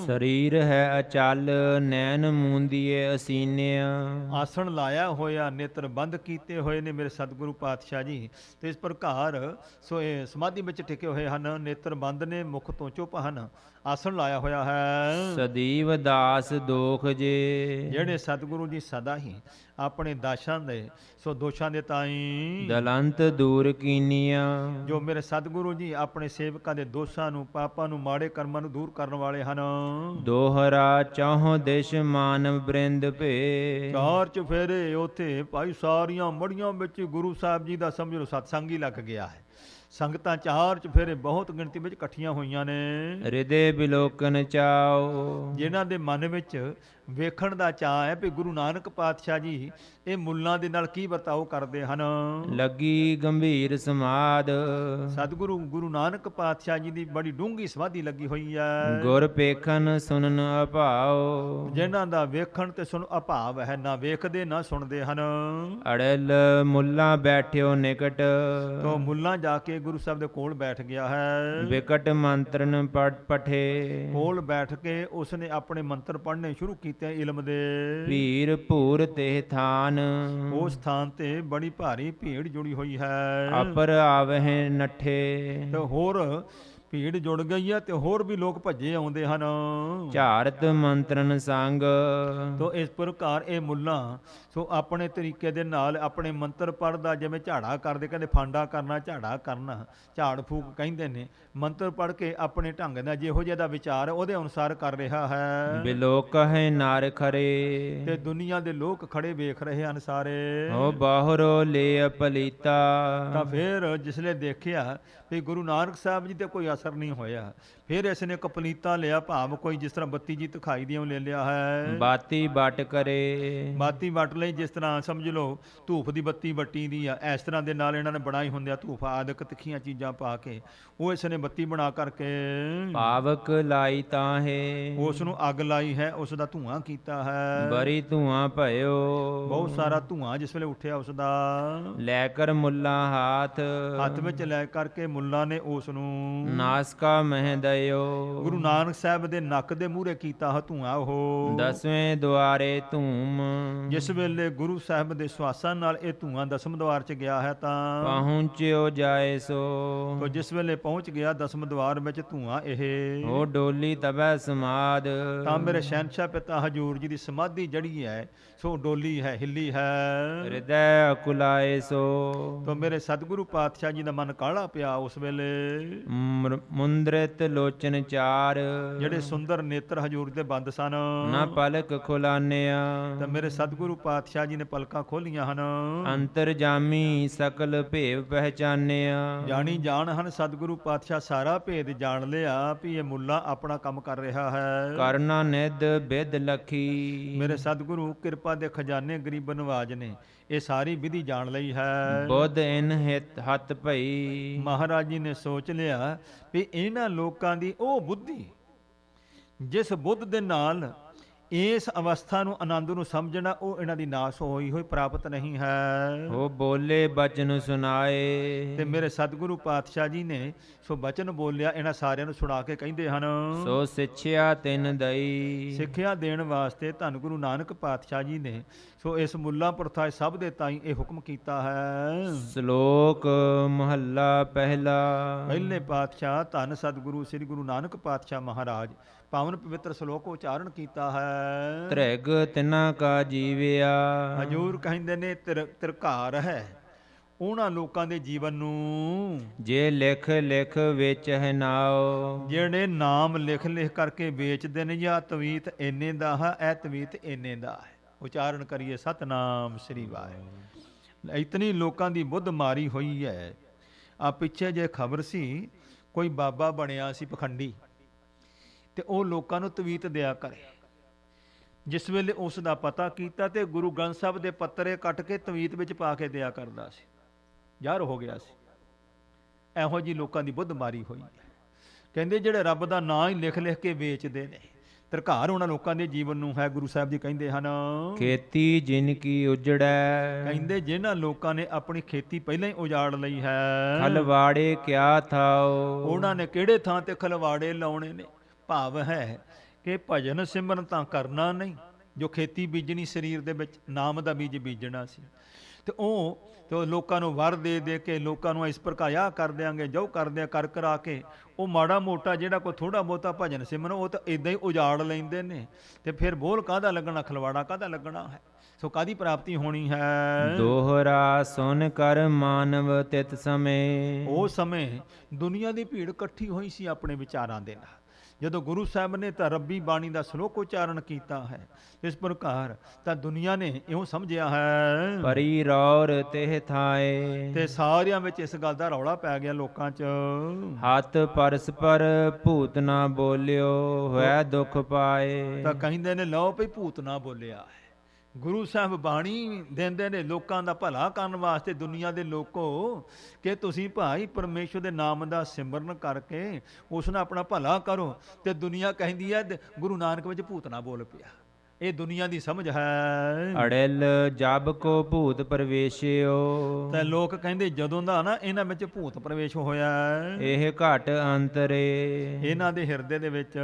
ਸਰੀਰ ਹੈ ਅਚਲ ਨੈਣ ਮੂੰਦੀਏ ਅਸੀਨਿਆ। ਆਸਣ ਲਾਇਆ ਹੋਇਆ, ਨੇਤਰ ਬੰਦ ਕੀਤੇ ਹੋਏ ਨੇ ਮੇਰੇ ਸਤਿਗੁਰੂ ਪਾਤਸ਼ਾਹ ਜੀ। ਤੇ ਇਸ ਪ੍ਰਕਾਰ ਸੋ ਇਹ ਸਮਾਧੀ ਵਿੱਚ ਟਿਕੇ ਹੋਏ ਹਨ, ਨੇਤਰ ਬੰਦ ਨੇ, ਮੁਖ ਤੋਂ ਚੁੱਪ ਹਨ, ਆਸਣ ਲਾਇਆ ਹੋਇਆ ਹੈ। ਸਦੀਵ ਦਾਸ ਦੋਖ ਜੇ। ਜਿਹੜੇ ਸਤਿਗੁਰੂ ਜੀ ਸਦਾ ਹੀ ਆਪਣੇ ਦਾਸਾਂ ਦੇ ਸੋ ਦੋਸ਼ਾਂ ਦੇ ਤਾਈਂ ਦਲੰਤ ਦੂਰ ਕੀਨੀਆਂ। ਜੋ ਮੇਰੇ ਸਤਿਗੁਰੂ ਜੀ ਆਪਣੇ ਸੇਵਕਾਂ ਦੇ ਦੋਸ਼ਾਂ ਨੂੰ, ਪਾਪਾਂ ਨੂੰ, ਮਾੜੇ ਕਰਮਾਂ ਨੂੰ ਦੂਰ ਕਰਨ ਵਾਲੇ ਹਨ। ਦੋਹਰਾ ਚਾਹੋ ਦਿਸ਼ ਮਾਨਵ ਬ੍ਰਿੰਦ ਭੇ। ਚਾਰ ਚੁਫੇਰੇ ਉੱਥੇ ਭਾਈ ਸਾਰੀਆਂ ਮੜੀਆਂ ਵਿੱਚ ਗੁਰੂ ਸਾਹਿਬ ਜੀ ਦਾ ਸਮਝ ਲਓ ਸਤਸੰਗ ਹੀ ਲੱਗ ਗਿਆ ਹੈ। ਸੰਗਤਾਂ ਚਾਰ ਚੁਫੇਰੇ ਬਹੁਤ ਗਿਣਤੀ ਵਿੱਚ ਇਕੱਠੀਆਂ ਹੋਈਆਂ ਨੇ। ਹਿਰਦੇ ਬਿਲੋਕਨ ਚਾਓ। ਜਿਨ੍ਹਾਂ ਦੇ ਮਨ ਵਿੱਚ ਵੇਖਣ ਦਾ ਚਾਅ ਹੈ ਵੀ ਗੁਰੂ ਨਾਨਕ ਪਾਤਸ਼ਾਹ ਜੀ ਇਹ ਮੁੱਲਾਂ ਦੇ ਨਾਲ ਕੀ ਵਰਤਾਓ ਕਰਦੇ ਹਨ। ਲੱਗੀ ਗੰਭੀਰ ਸਮਾਦ। ਸਤਿਗੁਰੂ ਗੁਰੂ ਨਾਨਕ ਪਾਤਸ਼ਾਹ ਜੀ ਦੀ ਬੜੀ ਡੂੰਘੀ ਸਮਾਧੀ ਲੱਗੀ ਹੋਈ ਹੈ। ਗੁਰ ਪੇਖਨ ਸੁਨਨ ਅਭਾਉ। ਜਿਨ੍ਹਾਂ ਦਾ ਵੇਖਣ ਤੇ ਸੁਣ ਅਭਾਵ ਹੈ, ਨਾ ਵੇਖਦੇ ਨਾ ਸੁਣਦੇ ਹਨ। ਅੜਲ ਮੁੱਲਾ ਬੈਠਿਓ ਨਿਕਟ। ਤੋ ਮੁੱਲਾ ਜਾ ਕੇ ਗੁਰੂ ਸਾਹਿਬ ਦੇ ਕੋਲ ਬੈਠ ਗਿਆ ਹੈ। ਵਿਕਟ ਮੰਤਰਨ ਪਠੇ। ਕੋਲ ਬੈਠ ਕੇ ਉਸਨੇ ਆਪਣੇ ਮੰਤਰ ਪੜ੍ਹਨੇ ਸ਼ੁਰੂ ਕੀਤੇ ਇਲਮ ਦੇ। ਭੀਰ ਭੂਰ ਤੇ ਥਾਨ। ਉਸ ਥਾਨ ਤੇ ਬੜੀ ਭਾਰੀ ਭੀੜ ਜੁੜੀ ਹੋਈ ਹੈ। ਅਪਰ ਆਵਹਿ ਨੱਠੇ। ਤੇ ਹੋਰ ਭੀੜ ਜੁੜ ਗਈ ਹੈ ਤੇ ਹੋਰ ਵੀ ਲੋਕ ਭੱਜੇ ਆਉਂਦੇ ਹਨ। ਝਾਰਤ ਮੰਤਰਨ ਸੰਗ। ਤੋ ਇਸ ਪ੍ਰਕਾਰ ਇਹ ਮੁੱਲਾ ਸੋ ਆਪਣੇ ਤਰੀਕੇ ਦੇ ਨਾਲ ਆਪਣੇ ਮੰਤਰ ਪੜ੍ਹਦਾ, ਜਿਵੇਂ ਝਾੜਾ ਕਰਦੇ, ਕਹਿੰਦੇ ਫਾਂਡਾ ਕਰਨਾ, ਝਾੜਾ ਕਰਨਾ, ਝਾੜ ਫੂਕ ਕਹਿੰਦੇ ਨੇ। ਮੰਤਰ ਪੜ੍ਹ ਕੇ ਆਪਣੇ ਢੰਗ ਨਾਲ ਜਿਹੋ ਜਿਹਾ ਦਾ ਵਿਚਾਰ ਉਹਦੇ ਅਨੁਸਾਰ ਕਰ ਰਿਹਾ ਹੈ। ਬਿਲੋਕ ਹੈ ਨਰ ਖਰੇ। ਤੇ ਦੁਨੀਆ ਦੇ ਲੋਕ ਖੜੇ ਵੇਖ ਰਹੇ ਹਨ ਸਾਰੇ। ਹੋ ਬਾਹਰੋ ਲੈ ਪਲੀਤਾ। ਤਾਂ ਫਿਰ ਜਿਸਲੇ ਦੇਖਿਆ ਵੀ ਗੁਰੂ ਨਾਨਕ ਸਾਹਿਬ ਜੀ ਤੇ ਕੋਈ ਅਸਰ ਨਹੀਂ ਹੋਇਆ, ਫਿਰ ਇਸ ਨੇ ਕਪਲੀਤਾ ਲਿਆ, ਭਾਵ ਕੋਈ ਜਿਸ ਤਰ੍ਹਾਂ ਬੱਤੀ ਜੀ ਦਿਖਾਈ ਦਿਓ ਲੈ ਲਿਆ ਹੈ। ਬਾਤੀ ਬਟ ਕਰੇ। ਬਾਤੀ ਵਟ ਲਈ, ਜਿਸ ਤਰ੍ਹਾਂ ਸਮਝ ਲਓ ਧੂਫ ਦੀ ਬੱਤੀ ਵੱਟੀ ਦੀ ਆ, ਇਸ ਤਰ੍ਹਾਂ ਦੇ ਨਾਲ ਇਹਨਾਂ ਨੇ ਬਣਾਈ ਹੁੰਦੀ ਆ ਧੂਫ ਆਦਿਕ ਤਿੱਖੀਆਂ ਚੀਜ਼ਾਂ ਪਾ ਕੇ, ਉਹ ਇਸ ਨੇ ਬੱਤੀ ਬਣਾ ਕਰਕੇ ਪਾਵਕ ਲਾਈ ਤਾਹੇ। ਉਸ ਨੂੰ ਅੱਗ ਲਾਈ ਹੈ, ਉਸ ਦਾ ਧੂਆਂ ਕੀਤਾ ਹੈ। ਬਰੀ ਧੂਆਂ ਭਇਓ। ਬਹੁਤ ਸਾਰਾ ਧੂਆਂ ਜਿਸ ਵੇਲੇ ਉੱਠਿਆ ਉਸ ਦਾ। ਲੈ ਕਰ ਮੁੱਲਾ ਹਾਥ। ਹੱਥ ਵਿੱਚ ਲੈ ਕਰਕੇ ਮੁੱਲਾ ਨੇ ਉਸ ਨੂੰ ਨਾਸਕਾ ਮਹਿ ਦਇਓ। ਗੁਰੂ ਨਾਨਕ ਸਾਹਿਬ ਦੇ ਨੱਕ ਦੇ ਮੂਹਰੇ ਕੀਤਾ ਧੂਆਂ ਉਹ। ਦਸਵੇਂ ਦੁਆਰੇ ਧੂਮ। ਜਿਸ ਵੇਲੇ ਗੁਰੂ ਸਾਹਿਬ ਦੇ ਸਵਾਸਾਂ ਨਾਲ ਇਹ ਧੂਆਂ ਦਸਮ ਦੁਆਰ 'ਚ ਗਿਆ ਹੈ ਤਾਂ ਪਹੁੰਚਿਓ ਜਾਏ ਸੋ। ਤੋ ਜਿਸ ਵੇਲੇ ਪਹੁੰਚ ਗਿਆ ਦਸਮ ਦੁਆਰ ਵਿੱਚ ਧੂਆਂ ਇਹ, ਉਹ ਡੋਲੀ ਤਬੈ ਸਮਾਦ। ਤਾਂ ਮੇਰੇ ਸ਼ਹਿਨਸ਼ਾਹ ਪਿਤਾ ਹਜੂਰ ਜੀ ਦੀ ਸਮਾਧੀ ਜੜੀ ਹੈ ਸੋ ਡੋਲੀ ਹੈ, ਹਿੱਲੀ ਹੈ। ਹਿਰਦੈ ਅਕੁਲਾਏ ਸੋ। ਤੋ ਮੇਰੇ ਸਤਿਗੁਰੂ ਪਾਤਸ਼ਾਹ ਜੀ ਦਾ ਮਨ ਕਾਲਾ ਪਿਆ ਉਸ ਵੇਲੇ। ਮੁੰਦਰਿਤ ਲੋਚਨ ਚਾਰ। ਜਿਹੜੇ ਸੁੰਦਰ ਨੇਤਰ ਹਜੂਰ ਦੇ ਬੰਦ ਸਨ, ਨਾ ਪਲਕ ਖੁਲਾਨਿਆ। ਤਾਂ ਮੇਰੇ ਸਤਿਗੁਰੂ ਪਾਤਸ਼ਾਹ ਜੀ ਨੇ ਪਲਕਾਂ ਖੋਲੀਆਂ ਹਨ। ਅੰਤਰ ਜਾਮੀ ਸਕਲ ਭੇਵ ਪਹਿਚਾਨਿਆ। ਜਾਣੀ ਜਾਣ ਹਨ ਸਤਿਗੁਰੂ ਪਾਤਸ਼ਾਹ, ਸਾਰਾ ਭੇਦ ਜਾਣ ਲਿਆ ਵੀ ਇਹ ਮੁੱਲਾ ਆਪਣਾ ਕੰਮ ਕਰ ਰਿਹਾ ਹੈ। ਕਰਨਾ ਨਿਧ ਬਿਦ ਲਖੀ। ਮੇਰੇ ਸਤਿਗੁਰੂ ਕਿਰਪਾ ਦੇ ਖਜ਼ਾਨੇ ਗਰੀਬ ਨਵਾਜ ਨੇ ਇਹ ਸਾਰੀ ਵਿਧੀ ਜਾਣ ਲਈ ਹੈ। ਬੁੱਧ ਇਨ ਹਿਤ ਹੱਥ ਭਈ। ਮਹਾਰਾਜ ਜੀ ਨੇ ਸੋਚ ਲਿਆ ਵੀ ਇਹਨਾਂ ਲੋਕਾਂ ਦੀ ਉਹ ਬੁੱਧੀ ਜਿਸ ਬੁੱਧ ਦੇ ਨਾਲ ਇਸ ਅਵਸਥਾ ਨੂੰ, ਆਨੰਦ ਨੂੰ ਸਮਝਣਾ, ਉਹ ਇਹਨਾਂ ਦੀ ਨਾਸ ਹੋਈ ਹੋਈ ਪ੍ਰਾਪਤ ਨਹੀਂ ਹੈ। ਉਹ ਬੋਲੇ ਬਚਨ ਸੁਨਾਏ। ਤੇ ਮੇਰੇ ਸਤਿਗੁਰੂ ਪਾਤਸ਼ਾਹ ਜੀ ਨੇ ਸੋ ਬਚਨ ਬੋਲਿਆ, ਇਹਨਾਂ ਸਾਰਿਆਂ ਨੂੰ ਸੁਣਾ ਕੇ ਕਹਿੰਦੇ ਹਨ। ਸੋ ਸਿੱਖਿਆ ਤਿਨ ਦਈ। ਸਿੱਖਿਆ ਦੇਣ ਵਾਸਤੇ ਧੰਨ ਗੁਰੂ ਨਾਨਕ ਪਾਤਸ਼ਾਹ ਜੀ ਨੇ ਸੋ ਇਸ ਮੁੱਲਾ ਪ੍ਰਥਾ ਸਭ ਦੇ ਤਾਈਂ ਇਹ ਹੁਕਮ ਕੀਤਾ ਹੈ। ਸ਼ਲੋਕ ਮਹੱਲਾ ਪਹਿਲਾ। ਪਹਿਲੇ ਪਾਤਸ਼ਾਹ ਧੰਨ ਸਤਿਗੁਰੂ ਸ੍ਰੀ ਗੁਰੂ ਨਾਨਕ ਪਾਤਸ਼ਾਹ ਮਹਾਰਾਜ ਪਾਵਨ ਪਵਿੱਤਰ ਸ਼ਲੋਕ ਉਚਾਰਨ ਕੀਤਾ ਹੈ। ਤ੍ਰਿਗ ਤਿਨਾ ਕਾ ਜੀਵਿਆ। ਹਜੂਰ ਕਹਿੰਦੇ ਨੇ ਤਿਰਕਾਰ ਹੈ ਉਹਨਾਂ ਲੋਕਾਂ ਦੇ ਜੀਵਨ ਨੂੰ ਜੇ ਲਿਖ ਲਿਖ ਵਿੱਚ ਹੈ ਨਾਓ। ਜਿਹੜੇ ਨਾਮ ਲਿਖ ਲਿਖ ਕਰਕੇ ਵੇਚਦੇ ਨੇ, ਜਾਂ ਤਵੀਤ ਇੰਨੇ ਦਾ ਹੈ, ਇਹ ਤਵੀਤ ਇੰਨੇ ਦਾ ਹੈ। ਉਚਾਰਨ ਕਰੀਏ ਸਤਨਾਮ ਸ੍ਰੀ ਵਾਹਿਗੁਰੂ। ਇਤਨੀ ਲੋਕਾਂ ਦੀ ਬੁੱਧ ਮਾਰੀ ਹੋਈ ਹੈ। ਆ ਪਿੱਛੇ ਜੇ ਖਬਰ ਸੀ, ਕੋਈ ਬਾਬਾ ਬਣਿਆ ਸੀ ਪਖੰਡੀ, ਤੇ ਉਹ ਲੋਕਾਂ ਨੂੰ ਤਵੀਤ ਦਿਆ ਕਰੇ। ਜਿਸ ਵੇਲੇ ਉਸ ਦਾ ਪਤਾ ਕੀਤਾ ਤੇ ਗੁਰੂ ਗ੍ਰੰਥ ਸਾਹਿਬ ਦੇ ਪੱਤਰੇ ਕੱਟ ਕੇ ਤਵੀਤ ਵਿੱਚ ਪਾ ਕੇ ਦਿਆ ਕਰਦਾ ਸੀ। ਜ਼ਾਹਰ ਹੋ ਗਿਆ ਸੀ ਇਹੋ ਜਿਹੀ ਲੋਕਾਂ ਦੀ ਬੁੱਧ ਮਾਰੀ ਹੋਈ ਹੈ। ਕਹਿੰਦੇ ਜਿਹੜੇ ਰੱਬ ਦਾ ਨਾਂ ਹੀ ਲਿਖ ਲਿਖ ਕੇ ਵੇਚਦੇ ਨੇ ਧਰਕਾਰ ਉਹਨਾਂ ਲੋਕਾਂ ਦੇ ਜੀਵਨ ਨੂੰ ਹੈ। ਗੁਰੂ ਸਾਹਿਬ ਜੀ ਕਹਿੰਦੇ ਹਨ, ਖੇਤੀ ਜਿਨ ਕੀ ਉਜੜੈ, ਕਹਿੰਦੇ ਜਿਨ੍ਹਾਂ ਲੋਕਾਂ ਨੇ ਆਪਣੀ ਖੇਤੀ ਪਹਿਲਾਂ ਹੀ ਉਜਾੜ ਲਈ ਹੈ, ਖਲਵਾੜੇ ਕਿਆ ਥਾਓ, ਉਹਨਾਂ ਨੇ ਕਿਹੜੇ ਥਾਂ ਤੇ ਖਲਵਾੜੇ ਲਾਉਣੇ ਨੇ। ਭਾਵ ਹੈ ਕਿ ਭਜਨ ਸਿਮਰਨ ਤਾਂ ਕਰਨਾ ਨਹੀਂ, ਜੋ ਖੇਤੀ ਬੀਜਣੀ ਸਰੀਰ ਦੇ ਵਿੱਚ ਨਾਮ ਦਾ ਬੀਜ ਬੀਜਣਾ ਸੀ, ਤੇ ਉਹ ਲੋਕਾਂ ਨੂੰ ਵਰ ਦੇ ਦੇ ਕੇ, ਲੋਕਾਂ ਨੂੰ ਇਸ ਪ੍ਰਕਾਰ ਆਹ ਕਰ ਦਿਆਂਗੇ, ਜੋ ਕਰਦੇ ਕਰ ਕਰਾ ਕੇ, ਉਹ ਮਾੜਾ ਮੋਟਾ ਜਿਹੜਾ ਕੋਈ ਥੋੜਾ ਬਹੁਤਾ ਭਜਨ ਸਿਮਰਨ ਉਹ ਤਾਂ ਇਦਾਂ ਹੀ ਉਜਾੜ ਲੈਂਦੇ ਨੇ। ਤੇ ਫਿਰ ਬੋਲ ਕਾਹਦਾ ਲੱਗਣਾ, ਖਲਵਾੜਾ ਕਾਹਦਾ ਲੱਗਣਾ ਹੈ। ਸੋ ਕਾਹਦੀ ਪ੍ਰਾਪਤੀ ਹੋਣੀ ਹੈ। ਦੋਹਰਾ ਸੁਨ ਕਰ ਮਾਨਵ ਤਿਤ ਸਮੇਂ, ਉਸ ਸਮੇਂ ਦੁਨੀਆ ਦੀ ਭੀੜ ਇਕੱਠੀ ਹੋਈ ਸੀ ਆਪਣੇ ਵਿਚਾਰਾਂ ਦੇ ਨਾਲ। ਜਦੋਂ ਗੁਰੂ ਸਾਹਿਬ ਨੇ ਤਾਂ ਰੱਬੀ ਬਾਣੀ ਦਾ ਸ਼ਲੋਕ ਉਚਾਰਨ ਕੀਤਾ ਹੈ, ਇਸ ਪ੍ਰਕਾਰ ਤਾਂ ਦੁਨੀਆ ਨੇ ਇਉਂ ਸਮਝਿਆ ਹੈ ਪਰੀ ਰੌਰ ਤਿਹ ਥਾਏ, ਤੇ ਸਾਰਿਆਂ ਵਿੱਚ ਇਸ ਗੱਲ ਦਾ ਰੌਲਾ ਪੈ ਗਿਆ ਲੋਕਾਂ 'ਚ। ਹੱਥ ਪਰਸਪਰ ਭੂਤ ਨਾ ਬੋਲਿਓ, ਹੋਇ ਦੁਖ ਪਾਏ, ਤਾਂ ਕਹਿੰਦੇ ਨੇ ਲਓ ਭਈ ਭੂਤ ਨਾ ਬੋਲਿਆ ਹੈ। ਗੁਰੂ ਸਾਹਿਬ ਬਾਣੀ ਦਿੰਦੇ ਨੇ ਲੋਕਾਂ ਦਾ ਭਲਾ ਕਰਨ ਵਾਸਤੇ, ਦੁਨੀਆ ਦੇ ਲੋਕੋ, ਕਿ ਤੁਸੀਂ ਭਾਈ ਪਰਮੇਸ਼ਵਰ ਦੇ ਨਾਮ ਦਾ ਸਿਮਰਨ ਕਰਕੇ ਉਸ ਨਾਲ ਆਪਣਾ ਭਲਾ ਕਰੋ। ਤੇ ਦੁਨੀਆ ਕਹਿੰਦੀ ਹੈ ਗੁਰੂ ਨਾਨਕ ਵਿੱਚ ਭੂਤ ਨਾ ਬੋਲ ਪਿਆ। ਇਹ ਦੁਨੀਆ ਦੀ ਸਮਝ ਹੈ। ਅੜਿਲ ਜਬ ਕੋ ਭੂਤ ਪ੍ਰਵੇਸ਼ਿਓ, ਤੇ ਲੋਕ ਕਹਿੰਦੇ ਜਦੋਂ ਦਾ ਨਾ ਇਹਨਾਂ ਵਿੱਚ ਭੂਤ ਪ੍ਰਵੇਸ਼ ਹੋਇਆ, ਇਹ ਘਟ ਅੰਤਰੇ, ਇਹਨਾਂ ਦੇ ਹਿਰਦੇ ਦੇ ਵਿੱਚ,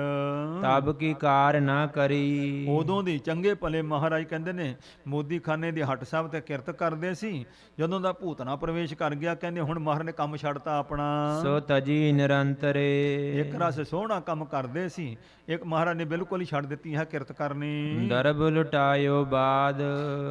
ਤਬ ਕੀ ਕਾਰ ਨਾ ਕਰੀ, ਉਦੋਂ ਦੀ ਚੰਗੇ ਭਲੇ ਮਹਾਰਾਜ ਕਹਿੰਦੇ ਨੇ ਮੋਦੀ ਖਾਨੇ ਦੀ ਹੱਟ ਸਾਹਿਬ ਤੇ ਕਿਰਤ ਕਰਦੇ ਸੀ। ਜਦੋਂ ਦਾ ਭੂਤ ਨਾ ਪ੍ਰਵੇਸ਼ ਕਰ ਗਿਆ, ਕਹਿੰਦੇ ਹੁਣ ਮਹਾਰਾਜ ਨੇ ਕੰਮ ਛੱਡਤਾ ਆਪਣਾ। ਸੋ ਤਜੀ ਨਿਰੰਤਰੇ, ਇੱਕ ਰਸ ਸੋਹਣਾ ਕੰਮ ਕਰਦੇ ਸੀ, ਇੱਕ ਮਹਾਰਾਜ ਨੇ ਬਿਲਕੁਲ ਹੀ ਛੱਡ ਦਿੱਤੀ ਹੈ ਕਿਰਤ ਕਰਨੀ। ਦਰਬ ਲੁਟਾਇਓ ਬਾਦ,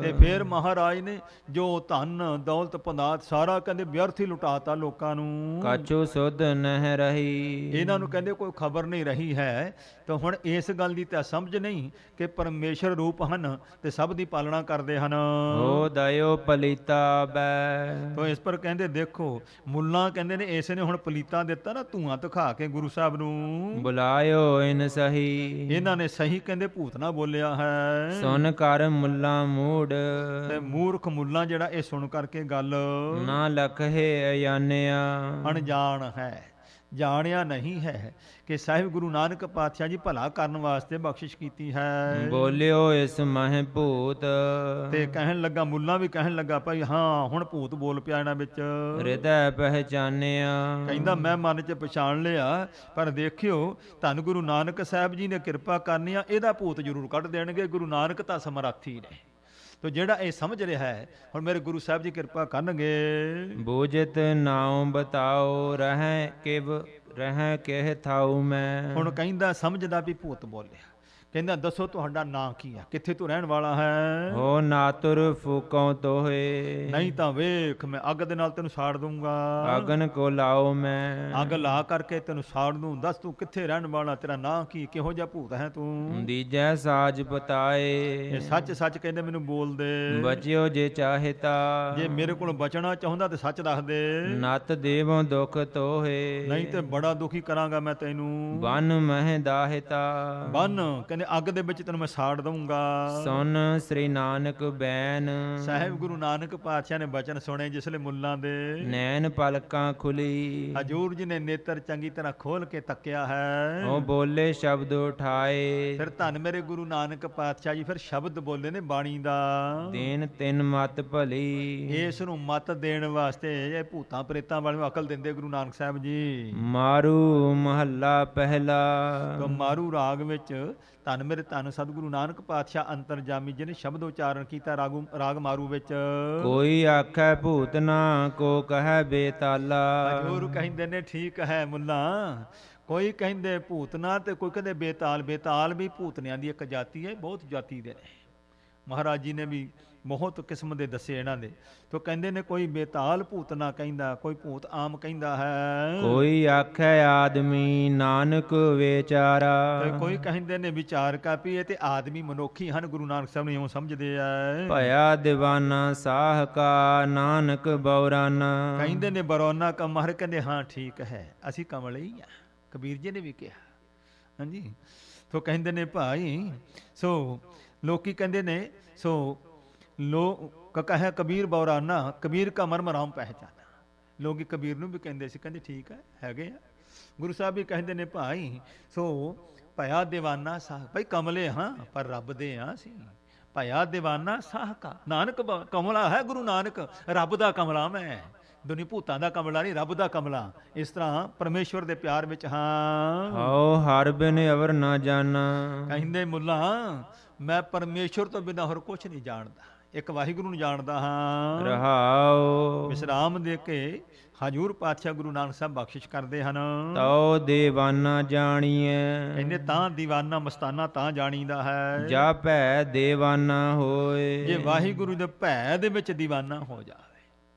ਤੇ ਫਿਰ ਮਹਾਰਾਜ ਨੇ ਜੋ ਧਨ ਦੌਲਤ ਪਦਾਰਥ ਸਾਰਾ ਕਹਿੰਦੇ ਵਿਅਰਥ ਹੀ ਲੁਟਾਤਾ ਲੋਕਾਂ ਨੂੰ। ਕਛੂ ਸੁਧ ਨਹਿ ਰਹੀ, ਇਹਨਾਂ ਨੂੰ ਕਹਿੰਦੇ ਕੋਈ ਖਬਰ ਨਹੀਂ ਰਹੀ ਹੈ। ਤਾਂ ਹੁਣ ਇਸ ਗੱਲ ਦੀ ਤਾਂ ਸਮਝ ਨਹੀਂ ਕਿ ਪਰਮੇਸ਼ਰ ਰੂਪ ਹਨ ਤੇ ਸਭ ਦੀ ਪਾਲਣਾ ਕਰਦੇ ਹਨ। ਹੋ ਦਇਓ ਪਲੀਤਾ ਬੈ, ਤਾਂ ਇਸ ਪਰ ਕਹਿੰਦੇ ਦੇਖੋ ਮੁੱਲਾਂ ਕਹਿੰਦੇ ਨੇ ਇਸ ਨੇ ਹੁਣ ਪਲੀਤਾ ਦਿੱਤਾ ਨਾ ਧੂਆਂ ਦਿਖਾ ਕੇ ਗੁਰੂ ਸਾਹਿਬ ਨੂੰ। ਬੁਲਾਇਓ ਇਨ ਸਹੀ, ਇਹਨਾਂ ਨੇ ਸਹੀ ਕਹਿੰਦੇ ਭੂਤ ਨਾ ਬੋਲਿਆ ਹੈ। ਸੁਨ ਕਰ ਮੁੱਲਾ ਮੂੜ, ਤੇ ਮੂਰਖ ਮੁੱਲਾ ਜਿਹੜਾ ਇਹ ਸੁਣ ਕਰਕੇ ਗੱਲ ਨਾ ਲਖੇ ਅਯਾਨਿਆ, ਅਣਜਾਣ ਹੈ, ਜਾਣਿਆ ਨਹੀਂ ਹੈ ਕਿ ਸਾਹਿਬ ਗੁਰੂ ਨਾਨਕ ਪਾਤਸ਼ਾਹ ਜੀ ਭਲਾ ਕਰਨ ਵਾਸਤੇ ਬਖਸ਼ਿਸ਼ ਕੀਤੀ ਹੈ। ਬੋਲਿਓ ਇਸ ਮਹਿ ਭੂਤ, ਤੇ ਕਹਿਣ ਲੱਗਾ ਮੁੱਲਾ ਵੀ ਕਹਿਣ ਲੱਗਾ ਭਾਈ ਹਾਂ ਹੁਣ ਭੂਤ ਬੋਲ ਪਿਆ ਇਹਨਾਂ ਵਿੱਚ। ਹਿਰਦੈ ਪਹਿਚਾਨਿਆ, ਕਹਿੰਦਾ ਮੈਂ ਮਨ 'ਚ ਪਛਾਣ ਲਿਆ, ਪਰ ਦੇਖਿਓ ਧੰਨ ਗੁਰੂ ਨਾਨਕ ਸਾਹਿਬ ਜੀ ਨੇ ਕਿਰਪਾ ਕਰਨੀ ਆ, ਇਹਦਾ ਭੂਤ ਜ਼ਰੂਰ ਕੱਢ ਦੇਣਗੇ। ਗੁਰੂ ਨਾਨਕ ਤਾਂ ਸਮਰੱਥੀ ਨੇ। ਤੋ ਜਿਹੜਾ ਇਹ ਸਮਝ ਰਿਹਾ ਹੈ ਹੁਣ ਮੇਰੇ ਗੁਰੂ ਸਾਹਿਬ ਜੀ ਕਿਰਪਾ ਕਰਨਗੇ। ਬੂਝਤ ਨਾਉ ਬਤਾਓ, ਰਹਿ ਕਹਿ ਥਾਉ ਮੈਂ, ਹੁਣ ਕਹਿੰਦਾ ਸਮਝਦਾ ਵੀ ਭੂਤ ਬੋਲਿਆ। ਕਹਿੰਦਾ ਦੱਸੋ ਤੁਹਾਡਾ ਨਾਂ ਕੀ ਹੈ, ਕਿੱਥੇ ਤੂੰ ਰਹਿਣ ਵਾਲਾ ਹੈ। ਹੋ ਨਾਤੁਰ ਫੂਕਉ ਤੋਹੇ, ਨਹੀਂ ਤਾਂ ਵੇਖ ਮੈਂ ਅੱਗ ਦੇ ਨਾਲ ਤੈਨੂੰ ਸਾੜ ਦੂੰਗਾ। ਅਗਨ ਕੋ ਲਾਓ ਮੈਂ, ਅੱਗ ਲਾ ਕਰਕੇ ਤੈਨੂੰ ਸਾੜ ਦੂੰ। ਦੱਸ ਤੂੰ ਕਿੱਥੇ ਰਹਿਣ ਵਾਲਾ, ਤੇਰਾ ਨਾਂ ਕੀ, ਕਿਹੋ ਜਿਹਾ ਭੂਤ ਹੈ ਤੂੰ। ਦੀਜੈ ਸਾਜ ਪਤਾਏ, ਇਹ ਸੱਚ ਸੱਚ ਕਹਿੰਦੇ ਮੈਨੂੰ ਬੋਲ ਦੇ। ਬਚਿਓ ਜੇ ਚਾਹੇਤਾ, ਜੇ ਮੇਰੇ ਕੋਲ ਬਚਣਾ ਚਾਹੁੰਦਾ ਤੇ ਸੱਚ ਦੱਸ ਦੇ। ਨਤ ਦੇਵੋ ਦੁਖ ਤੋਹੇ, ਨਹੀਂ ਤੇ ਬੜਾ ਦੁਖੀ ਕਰਾਂਗਾ ਮੈਂ ਤੈਨੂੰ। ਬਨ ਮਹਿ ਦਾਹਿਤਾ, ਬੰਨ ਕਹਿੰਦੇ ਅੱਗ ਦੇ ਵਿੱਚ ਤੈਨੂੰ ਮੈਂ ਸਾੜ ਦਊਂਗਾ। ਸੁਨ ਸ੍ਰੀ ਨਾਨਕ ਬੈਨ, ਸਾਹਿਬ ਗੁਰੂ ਨਾਨਕ ਪਾਤਸ਼ਾਹ ਨੇ ਬਚਨ ਸੁਣੇ ਜਿਸਲੇ ਮੁੱਲਾਂ ਦੇ। ਨੈਣ ਪਲਕਾਂ ਖੁਲੀ, ਹਜੂਰ ਜੀ ਨੇ ਨੇਤਰ ਚੰਗੀ ਤਰ੍ਹਾਂ ਖੋਲ ਕੇ ਤੱਕਿਆ ਹੈ। ਉਹ ਬੋਲੇ ਸ਼ਬਦ ਉਠਾਏ, ਫਿਰ ਧੰਨ ਮੇਰੇ ਗੁਰੂ ਨਾਨਕ ਪਾਤਸ਼ਾਹ ਜੀ ਫਿਰ ਸ਼ਬਦ ਬੋਲੇ ਨੇ ਬਾਣੀ ਦਾ। ਦੇਨ ਤਿੰਨ ਮਤ ਭਲੀ, ਇਸ ਨੂੰ ਮਤ ਦੇਣ ਵਾਸਤੇ ਇਹ ਭੂਤਾਂ ਪ੍ਰੇਤਾਂ ਵਾਲੇ ਨੂੰ ਅਕਲ ਦਿੰਦੇ ਗੁਰੂ ਨਾਨਕ ਸਾਹਿਬ ਜੀ। ਮਾਰੂ ਮਹੱਲਾ ਪਹਿਲਾ, ਤਾਂ ਮਾਰੂ ਰਾਗ ਵਿੱਚ ਧੰਨ ਮੇਰੇ ਧੰਨ ਸਤਿਗੁਰੂ ਨਾਨਕ ਪਾਤਸ਼ਾਹ ਅੰਤਰਜਾਮੀ ਜੀ ਨੇ ਸ਼ਬਦ ਉਚਾਰਨ ਕੀਤਾ ਰਾਗ ਮਾਰੂ ਵਿੱਚ। ਕੋਈ ਆਖੈ ਭੂਤ ਨਾ, ਕੋ ਕਹੈ ਬੇਤਾਲਾ, ਹਜੂਰ ਕਹਿੰਦੇ ਨੇ ਠੀਕ ਹੈ ਮੁੱਲਾ, ਕੋਈ ਕਹਿੰਦੇ ਭੂਤ ਨਾ ਤੇ ਕੋਈ ਕਹਿੰਦੇ ਬੇਤਾਲ। ਬੇਤਾਲ ਵੀ ਭੂਤਨਿਆਂ ਦੀ ਇੱਕ ਜਾਤੀ ਹੈ, ਬਹੁਤ ਜਾਤੀ ਦੇ ਨੇ। ਮਹਾਰਾਜ ਜੀ ਨੇ ਵੀ ਬਹੁਤ ਕਿਸਮ ਦੇ ਦੱਸੇ ਇਹਨਾਂ ਦੇ। ਤੋ ਕਹਿੰਦੇ ਨੇ ਕੋਈ ਬੇਤਾਲ ਭੂਤ ਨਾ ਕਹਿੰਦਾ, ਕੋਈ ਭੂਤ ਆਮ ਕਹਿੰਦਾ ਹੈ। ਕੋਈ ਆਖੈ ਆਦਮੀ, ਨਾਨਕ ਵਿਚਾਰਾ, ਤੇ ਕੋਈ ਕਹਿੰਦੇ ਨੇ ਵਿਚਾਰ ਕਾ ਵੀ ਇਹ ਤੇ ਆਦਮੀ ਮਨੁੱਖੀ ਹਨ। ਗੁਰੂ ਨਾਨਕ ਸਾਹਿਬ ਨੇ ਇਉਂ ਸਮਝਦੇ ਆ। ਭਇਆ ਦੀਵਾਨਾ ਸਾਹ ਕਾ, ਨਾਨਕ ਬੌਰਾਨਾ, ਕਹਿੰਦੇ ਨੇ ਬਰੌਨਾ ਕਾ। ਮਹਾਰਾਜ ਕਹਿੰਦੇ ਹਾਂ ਠੀਕ ਹੈ, ਅਸੀਂ ਕਮਲੇ ਹੀ ਆ। ਕਬੀਰ ਜੀ ਨੇ ਵੀ ਕਿਹਾ ਹਾਂਜੀ। ਤੋ ਕਹਿੰਦੇ ਨੇ ਭਾਈ ਸੋ ਲੋਕੀ ਕਹਿੰਦੇ ਨੇ ਸੋ ਲੋਕ ਕਹੇ ਕਬੀਰ ਬੌਰਾਨਾ, ਕਬੀਰ ਕਾ ਮਰਮ ਰਾਮ ਪਹਿਚਾਨਾ। ਲੋਕੀ ਕਬੀਰ ਨੂੰ ਵੀ ਕਹਿੰਦੇ ਸੀ, ਕਹਿੰਦੇ ਠੀਕ ਹੈ ਹੈਗੇ ਆ। ਗੁਰੂ ਸਾਹਿਬ ਵੀ ਕਹਿੰਦੇ ਨੇ ਭਾਈ ਸੋ ਭਇਆ ਦੀਵਾਨਾ ਸਾਹ, ਭਾਈ ਕਮਲੇ ਹਾਂ ਪਰ ਰੱਬ ਦੇ ਹਾਂ ਅਸੀਂ। ਭਇਆ ਦੀਵਾਨਾ ਸਾਹ ਕਾ, ਨਾਨਕ ਕਮਲਾ ਹੈ ਗੁਰੂ ਨਾਨਕ, ਰੱਬ ਦਾ ਕਮਲਾ ਮੈਂ, ਦੁਨੀ ਭੂਤਾਂ ਦਾ ਕਮਲਾ ਨਹੀਂ, ਰੱਬ ਦਾ ਕਮਲਾ। ਇਸ ਤਰ੍ਹਾਂ ਪਰਮੇਸ਼ਵਰ ਦੇ ਪਿਆਰ ਵਿੱਚ ਹਾਂ। ਹਉ ਹਰ ਬਿਨ ਅਵਰ ਨਾ ਜਾਣਾ, ਕਹਿੰਦੇ ਮੁੱਲਾ ਮੈਂ ਪਰਮੇਸ਼ਵਰ ਤੋਂ ਬਿਨਾਂ ਹੋਰ ਕੁਛ ਨਹੀਂ ਜਾਣਦਾ, ਇੱਕ ਵਾਹਿਗੁਰੂ ਨੂੰ ਜਾਣਦਾ ਹਾਂ। ਰਹਾਉ ਵਿਸਰਾਮ ਦੇ ਕੇ ਹਜੂਰ ਪਾਤਸ਼ਾਹ ਗੁਰੂ ਨਾਨਕ ਸਾਹਿਬ ਬਖਸ਼ਿਸ਼ ਕਰਦੇ ਹਨ। ਤਉ ਦੇਵਾਨਾ ਜਾਣੀਐ, ਕਹਿੰਦੇ ਤਾਂ ਦੀਵਾਨਾ ਮਸਤਾਨਾ ਤਾਂ ਜਾਣੀਦਾ ਹੈ ਜਾ ਭੈ ਦੇਵਾਨਾ ਹੋਏ। ਜੇ ਵਾਹਿਗੁਰੂ ਦੇ ਭੈ ਦੇ ਵਿੱਚ ਦੀਵਾਨਾ ਹੋ ਜਾਵੇ।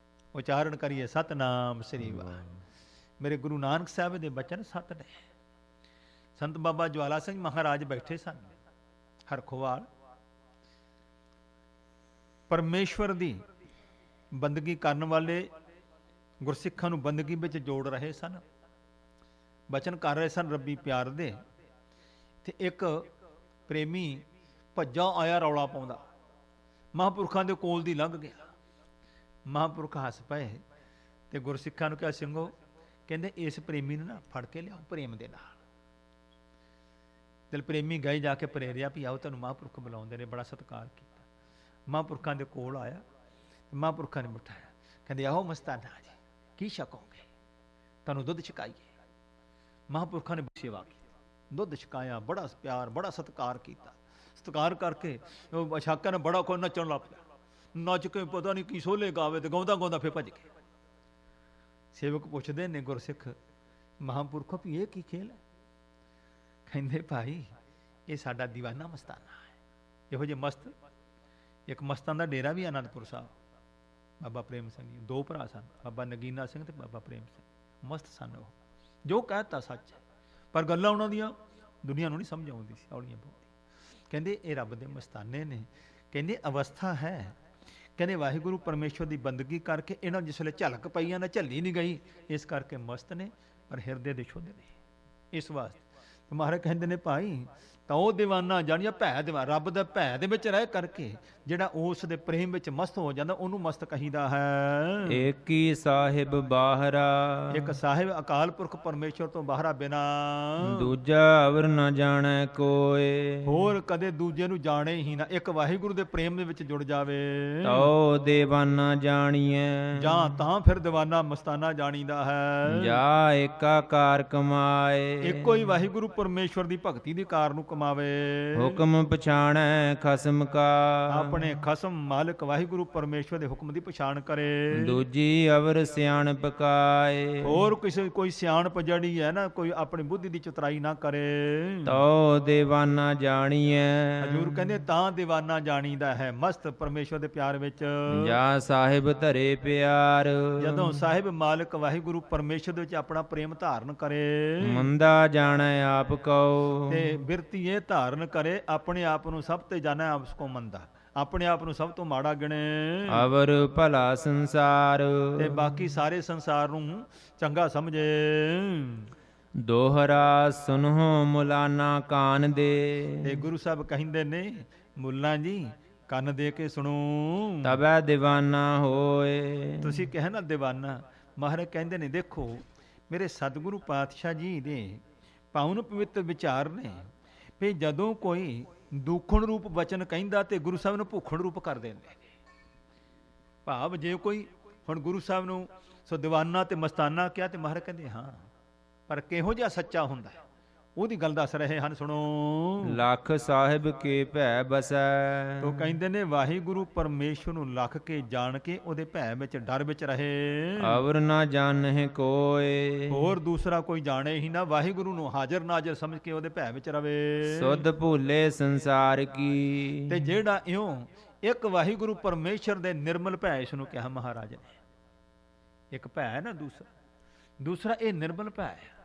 ਉਚਾਰਨ ਕਰੀਏ ਸਤਨਾਮ ਸ੍ਰੀ ਵਾਹਿਗੁਰੂ। ਮੇਰੇ ਗੁਰੂ ਨਾਨਕ ਸਾਹਿਬ ਦੇ ਬਚਨ ਸਤ ਨੇ। ਸੰਤ ਬਾਬਾ ਜਵਾਲਾ ਸਿੰਘ ਮਹਾਰਾਜ ਬੈਠੇ ਸਨ ਹਰਖੋਵਾਲ, ਪਰਮੇਸ਼ਵਰ ਦੀ ਬੰਦਗੀ ਕਰਨ ਵਾਲੇ ਗੁਰਸਿੱਖਾਂ ਨੂੰ ਬੰਦਗੀ ਵਿੱਚ ਜੋੜ ਰਹੇ ਸਨ, ਬਚਨ ਕਰ ਰਹੇ ਸਨ ਰੱਬੀ ਪਿਆਰ ਦੇ। ਤੇ ਇੱਕ ਪ੍ਰੇਮੀ ਭੱਜਾ ਆਇਆ ਰੌਲਾ ਪਾਉਂਦਾ, ਮਹਾਂਪੁਰਖਾਂ ਦੇ ਕੋਲ ਦੀ ਲੰਘ ਗਿਆ। ਮਹਾਂਪੁਰਖ ਹੱਸ ਪਏ ਤੇ ਗੁਰਸਿੱਖਾਂ ਨੂੰ ਕਿਹਾ, ਸਿੰਘੋ, ਕਹਿੰਦੇ ਇਸ ਪ੍ਰੇਮੀ ਨੂੰ ਨਾ ਫੜ ਕੇ ਲਿਆਓ ਪ੍ਰੇਮ ਦੇ ਨਾਲ। ਦਿਲ ਪ੍ਰੇਮੀ ਗਏ, ਜਾ ਕੇ ਪ੍ਰੇਰਿਆ ਵੀ ਆਓ ਤੁਹਾਨੂੰ ਮਹਾਂਪੁਰਖ ਬੁਲਾਉਂਦੇ ਨੇ, ਬੜਾ ਸਤਿਕਾਰ ਕੀਤਾ। ਮਹਾਂਪੁਰਖਾਂ ਦੇ ਕੋਲ ਆਇਆ, ਮਹਾਂਪੁਰਖਾਂ ਨੇ ਬਿਠਾਇਆ, ਕਹਿੰਦੇ ਆਓ ਮਸਤਾਨਾ ਜੀ, ਕੀ ਛਕੋਗੇ, ਤੁਹਾਨੂੰ ਦੁੱਧ ਛਕਾਈਏ। ਮਹਾਂਪੁਰਖਾਂ ਨੇ ਸੇਵਾ ਕੀਤੀ, ਦੁੱਧ ਛਕਾਇਆ, ਬੜਾ ਪਿਆਰ ਬੜਾ ਸਤਿਕਾਰ ਕੀਤਾ। ਸਤਿਕਾਰ ਕਰਕੇ ਉਹ ਛਾਕਾ ਨੇ ਬੜਾ ਕੋਈ ਨੱਚਣ ਲੱਗ ਪਿਆ, ਨੱਚ ਕੇ ਪਤਾ ਨਹੀਂ ਕੀ ਸੋਲੇ ਗਾਵੇ ਤੇ ਗਾਉਂਦਾ ਗਾਉਂਦਾ ਫਿਰ ਭੱਜ ਗਿਆ। ਸੇਵਕ ਪੁੱਛਦੇ ਨੇ ਗੁਰਸਿੱਖ ਮਹਾਂਪੁਰਖੋਂ ਵੀ ਇਹ ਕੀ ਖੇਲ ਹੈ? ਕਹਿੰਦੇ ਭਾਈ ਇਹ ਸਾਡਾ ਦੀਵਾਨਾ ਮਸਤਾਨਾ ਹੈ। ਇਹੋ ਜਿਹੇ ਮਸਤ, ਇੱਕ ਮਸਤਾਂ ਦਾ ਡੇਰਾ ਵੀ ਆਨੰਦਪੁਰ ਸਾਹਿਬ, ਬਾਬਾ ਪ੍ਰੇਮ ਸਿੰਘ ਜੀ, ਦੋ ਭਰਾ ਸਨ, ਬਾਬਾ ਨਗੀਨਾ ਸਿੰਘ ਤੇ ਬਾਬਾ ਪ੍ਰੇਮ ਸਿੰਘ। ਮਸਤ ਸਨ ਉਹ, ਜੋ ਕਹਿਤਾ ਸੱਚ ਹੈ, ਪਰ ਗੱਲਾਂ ਉਹਨਾਂ ਦੀਆਂ ਦੁਨੀਆ ਨੂੰ ਨਹੀਂ ਸਮਝ ਆਉਂਦੀ ਸੀ, ਔਲੀਆਂ ਬਹੁਤੀ। ਕਹਿੰਦੇ ਇਹ ਰੱਬ ਦੇ ਮਸਤਾਨੇ ਨੇ। ਕਹਿੰਦੇ ਅਵਸਥਾ ਹੈ, ਕਹਿੰਦੇ ਵਾਹਿਗੁਰੂ ਪਰਮੇਸ਼ਵਰ ਦੀ ਬੰਦਗੀ ਕਰਕੇ ਇਹਨਾਂ ਜਿਸ ਵੇਲੇ ਝਲਕ ਪਈਆਂ ਨਾ ਝੱਲੀ ਨਹੀਂ ਗਈ, ਇਸ ਕਰਕੇ ਮਸਤ ਨੇ, ਪਰ ਹਿਰਦੇ ਦੇ ਸ਼ੁੱਧ ਨੇ। ਇਸ ਵਾਸਤੇ ਮਹਾਰਾਜ ਕਹਿੰਦੇ ਨੇ ਭਾਈ ਤਾਂ ਉਹ ਦੀਵਾਨਾ ਜਾਣੀਆ ਭੈ ਦੀਵਾਨਾ, ਰੱਬ ਦਾ ਭੈ ਦੇ ਵਿੱਚ ਰਹਿ ਕਰਕੇ ਜਿਹੜਾ ਉਸ ਦੇ ਪ੍ਰੇਮ ਵਿੱਚ ਮਸਤ ਹੋ ਜਾਂਦਾ ਉਹਨੂੰ ਮਸਤ ਕਹੀਦਾ ਹੈ। ਏਕੀ ਸਾਹਿਬ ਬਾਹਰਾ, ਇੱਕ ਸਾਹਿਬ ਅਕਾਲ ਪੁਰਖ ਪਰਮੇਸ਼ਵਰ ਤੋਂ ਬਾਹਰਾ ਬਿਨਾ ਦੂਜਾ ਅਵਰ ਨਾ ਜਾਣੈ ਕੋਏ। ਹੋਰ ਕਦੇ ਦੂਜੇ ਨੂੰ ਜਾਣੇ ਹੀ ਨਾ, ਇੱਕ ਵਾਹਿਗੁਰੂ ਦੇ ਪ੍ਰੇਮ ਦੇ ਵਿੱਚ ਜੁੜ ਜਾਵੇ ਤਉ ਦੇਵਾਨਾ ਜਾਣੀਐ, ਜਾਂ ਤਾਂ ਫਿਰ ਦੀਵਾਨਾ ਮਸਤਾਨਾ ਜਾਣੀਦਾ ਹੈ। ਜਾ ਏਕਾਕਾਰ ਕਮਾਏ, ਇੱਕੋ ਹੀ ਵਾਹਿਗੁਰੂ ਪਰਮੇਸ਼ਵਰ ਦੀ ਭਗਤੀ ਦੇ ਕਾਰ ਨੂੰ ਕਮਾਵੇ। ਹੁਕਮ ਪਛਾਣੈ ਖਸਮ ਕਾ, ਆਪਣੇ ਖਸਮ ਮਾਲਕ ਵਾਹਿਗੁਰੂ ਪਰਮੇਸ਼ਵਰ ਦੇ ਹੁਕਮ ਦੀ ਪਛਾਣ ਕਰੇ। ਦੂਜੀ ਅਵਰ ਸਿਆਣਪ ਕਾਏ, ਹੋਰ ਕਿਸੇ ਕੋਈ ਸਿਆਣਪ ਜਿਹੜੀ ਹੈ ਨਾ, ਕੋਈ ਆਪਣੀ ਬੁੱਧੀ ਦੀ ਚਤਰਾਈ ਨਾ ਕਰੇ। ਤਉ ਦੇਵਾਨਾ ਜਾਣੀਐ, ਹਜੂਰ ਕਹਿੰਦੇ ਤਾਂ ਦੀਵਾਨਾ ਜਾਣੀਦਾ ਹੈ ਮਸਤ ਪਰਮੇਸ਼ਵਰ ਦੇ ਪਿਆਰ ਵਿੱਚ। ਜਾ ਸਾਹਿਬ ਧਰੇ ਪਿਆਰ, ਜਦੋਂ ਸਾਹਿਬ ਮਾਲਕ ਵਾਹਿਗੁਰੂ ਪਰਮੇਸ਼ਵਰ ਦੇ ਵਿੱਚ ਆਪਣਾ ਪ੍ਰੇਮ ਧਾਰਨ ਕਰੇ। ਮੰਦਾ ਜਾਣੈ ਆਪ ਕਉ, ਤੇ ਬਿਰਤੀ ਇਹ ਧਾਰਨ ਕਰੇ ਆਪਣੇ ਆਪ ਨੂੰ ਸਭ ਤੇ ਜਾਣੈ ਆਪਸ ਕੋ ਮੰਦਾ, ਆਪਣੇ ਆਪ ਨੂੰ ਸਭ ਤੋਂ ਮਾੜਾ ਗਿਣੇ। ਅਵਰ ਭਲਾ ਸੰਸਾਰ, ਤੇ ਬਾਕੀ ਸਾਰੇ ਸੰਸਾਰ ਨੂੰ ਚੰਗਾ ਸਮਝੇ। ਦੋਹਰਾ ਸੁਨਹੁ ਮੁਲਾਨਾ ਕਾਨ ਦੇ, ਤੇ ਗੁਰੂ ਸਾਹਿਬ ਕਹਿੰਦੇ ਨੇ ਮੁੱਲਾ ਜੀ ਕੰਨ ਦੇ ਕੇ ਸੁਣੋ, ਤਬੈ ਦੀਵਾਨਾ ਹੋਏ। ਤੁਸੀਂ ਕਹੇ ਨਾ ਦੀਵਾਨਾ, ਮਹਾਰਾਜ ਕਹਿੰਦੇ ਨੇ ਦੇਖੋ ਮੇਰੇ ਸਤਿਗੁਰੂ ਪਾਤਸ਼ਾਹ ਜੀ ਦੇ ਪਾਵਨ ਪਵਿੱਤਰ ਵਿਚਾਰ ਨੇ ਵੀ ਜਦੋਂ ਕੋਈ ਦੁੱਖਣ ਰੂਪ ਵਚਨ ਕਹਿੰਦਾ ਤੇ ਗੁਰੂ ਸਾਹਿਬ ਨੂੰ ਭੁੱਖਣ ਰੂਪ ਕਰ ਦਿੰਦੇ ਨੇ। ਭਾਵ ਜੇ ਕੋਈ ਹੁਣ ਗੁਰੂ ਸਾਹਿਬ ਨੂੰ ਸੋ ਦੀਵਾਨਾ ਤੇ ਮਸਤਾਨਾ ਕਿਹਾ ਤੇ ਮਹਾਰਾਜ ਕਹਿੰਦੇ ਹਾਂ, ਪਰ ਕਿਹੋ ਜਿਹਾ ਸੱਚਾ ਹੁੰਦਾ ਹੈ ਉਹਦੀ ਗੱਲ ਦੱਸ ਰਹੇ ਹਨ, ਸੁਣੋ। ਲੱਖ ਸਾਹਿਬ ਕੇ ਭੈ ਬਸੈ, ਤੋ ਕਹਿੰਦੇ ਨੇ ਵਾਹਿਗੁਰੂ ਪਰਮੇਸ਼ਵਰ ਨੂੰ ਲੱਖ ਕੇ ਜਾਣ ਕੇ ਉਹਦੇ ਭੈ ਵਿੱਚ ਡਰ ਵਿੱਚ ਰਹੇ। ਅਵਰ ਨਾ ਜਾਣਹਿ ਕੋਏ, ਹੋਰ ਦੂਸਰਾ ਕੋਈ ਜਾਣੇ ਹੀ ਨਾ, ਵਾਹਿਗੁਰੂ ਨੂੰ ਹਾਜ਼ਰ ਨਾਜ਼ਰ ਸਮਝ ਕੇ ਉਹਦੇ ਭੈ ਵਿੱਚ ਰਵੇ। ਸੁਧ ਭੁੱਲੇ ਸੰਸਾਰ ਕੀ, ਤੇ ਜਿਹੜਾ ਇਉਂ ਇੱਕ ਵਾਹਿਗੁਰੂ ਪਰਮੇਸ਼ਰ ਦੇ ਨਿਰਮਲ ਭੈ ਇਸ ਨੂੰ ਕਿਹਾ ਮਹਾਰਾਜ ਨੇ। ਇੱਕ ਭੈ ਹੈ ਨਾ, ਦੂਸਰਾ ਇਹ ਨਿਰਮਲ ਭੈ ਹੈ।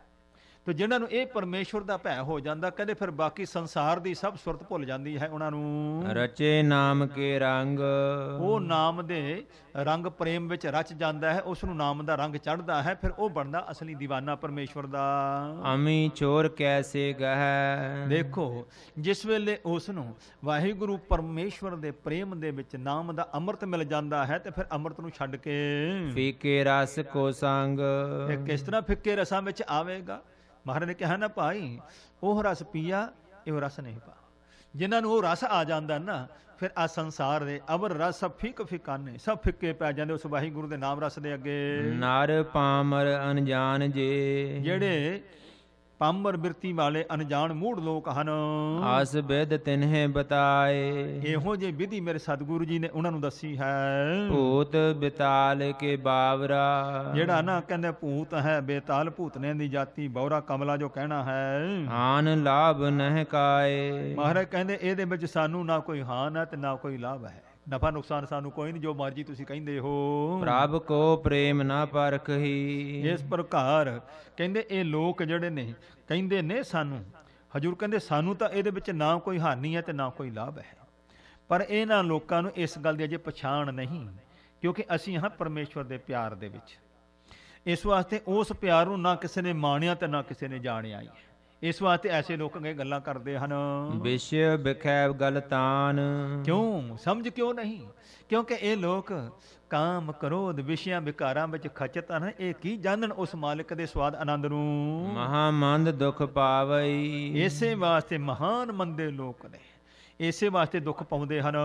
ਤੇ ਜਿਹਨਾਂ ਨੂੰ ਇਹ ਪਰਮੇਸ਼ਵਰ ਦਾ ਭੈ ਹੋ ਜਾਂਦਾ, ਕਹਿੰਦੇ ਫਿਰ ਬਾਕੀ ਸੰਸਾਰ ਦੀ ਸਭ ਸੁਰਤ ਭੁੱਲ ਜਾਂਦੀ ਹੈ ਉਹਨਾਂ ਨੂੰ। ਰਚੇ ਨਾਮ ਕੇ ਰੰਗ, ਉਹ ਨਾਮ ਦੇ ਰੰਗ ਪ੍ਰੇਮ ਵਿੱਚ ਰਚ ਜਾਂਦਾ ਹੈ, ਉਸ ਨੂੰ ਨਾਮ ਦਾ ਰੰਗ ਚੜ੍ਹਦਾ ਹੈ, ਫਿਰ ਉਹ ਬਣਦਾ ਅਸਲੀ ਦੀਵਾਨਾ ਪਰਮੇਸ਼ਵਰ ਦਾ। ਅਮੀ ਚੋਰ ਕੈਸੇ ਗਹਿ, ਦੇਖੋ ਜਿਸ ਵੇਲੇ ਉਸ ਨੂੰ ਵਾਹਿਗੁਰੂ ਪਰਮੇਸ਼ਵਰ ਦੇ ਪ੍ਰੇਮ ਦੇ ਵਿੱਚ ਨਾਮ ਦਾ ਅੰਮ੍ਰਿਤ ਮਿਲ ਜਾਂਦਾ ਹੈ, ਤੇ ਫਿਰ ਅੰਮ੍ਰਿਤ ਨੂੰ ਛੱਡ ਕੇ ਫੀਕੇ ਰਸ ਕੋ ਸੰਗ, ਇਹ ਕਿਸ ਤਰ੍ਹਾਂ ਫਿੱਕੇ ਰਸਾਂ ਵਿੱਚ ਆਵੇਗਾ। ਮਹਾਰਾਜ ਨੇ ਕਿਹਾ ਨਾ ਭਾਈ, ਉਹ ਰਸ ਪੀਆ, ਇਹ ਰਸ ਨਹੀਂ ਪਾ। ਜਿਨ੍ਹਾਂ ਨੂੰ ਉਹ ਰਸ ਆ ਜਾਂਦਾ ਨਾ, ਫਿਰ ਆ ਸੰਸਾਰ ਦੇ ਅਵਰ ਰਸ ਸਭ ਫਿੱਕ ਫਿਕਾਨੇ, ਸਭ ਫਿੱਕੇ ਪੈ ਜਾਂਦੇ ਉਸ ਵਾਹਿਗੁਰੂ ਦੇ ਨਾਮ ਰਸ ਦੇ ਅੱਗੇ। ਨਰ ਪਾਮਰ ਅਨਜਾਨ ਜੇ, ਜਿਹੜੇ ਪਾਮਰ ਬਿਰਤੀ ਵਾਲੇ ਅਣਜਾਣ ਮੂੜ ਲੋਕ ਹਨ, ਆਸ ਬਿਦ ਤਿਨਹਿ ਬਤਾਏ, ਇਹੋ ਜਿਹੀ ਵਿਧੀ ਮੇਰੇ ਸਤਿਗੁਰੂ ਜੀ ਨੇ ਉਹਨਾਂ ਨੂੰ ਦੱਸੀ ਹੈ। ਭੂਤ ਬਿਤਾਲ ਕੇ ਬਾਵਰਾ, ਜਿਹੜਾ ਨਾ ਕਹਿੰਦੇ ਭੂਤ ਹੈ, ਬੇਤਾਲ ਭੂਤਨੇ ਦੀ ਜਾਤੀ, ਬੌਰਾ ਕਮਲਾ ਜੋ ਕਹਿਣਾ ਹੈ, ਆਨ ਲਾਭ ਨਹਿ ਕਾਏ। ਮਹਾਰਾਜ ਕਹਿੰਦੇ ਇਹਦੇ ਵਿੱਚ ਸਾਨੂੰ ਨਾ ਕੋਈ ਹਾਨ ਹੈ ਤੇ ਨਾ ਕੋਈ ਲਾਭ ਹੈ, ਨਫਾ ਨੁਕਸਾਨ ਸਾਨੂੰ ਕੋਈ ਨਹੀਂ, ਜੋ ਮਰਜੀ ਤੁਸੀਂ ਕਹਿੰਦੇ ਹੋ। ਪ੍ਰਭ ਕੋ ਪ੍ਰੇਮ ਨਾ ਪਰਖੀ, ਇਸ ਪ੍ਰਕਾਰ ਕਹਿੰਦੇ ਇਹ ਲੋਕ ਜਿਹੜੇ ਨੇ ਕਹਿੰਦੇ ਨੇ ਸਾਨੂੰ, ਹਜੂਰ ਕਹਿੰਦੇ ਸਾਨੂੰ ਤਾਂ ਇਹਦੇ ਵਿੱਚ ਨਾ ਕੋਈ ਹਾਨੀ ਹੈ ਤੇ ਨਾ ਕੋਈ ਲਾਭ ਹੈ, ਪਰ ਇਹਨਾਂ ਲੋਕਾਂ ਨੂੰ ਇਸ ਗੱਲ ਦੀ ਅਜੇ ਪਛਾਣ ਨਹੀਂ, ਕਿਉਂਕਿ ਅਸੀਂ ਹਾਂ ਪਰਮੇਸ਼ਵਰ ਦੇ ਪਿਆਰ ਦੇ ਵਿੱਚ। ਇਸ ਵਾਸਤੇ ਉਸ ਪਿਆਰ ਨੂੰ ਨਾ ਕਿਸੇ ਨੇ ਮਾਣਿਆ ਤੇ ਨਾ ਕਿਸੇ ਨੇ ਜਾਣਿਆ ਹੀ ਹੈ। ਇਸ ਵਾਸਤੇ ਐਸੇ ਲੋਕ ਇਹ ਗੱਲਾਂ ਕਰਦੇ ਹਨ। ਵਿਸ਼ੇ ਵਿਖੈ ਗਲਤਾਨ, ਕਿਉਂ ਸਮਝ ਕਿਉਂ ਨਹੀਂ? ਕਿਉਂਕਿ ਇਹ ਲੋਕ ਕਾਮ ਕ੍ਰੋਧ ਵਿਸ਼ਿਆਂ ਵਿਕਾਰਾਂ ਵਿੱਚ ਖਚਤ ਹਨ। ਇਹ ਕੀ ਜਾਣਨ ਉਸ ਮਾਲਿਕ ਦੇ ਸਵਾਦ ਆਨੰਦ ਨੂੰ। ਮਹਾਮੰਦ ਦੁਖ ਪਾਵਈ, ਇਸੇ ਵਾਸਤੇ ਮਹਾਨ ਮੰਦੇ ਲੋਕ ਨੇ, ਇਸੇ ਵਾਸਤੇ ਦੁੱਖ ਪਾਉਂਦੇ ਹਨ।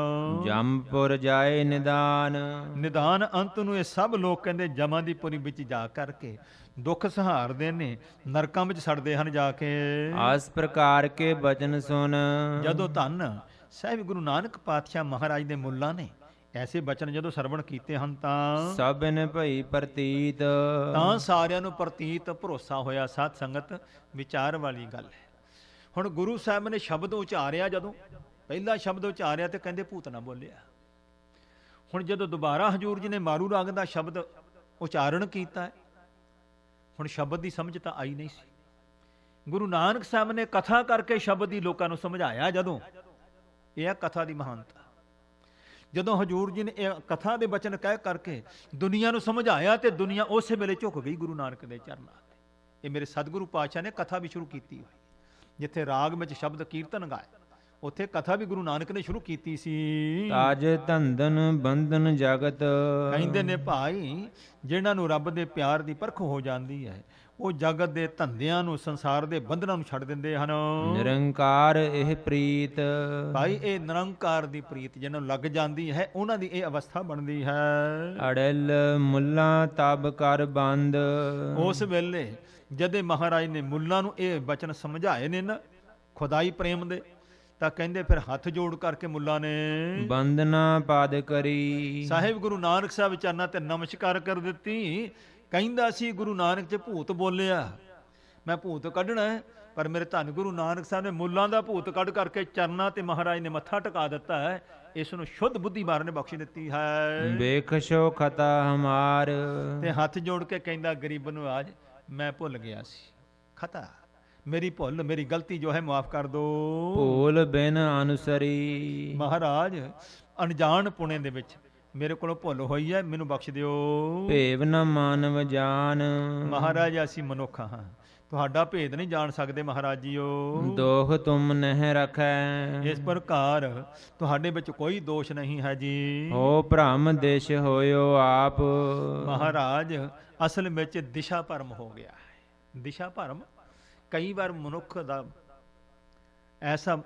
ਜੰਮਪੁਰ ਜਾਏ ਨਿਦਾਨ, ਨਿਦਾਨ ਅੰਤ ਨੂੰ ਇਹ ਸਭ ਲੋਕ ਕਹਿੰਦੇ ਜਮਾਂ ਦੀ ਪੁਰੀ ਵਿੱਚ ਜਾ ਕਰਕੇ ਦੁੱਖ ਸਹਾਰਦੇ ਨੇ, ਨਰਕਾਂ ਵਿੱਚ ਸੜਦੇ ਹਨ ਜਾ ਕੇ। ਆਸ ਪ੍ਰਕਾਰ ਕੇ ਬਚਨ ਸੁਨ, ਜਦੋਂ ਧੰਨ ਸਾਹਿਬ ਗੁਰੂ ਨਾਨਕ ਪਾਤਸ਼ਾਹ ਮਹਾਰਾਜ ਦੇ ਮੁੱਲਾਂ ਨੇ ਐਸੇ ਬਚਨ ਜਦੋਂ ਸਰਵਣ ਕੀਤੇ ਹਨ ਤਾਂ ਸਭਨ ਭਈ ਪ੍ਰਤੀਤ, ਤਾਂ ਸਾਰਿਆਂ ਨੂੰ ਪ੍ਰਤੀਤ ਭਰੋਸਾ ਹੋਇਆ। ਸਾਧ ਸੰਗਤ ਵਿਚਾਰ ਵਾਲੀ ਗੱਲ ਹੈ। ਹੁਣ ਗੁਰੂ ਸਾਹਿਬ ਨੇ ਸ਼ਬਦ ਉਚਾਰਿਆ, ਜਦੋਂ ਪਹਿਲਾ ਸ਼ਬਦ ਉਚਾਰਿਆ ਤੇ ਕਹਿੰਦੇ ਭੂਤ ਨਾ ਬੋਲਿਆ। ਹੁਣ ਜਦੋਂ ਦੁਬਾਰਾ ਹਜੂਰ ਜੀ ਨੇ ਮਾਰੂ ਰਾਗ ਦਾ ਸ਼ਬਦ ਉਚਾਰਨ ਕੀਤਾ, ਹੁਣ ਸ਼ਬਦ ਦੀ ਸਮਝ ਤਾਂ ਆਈ ਨਹੀਂ ਸੀ। ਗੁਰੂ ਨਾਨਕ ਸਾਹਿਬ ਨੇ ਕਥਾ ਕਰਕੇ ਸ਼ਬਦ ਦੀ ਲੋਕਾਂ ਨੂੰ ਸਮਝਾਇਆ। ਜਦੋਂ ਇਹ ਕਥਾ ਦੀ ਮਹਾਨਤਾ, ਜਦੋਂ ਹਜੂਰ ਜੀ ਨੇ ਇਹ ਕਥਾ ਦੇ ਬਚਨ ਕਹਿ ਕਰਕੇ ਦੁਨੀਆ ਨੂੰ ਸਮਝਾਇਆ ਤੇ ਦੁਨੀਆ ਉਸੇ ਵੇਲੇ ਝੁਕ ਗਈ ਗੁਰੂ ਨਾਨਕ ਦੇ ਚਰਨਾਂ ਤੇ। ਇਹ ਮੇਰੇ ਸਤਿਗੁਰੂ ਪਾਤਸ਼ਾਹ ਨੇ ਕਥਾ ਵੀ ਸ਼ੁਰੂ ਕੀਤੀ ਹੋਈ, ਜਿੱਥੇ ਰਾਗ ਵਿੱਚ ਸ਼ਬਦ ਕੀਰਤਨ ਗਾਏ ਉੱਥੇ ਕਥਾ ਵੀ ਗੁਰੂ ਨਾਨਕ ਨੇ ਸ਼ੁਰੂ ਕੀਤੀ ਸੀ। ਤਾਜ ਧੰਦਨ ਬੰਧਨ ਜਗਤ, ਕਹਿੰਦੇ ਨੇ ਭਾਈ ਜਿਹਨਾਂ ਨੂੰ ਰੱਬ ਦੇ ਪਿਆਰ ਦੀ ਪਰਖ ਹੋ ਜਾਂਦੀ ਹੈ, ਉਹ ਜਗਤ ਦੇ ਧੰਦਿਆਂ ਨੂੰ, ਸੰਸਾਰ ਦੇ ਬੰਧਨਾਂ ਨੂੰ ਛੱਡ ਦਿੰਦੇ ਹਨ। ਨਿਰੰਕਾਰ ਇਹ ਪ੍ਰੀਤ, ਭਾਈ ਇਹ ਨਿਰੰਕਾਰ ਦੀ ਪ੍ਰੀਤ ਜਿਹਨਾਂ ਨੂੰ ਲੱਗ ਜਾਂਦੀ ਹੈ, ਉਹਨਾਂ ਦੀ ਇਹ ਅਵਸਥਾ ਬਣਦੀ ਹੈ। ਅੜਲ ਮੁੱਲਾ ਤਬ ਕਰ ਬੰਦ, ਉਸ ਵੇਲੇ ਜਦੇ ਮਹਾਰਾਜ ਨੇ ਮੁੱਲਾਂ ਨੂੰ ਇਹ ਬਚਨ ਸਮਝਾਏ ਨੇ ਨਾ ਖੁਦਾਈ ਪ੍ਰੇਮ ਦੇ, ਤਾਂ ਕਹਿੰਦੇ ਫਿਰ ਹੱਥ ਜੋੜ ਕਰਕੇ ਮੁੱਲਾਂ ਨੇ ਬੰਦਨਾ ਪਦ ਕਰੀ, ਸਾਹਿਬ ਗੁਰੂ ਨਾਨਕ ਸਾਹਿਬ ਚਰਨਾਂ ਤੇ ਨਮਸਕਾਰ ਕਰ ਦਿੱਤੀ। ਕਹਿੰਦਾ ਸੀ ਗੁਰੂ ਨਾਨਕ 'ਚ ਭੂਤ ਬੋਲਿਆ, ਮੈਂ ਭੂਤ ਕੱਢਣਾ ਹੈ, ਪਰ ਮੇਰੇ ਧੰਨ ਗੁਰੂ ਨਾਨਕ ਸਾਹਿਬ ਨੇ ਮੁੱਲਾਂ ਦਾ ਭੂਤ ਕੱਢ ਕਰਕੇ ਚਰਨਾਂ ਤੇ ਮਹਾਰਾਜ ਨੇ ਮੱਥਾ ਟਿਕਾ ਦਿੱਤਾ ਹੈ। ਇਸ ਨੂੰ ਸ਼ੁੱਧ ਬੁੱਧੀ ਮਾਰ ਨੇ ਬਖਸ਼ ਦਿੱਤੀ ਹੈ। ਵੇਖਸ਼ੋ ਖਤਾ ਹਮਾਰ, ਤੇ ਹੱਥ ਜੋੜ ਕੇ ਕਹਿੰਦਾ ਗਰੀਬ ਨਵਾਜ ਮੈਂ ਭੁੱਲ ਗਿਆ ਸੀ, ਖਤਾ ਮੇਰੀ ਭੁੱਲ, ਮੇਰੀ ਗਲਤੀ ਜੋ ਹੈ ਮਾਫ ਕਰ ਦੋ। ਭੂਲ ਬਿਨ ਅਨੁਸਰੀ, ਮਹਾਰਾਜ ਅਣਜਾਣ ਪੁਣੇ ਦੇ ਵਿੱਚ ਮੇਰੇ ਕੋਲੋਂ ਭੁੱਲ ਹੋਈ ਹੈ, ਮੈਨੂੰ ਬਖਸ਼ ਦਿਓ। ਭੇਵ ਨ ਮਾਨਵ ਜਾਨ, ਮਹਾਰਾਜ ਅਸੀਂ ਮਨੁੱਖ ਹਾਂ, ਤੁਹਾਡਾ ਭੇਦ ਨਹੀਂ ਜਾਣ ਸਕਦੇ ਮਹਾਰਾਜ ਜੀਓ। ਦੋਖ ਤੁਮ ਨਹਿ ਰਖੈ, ਇਸ ਪ੍ਰਕਾਰ ਤੁਹਾਡੇ ਵਿੱਚ ਕੋਈ ਦੋਸ਼ ਨਹੀਂ ਹੈ ਜੀ। ਹੋ ਭ੍ਰਮ ਦੇਸ਼ ਹੋਇਓ ਆਪ, ਮਹਾਰਾਜ ਅਸਲ ਵਿੱਚ ਦਿਸ਼ਾ ਭਰਮ ਹੋ ਗਿਆ ਹੈ। ਦਿਸ਼ਾ ਭਰਮ ਕਈ ਵਾਰ ਮਨੁੱਖ ਦਾ ਐਸਾ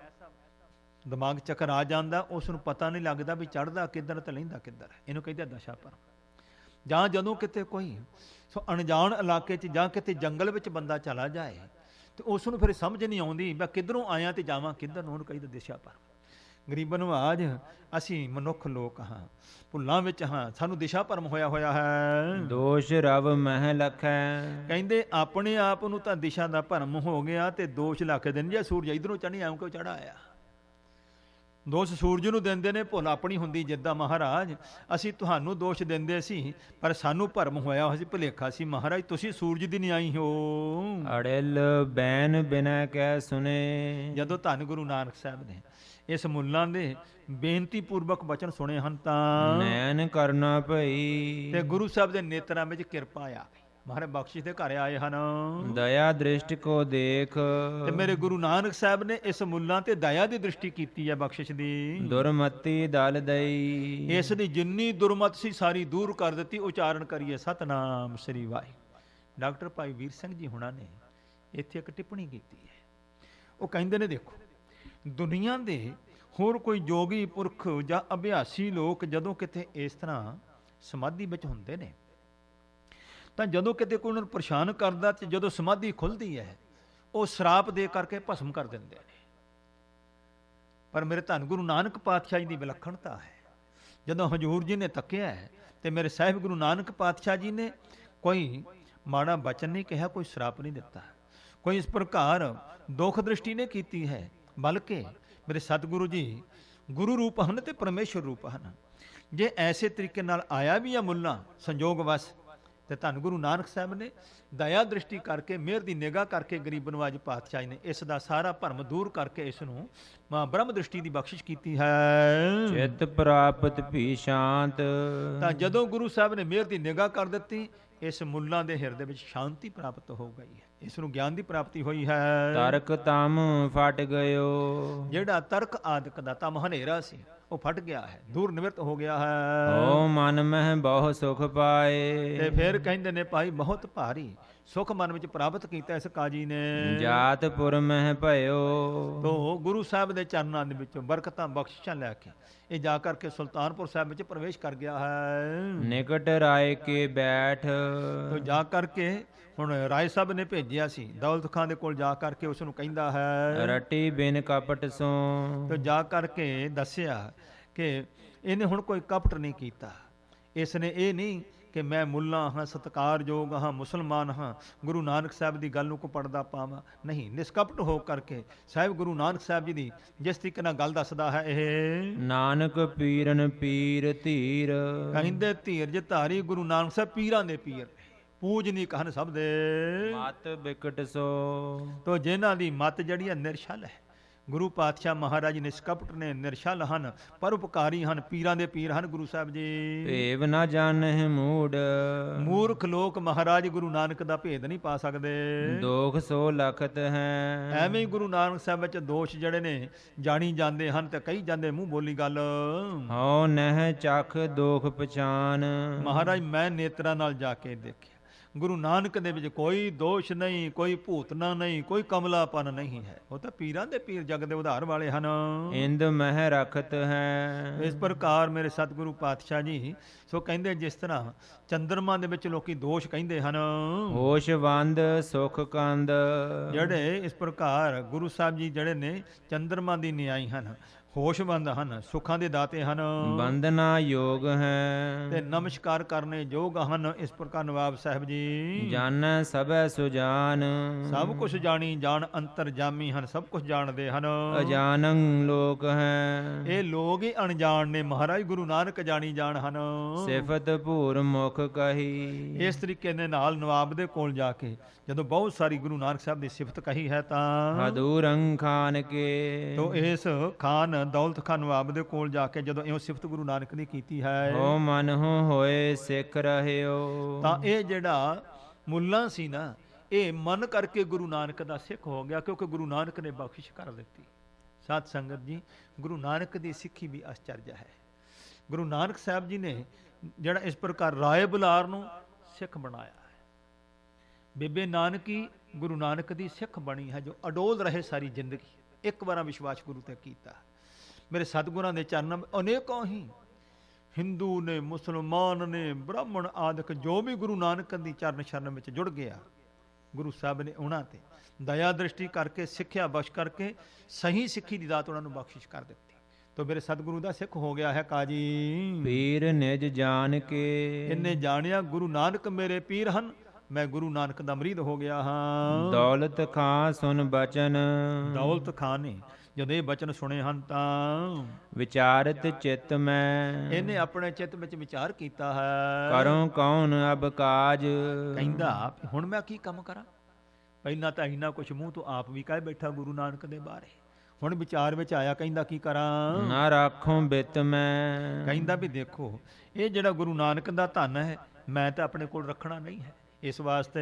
ਦਿਮਾਗ ਚੱਕਰ ਆ ਜਾਂਦਾ, ਉਸ ਨੂੰ ਪਤਾ ਨਹੀਂ ਲੱਗਦਾ ਵੀ ਚੜ੍ਹਦਾ ਕਿੱਧਰ ਤੇ ਲੈਂਦਾ ਕਿੱਧਰ। ਇਹਨੂੰ ਕਹਿੰਦੇ ਦਸ਼ਾ ਭਰਮ। ਜਾਂ ਜਦੋਂ ਕਿਤੇ ਕੋਈ ਅਣਜਾਣ ਇਲਾਕੇ 'ਚ ਜਾਂ ਕਿਤੇ ਜੰਗਲ ਵਿੱਚ ਬੰਦਾ ਚਲਾ ਜਾਏ ਤੇ ਉਸ ਨੂੰ ਫਿਰ ਸਮਝ ਨਹੀਂ ਆਉਂਦੀ ਮੈਂ ਕਿੱਧਰੋਂ ਆਇਆ ਤੇ ਜਾਵਾਂ ਕਿੱਧਰ ਨੂੰ, ਉਹਨੂੰ ਕਹਿੰਦੇ ਦਿਸ਼ਾ ਭਰਮ। ਗਰੀਬਾਂ ਨੂੰ ਆਜ ਅਸੀਂ ਮਨੁੱਖ ਲੋਕ ਹਾਂ, ਭੁੱਲਾਂ ਵਿੱਚ ਹਾਂ, ਸਾਨੂੰ ਦਿਸ਼ਾ ਭਰਮ ਹੋਇਆ ਹੈ। ਦੋਸ਼ ਰਵ ਮਹਿ ਲਖੈ, ਕਹਿੰਦੇ ਆਪਣੇ ਆਪ ਨੂੰ ਤਾਂ ਦਿਸ਼ਾ ਦਾ ਭਰਮ ਹੋ ਗਿਆ ਤੇ ਦੋਸ਼ ਲੱਖ ਦਿਨ ਜੇ ਸੂਰਜ ਇਧਰੋਂ ਚੜ੍ਹਨੀ ਐਂ ਕਿਉਂ ਚੜਾ ਆਇਆ। ਦੋਸ਼ ਸੂਰਜ ਨੂੰ ਦਿੰਦੇ ਨੇ, ਭੁੱਲ ਆਪਣੀ ਹੁੰਦੀ। ਜਿੱਦਾਂ ਮਹਾਰਾਜ ਅਸੀਂ ਤੁਹਾਨੂੰ ਦੋਸ਼ ਦਿੰਦੇ ਸੀ ਪਰ ਸਾਨੂੰ ਭਰਮ ਹੋਇਆ ਹੋਇਆ ਸੀ, ਭੁਲੇਖਾ ਸੀ। ਮਹਾਰਾਜ ਤੁਸੀਂ ਸੂਰਜ ਦੀ ਨਹੀਂ ਆਈ ਹੋ। ਅੜਿਲ ਬੈਨ ਬਿਨੈ ਕਹਿ ਸੁਨੇ, ਜਦੋਂ ਧੰਨ ਗੁਰੂ ਨਾਨਕ ਸਾਹਿਬ ਨੇ ਇਸ ਮੁੱਲਾਂ ਦੇ ਬੇਨਤੀ ਪੂਰਵਕ ਬਚਨ ਸੁਣੇ ਹਨ ਤਾਂ ਨੈਣ ਕਰਨਾ ਭਈ, ਤੇ ਗੁਰੂ ਸਾਹਿਬ ਦੇ ਨੇਤਰਾਂ ਵਿੱਚ ਕਿਰਪਾ ਆ ਗਈ। ਮਹਾਰਾਜ ਬਖਸ਼ਿਸ਼ ਦੇ ਘਰ ਆਏ ਹਨ। ਦਇਆ ਦ੍ਰਿਸ਼ਟ ਕੋ ਦੇਖ, ਤੇ ਮੇਰੇ ਗੁਰੂ ਨਾਨਕ ਸਾਹਿਬ ਨੇ ਇਸ ਮੁੱਲਾਂ ਤੇ ਦਇਆ ਦੀ ਦ੍ਰਿਸ਼ਟੀ ਕੀਤੀ ਹੈ, ਬਖਸ਼ਿਸ਼ ਦੀ। ਦੁਰਮਤੀ ਦਲ ਦਈ, ਇਸ ਦੀ ਜਿੰਨੀ ਦੁਰਮਤ ਸੀ ਸਾਰੀ ਦੂਰ ਕਰ ਦਿੱਤੀ। ਉਚਾਰਨ ਕਰੀਏ ਸਤਨਾਮ ਸ੍ਰੀ ਵਾਹਿਗੁਰੂ। ਡਾਕਟਰ ਭਾਈ ਵੀਰ ਸਿੰਘ ਜੀ ਹੁਣਾਂ ਨੇ ਇੱਥੇ ਇੱਕ ਟਿੱਪਣੀ ਕੀਤੀ ਹੈ। ਉਹ ਕਹਿੰਦੇ ਨੇ ਦੇਖੋ, ਦੁਨੀਆ ਦੇ ਹੋਰ ਕੋਈ ਜੋਗੀ ਪੁਰਖ ਜਾਂ ਅਭਿਆਸੀ ਲੋਕ ਜਦੋਂ ਕਿਤੇ ਇਸ ਤਰ੍ਹਾਂ ਸਮਾਧੀ ਵਿੱਚ ਹੁੰਦੇ ਨੇ ਤਾਂ ਜਦੋਂ ਕਿਤੇ ਕੋਈ ਉਹਨਾਂ ਨੂੰ ਪਰੇਸ਼ਾਨ ਕਰਦਾ ਤੇ ਜਦੋਂ ਸਮਾਧੀ ਖੁੱਲ੍ਹਦੀ ਹੈ ਉਹ ਸ਼ਰਾਪ ਦੇ ਕਰਕੇ ਭਸਮ ਕਰ ਦਿੰਦੇ ਨੇ। ਪਰ ਮੇਰੇ ਧੰਨ ਗੁਰੂ ਨਾਨਕ ਪਾਤਸ਼ਾਹ ਜੀ ਦੀ ਵਿਲੱਖਣਤਾ ਹੈ, ਜਦੋਂ ਹਜ਼ੂਰ ਜੀ ਨੇ ਤੱਕਿਆ ਹੈ ਤੇ ਮੇਰੇ ਸਾਹਿਬ ਗੁਰੂ ਨਾਨਕ ਪਾਤਸ਼ਾਹ ਜੀ ਨੇ ਕੋਈ ਮਾੜਾ ਬਚਨ ਨਹੀਂ ਕਿਹਾ, ਕੋਈ ਸ਼ਰਾਪ ਨਹੀਂ ਦਿੱਤਾ, ਕੋਈ ਇਸ ਪ੍ਰਕਾਰ ਦੁੱਖ ਦ੍ਰਿਸ਼ਟੀ ਨੇ ਕੀਤੀ ਹੈ, ਬਲਕਿ ਮੇਰੇ ਸਤਿਗੁਰੂ ਜੀ ਗੁਰੂ ਰੂਪ ਹਨ ਤੇ ਪਰਮੇਸ਼ਰ ਰੂਪ ਹਨ। ਜੇ ਐਸੇ ਤਰੀਕੇ ਨਾਲ ਆਇਆ ਵੀ ਆ ਮੁੱਲਾ ਸੰਜੋਗ ਵਸ ਤੇ ਧੰਨ ਗੁਰੂ ਨਾਨਕ ਸਾਹਿਬ ਨੇ ਦਇਆ ਦ੍ਰਿਸ਼ਟੀ ਕਰਕੇ, ਮਿਹਰ ਦੀ ਨਿਗਾਹ ਕਰਕੇ ਗਰੀਬ ਨਵਾਜ ਪਾਤਸ਼ਾਹ ਨੇ ਇਸ ਦਾ ਸਾਰਾ ਭਰਮ ਦੂਰ ਕਰਕੇ ਇਸ ਨੂੰ ਬ੍ਰਹਮ ਦ੍ਰਿਸ਼ਟੀ ਦੀ ਬਖਸ਼ਿਸ਼ ਕੀਤੀ ਹੈ। ਚਿਤ ਪ੍ਰਾਪਤ ਭੀ ਸ਼ਾਂਤ। ਤਾਂ ਜਦੋਂ ਗੁਰੂ ਸਾਹਿਬ ਨੇ ਮਿਹਰ ਦੀ ਨਿਗਾਹ ਕਰ ਦਿੱਤੀ, ਇਸ ਮੁੱਲਾਂ ਦੇ ਹਿਰਦੇ ਵਿੱਚ ਸ਼ਾਂਤੀ ਪ੍ਰਾਪਤ ਹੋ ਗਈ ਹੈ, ਇਸ ਨੂੰ ਗਿਆਨ ਦੀ ਪ੍ਰਾਪਤੀ ਹੋਈ ਹੈ। ਤਰਕ ਤਮ ਫਟ ਗਇਓ। ਜਿਹੜਾ ਤਰਕ ਆਦਿਕ ਦਾ ਤਮ ਹਨੇਰਾ ਸੀ ਉਹ ਫਟ ਗਿਆ ਹੈ, ਦੂਰ ਨਿਵਰਤ ਹੋ ਗਿਆ ਹੈ। ਓ ਮਨ ਮਹਿ ਬਹੁ ਸੁਖ ਪਾਏ। ਤੇ ਫਿਰ ਕਹਿੰਦੇ ਨੇ ਭਾਈ ਬਹੁਤ ਭਾਰੀ ਸੁਖ ਮਨ ਵਿੱਚ ਪ੍ਰਾਪਤ ਕੀਤਾ ਇਸ ਕਾਜੀ ਨੇ। ਜਾਤਪੁਰ ਮਹਿ ਭਇਓ। ਤੋ ਗੁਰੂ ਸਾਹਿਬ ਦੇ ਚਰਨਾਂ ਦੇ ਵਿੱਚੋਂ ਬਰਕਤਾਂ ਬਖਸ਼ਿਸ਼ਾਂ ਲੈ ਕੇ ਇਹ ਜਾ ਕਰਕੇ ਸੁਲਤਾਨਪੁਰ ਸਾਹਿਬ ਵਿੱਚ ਪ੍ਰਵੇਸ਼ ਕਰ ਗਿਆ ਹੈ। ਨਿਕਟ ਰਾਏ ਕੇ ਬੈਠ। ਤੋ ਜਾ ਕਰਕੇ ਹੁਣ ਰਾਏ ਸਾਹਿਬ ਨੇ ਭੇਜਿਆ ਸੀ ਦੌਲਤ ਖਾਂ ਦੇ ਕੋਲ, ਜਾ ਕਰਕੇ ਉਸ ਨੂੰ ਕਹਿੰਦਾ ਹੈ ਰਟੀ ਬਿਨ ਕਪਟ ਸੋ। ਤੋ ਜਾ ਕਰਕੇ ਦੱਸਿਆ ਕਿ ਇਹਨੇ ਹੁਣ ਕੋਈ ਕਪਟ ਨਹੀਂ ਕੀਤਾ, ਇਸ ਨੇ ਇਹ ਨਹੀਂ ਕਿ ਮੈਂ ਮੁੱਲਾ ਹਾਂ, ਸਤਿਕਾਰਯੋਗ ਹਾਂ, ਮੁਸਲਮਾਨ ਹਾਂ, ਗੁਰੂ ਨਾਨਕ ਸਾਹਿਬ ਦੀ ਗੱਲ ਨੂੰ ਕੋ ਪੜਦਾ ਪਾਵਾਂ, ਨਹੀਂ, ਨਿਸ਼ਕਪਟ ਹੋ ਕਰਕੇ ਸਾਹਿਬ ਗੁਰੂ ਨਾਨਕ ਸਾਹਿਬ ਜੀ ਦੀ ਜਿਸ ਤਰੀਕੇ ਨਾਲ ਗੱਲ ਦੱਸਦਾ ਹੈ ਇਹ ਨਾਨਕ ਪੀਰਨ ਪੀਰ ਧੀਰ। ਕਹਿੰਦੇ ਧੀਰਜ ਧਾਰੀ ਗੁਰੂ ਨਾਨਕ ਸਾਹਿਬ ਪੀਰਾਂ ਦੇ ਪੀਰ, ਪੂਜਨੀਕ ਹਨ ਸਭ ਦੇ। ਮਤ ਬਿਕਟ ਸੋ। ਤੋ ਜਿਨ੍ਹਾਂ ਦੀ ਮਤ ਜਿਹੜੀ ਹੈ ਨਿਰਛਲ ਹੈ, ਗੁਰੂ ਪਾਤਸ਼ਾਹ ਮਹਾਰਾਜ ਨਿਸ਼ਕਪਟ ਨੇ, ਨਿਰਛਲ ਹਨ, ਪਰਉਪਕਾਰੀ ਹਨ, ਪੀਰਾਂ ਦੇ ਪੀਰ ਹਨ ਗੁਰੂ ਸਾਹਿਬ ਜੀ। ਭੇਵ ਨਾ ਜਾਣਹਿ ਮੂੜ। ਮੂਰਖ ਲੋਕ ਮਹਾਰਾਜ ਗੁਰੂ ਨਾਨਕ ਦਾ ਭੇਦ ਨਹੀਂ ਪਾ ਸਕਦੇ। ਦੋਖ ਸੋ ਲਖਤ ਹੈ। ਐਵੇਂ ਹੀ ਗੁਰੂ ਨਾਨਕ ਸਾਹਿਬ ਵਿੱਚ ਦੋਸ਼ ਜਿਹੜੇ ਨੇ ਜਾਣੀ ਜਾਂਦੇ ਹਨ ਤੇ ਕਹੀ ਜਾਂਦੇ ਮੂੰਹ ਬੋਲੀ ਗੱਲ। ਹਉ ਨਹਿ ਚਖ ਦੋਖ ਪਛਾਨ। ਮਹਾਰਾਜ ਮੈਂ ਨੇਤਰਾਂ ਨਾਲ ਜਾ ਕੇ ਦੇਖਿਆ, ਗੁਰੂ ਨਾਨਕ ਦੇ ਵਿੱਚ ਕੋਈ ਦੋਸ਼ ਨਹੀਂ, ਕੋਈ ਭੂਤਨਾ ਨਹੀਂ, ਕੋਈ ਕਮਲਾਪਨ ਨਹੀਂ ਹੈ। ਉਹ ਤਾਂ ਪੀਰਾਂ ਦੇ ਪੀਰ ਜਗ ਦੇ ਉਧਾਰ ਵਾਲੇ ਹਨ। ਇੰਦ ਮਹਿ ਰਖਤ ਹੈ। ਇਸ ਪ੍ਰਕਾਰ ਮੇਰੇ ਸਤਿਗੁਰੂ ਪਾਤਸ਼ਾਹ ਜੀ ਸੋ ਕਹਿੰਦੇ, ਜਿਸ ਤਰ੍ਹਾਂ ਚੰਦਰਮਾ ਦੇ ਵਿੱਚ ਲੋਕੀ ਦੋਸ਼ ਕਹਿੰਦੇ ਹਨ, ਹੋਸ਼ਵੰਦ ਸੁਖ ਕੰਦ। ਜਿਹੜੇ ਇਸ ਪ੍ਰਕਾਰ ਗੁਰੂ ਸਾਹਿਬ ਜੀ ਜਿਹੜੇ ਨੇ ਚੰਦਰਮਾ ਦੀ ਨਿਆਈ ਹਨ, ਹੋਸ਼ਵੰਦ ਹਨ, ਸੁੱਖਾਂ ਦੇ ਦਾਤੇ ਹਨ, ਬੰਦਨਾ ਯੋਗ ਹੈ ਤੇ ਨਮਸਕਾਰ ਕਰਨੇ ਯੋਗ ਹਨ। ਇਸ ਪ੍ਰਕਾਰ ਨਵਾਬ ਸਾਹਿਬ ਜੀ ਜਾਣੈ ਸਭੈ ਸੁਜਾਨ। ਸਭ ਕੁਝ ਜਾਣੀ ਜਾਣ, ਅੰਤਰ ਜਾਮੀ ਹਨ, ਸਭ ਕੁਝ ਜਾਣਦੇ ਹਨ। ਅਜਾਨੰ ਲੋਕ ਹੈ। ਇਹ ਲੋਕ ਹੀ ਅਣਜਾਣ ਨੇ, ਮਹਾਰਾਜ ਗੁਰੂ ਨਾਨਕ ਜਾਣੀ ਜਾਣ ਹਨ। ਸਿਫਤ ਭੂਰ ਮੁਖ ਕਹੀ। ਇਸ ਤਰੀਕੇ ਦੇ ਨਾਲ ਨਵਾਬ ਦੇ ਕੋਲ ਜਾ ਕੇ ਜਦੋਂ ਬਹੁਤ ਸਾਰੀ ਗੁਰੂ ਨਾਨਕ ਸਾਹਿਬ ਦੀ ਸਿਫਤ ਕਹੀ ਹੈ ਤਾਂ ਹਦੂਰੰ ਖਾਨ ਕੇ। ਤੋ ਇਸ ਖਾਨ ਦੌਲਤ ਖਾਨ ਨਵਾਬ ਦੇ ਕੋਲ ਜਾ ਕੇ ਜਦੋਂ ਇਹੋ ਸਿਫਤ ਗੁਰੂ ਨਾਨਕ ਨੇ ਕੀਤੀ ਹੈ, ਹੋ ਮਨ ਹੋਏ ਸਿੱਖ ਰਹਿਓ। ਤਾਂ ਇਹ ਜਿਹੜਾ ਮੁੱਲਾ ਸੀ ਨਾ, ਇਹ ਮਨ ਕਰਕੇ ਗੁਰੂ ਨਾਨਕ ਦਾ ਸਿੱਖ ਹੋ ਗਿਆ, ਕਿਉਂਕਿ ਗੁਰੂ ਨਾਨਕ ਨੇ ਬਖਸ਼ਿਸ਼ ਕਰ ਦਿੱਤੀ। ਸਾਧ ਸੰਗਤ ਜੀ, ਗੁਰੂ ਨਾਨਕ ਦੀ ਸਿੱਖੀ ਵੀ ਅਚਰਜ ਹੈ। ਗੁਰੂ ਨਾਨਕ ਸਾਹਿਬ ਜੀ ਨੇ ਜਿਹੜਾ ਇਸ ਪ੍ਰਕਾਰ ਰਾਏ ਬੁਲਾਰ ਨੂੰ ਸਿੱਖ ਬਣਾਇਆ ਹੈ। ਬੇਬੇ ਨਾਨਕੀ ਗੁਰੂ ਨਾਨਕ ਦੀ ਸਿੱਖ ਬਣੀ ਹੈ, ਜੋ ਅਡੋਲ ਰਹੇ ਸਾਰੀ ਜ਼ਿੰਦਗੀ, ਇੱਕ ਵਾਰਾ ਵਿਸ਼ਵਾਸ ਗੁਰੂ ਤੇ ਕੀਤਾ। ਮੇਰੇ ਸਤਿਗੁਰਾਂ ਦੇ ਚਰਨਾਂ ਅਨੇਕਾਂ ਹੀ ਹਿੰਦੂ ਨੇ, ਮੁਸਲਮਾਨ ਨੇ, ਬ੍ਰਾਹਮਣ ਆਦਿਕ ਜੋ ਵੀ ਗੁਰੂ ਨਾਨਕ ਦੀ ਚਰਨ ਸ਼ਰਨ ਵਿੱਚ ਜੁੜ ਗਿਆ, ਗੁਰੂ ਸਾਹਿਬ ਨੇ ਉਹਨਾਂ ਤੇ ਦਇਆ ਦ੍ਰਿਸ਼ਟੀ ਕਰਕੇ ਸਿੱਖਿਆ ਬਖਸ਼ ਕਰਕੇ ਸਹੀ ਸਿੱਖੀ ਦੀ ਦਾਤ ਉਹਨਾਂ ਨੂੰ ਬਖਸ਼ਿਸ਼ ਕਰ ਦਿੱਤੀ। ਤੋ ਮੇਰੇ ਸਤਿਗੁਰੂ ਦਾ ਸਿੱਖ ਹੋ ਗਿਆ ਹੈ ਕਾਜੀ। ਪੀਰ ਨਿਜ ਜਾਣ ਕੇ। ਇਹਨੇ ਜਾਣਿਆ ਗੁਰੂ ਨਾਨਕ ਮੇਰੇ ਪੀਰ ਹਨ, ਮੈਂ ਗੁਰੂ ਨਾਨਕ ਦਾ ਮਰੀਦ ਹੋ ਗਿਆ ਹਾਂ। ਦੌਲਤ ਖਾਂ ਸੁਨ ਬਚਨ। ਦੌਲਤ ਖਾਂ ਨੇ ਜਦੋਂ ਇਹ ਬਚਨ ਸੁਣੇ ਹਨ ਤਾਂ ਵਿਚਾਰਤ ਚਿਤ ਮੈਂ। ਇਹਨੇ ਆਪਣੇ ਚਿੱਤ ਵਿੱਚ ਵਿਚਾਰ ਕੀਤਾ ਹੈ, ਕਰੋ ਕੌਣ ਅਬ ਕਾਜ। ਕਹਿੰਦਾ ਹੁਣ ਮੈਂ ਕੀ ਕੰਮ ਕਰਾਂ। ਪਹਿਲਾਂ ਤਾਂ ਇੰਨਾ ਕੁਛ ਮੂੰਹ ਤੋਂ ਆਪ ਵੀ ਕਹਿ ਬੈਠਾ ਗੁਰੂ ਨਾਨਕ ਦੇ ਬਾਰੇ, ਹੁਣ ਵਿਚਾਰ ਵਿੱਚ ਆਇਆ, ਕਹਿੰਦਾ ਕੀ ਕਰਾਂ। ਨਾ ਰਾਖੋਂ ਬਿਤ ਮੈਂ। ਕਹਿੰਦਾ ਵੀ ਦੇਖੋ, ਇਹ ਜਿਹੜਾ ਗੁਰੂ ਨਾਨਕ ਦਾ ਧਨ ਹੈ ਮੈਂ ਤਾਂ ਆਪਣੇ ਕੋਲ ਰੱਖਣਾ ਨਹੀਂ ਹੈ, ਇਸ ਵਾਸਤੇ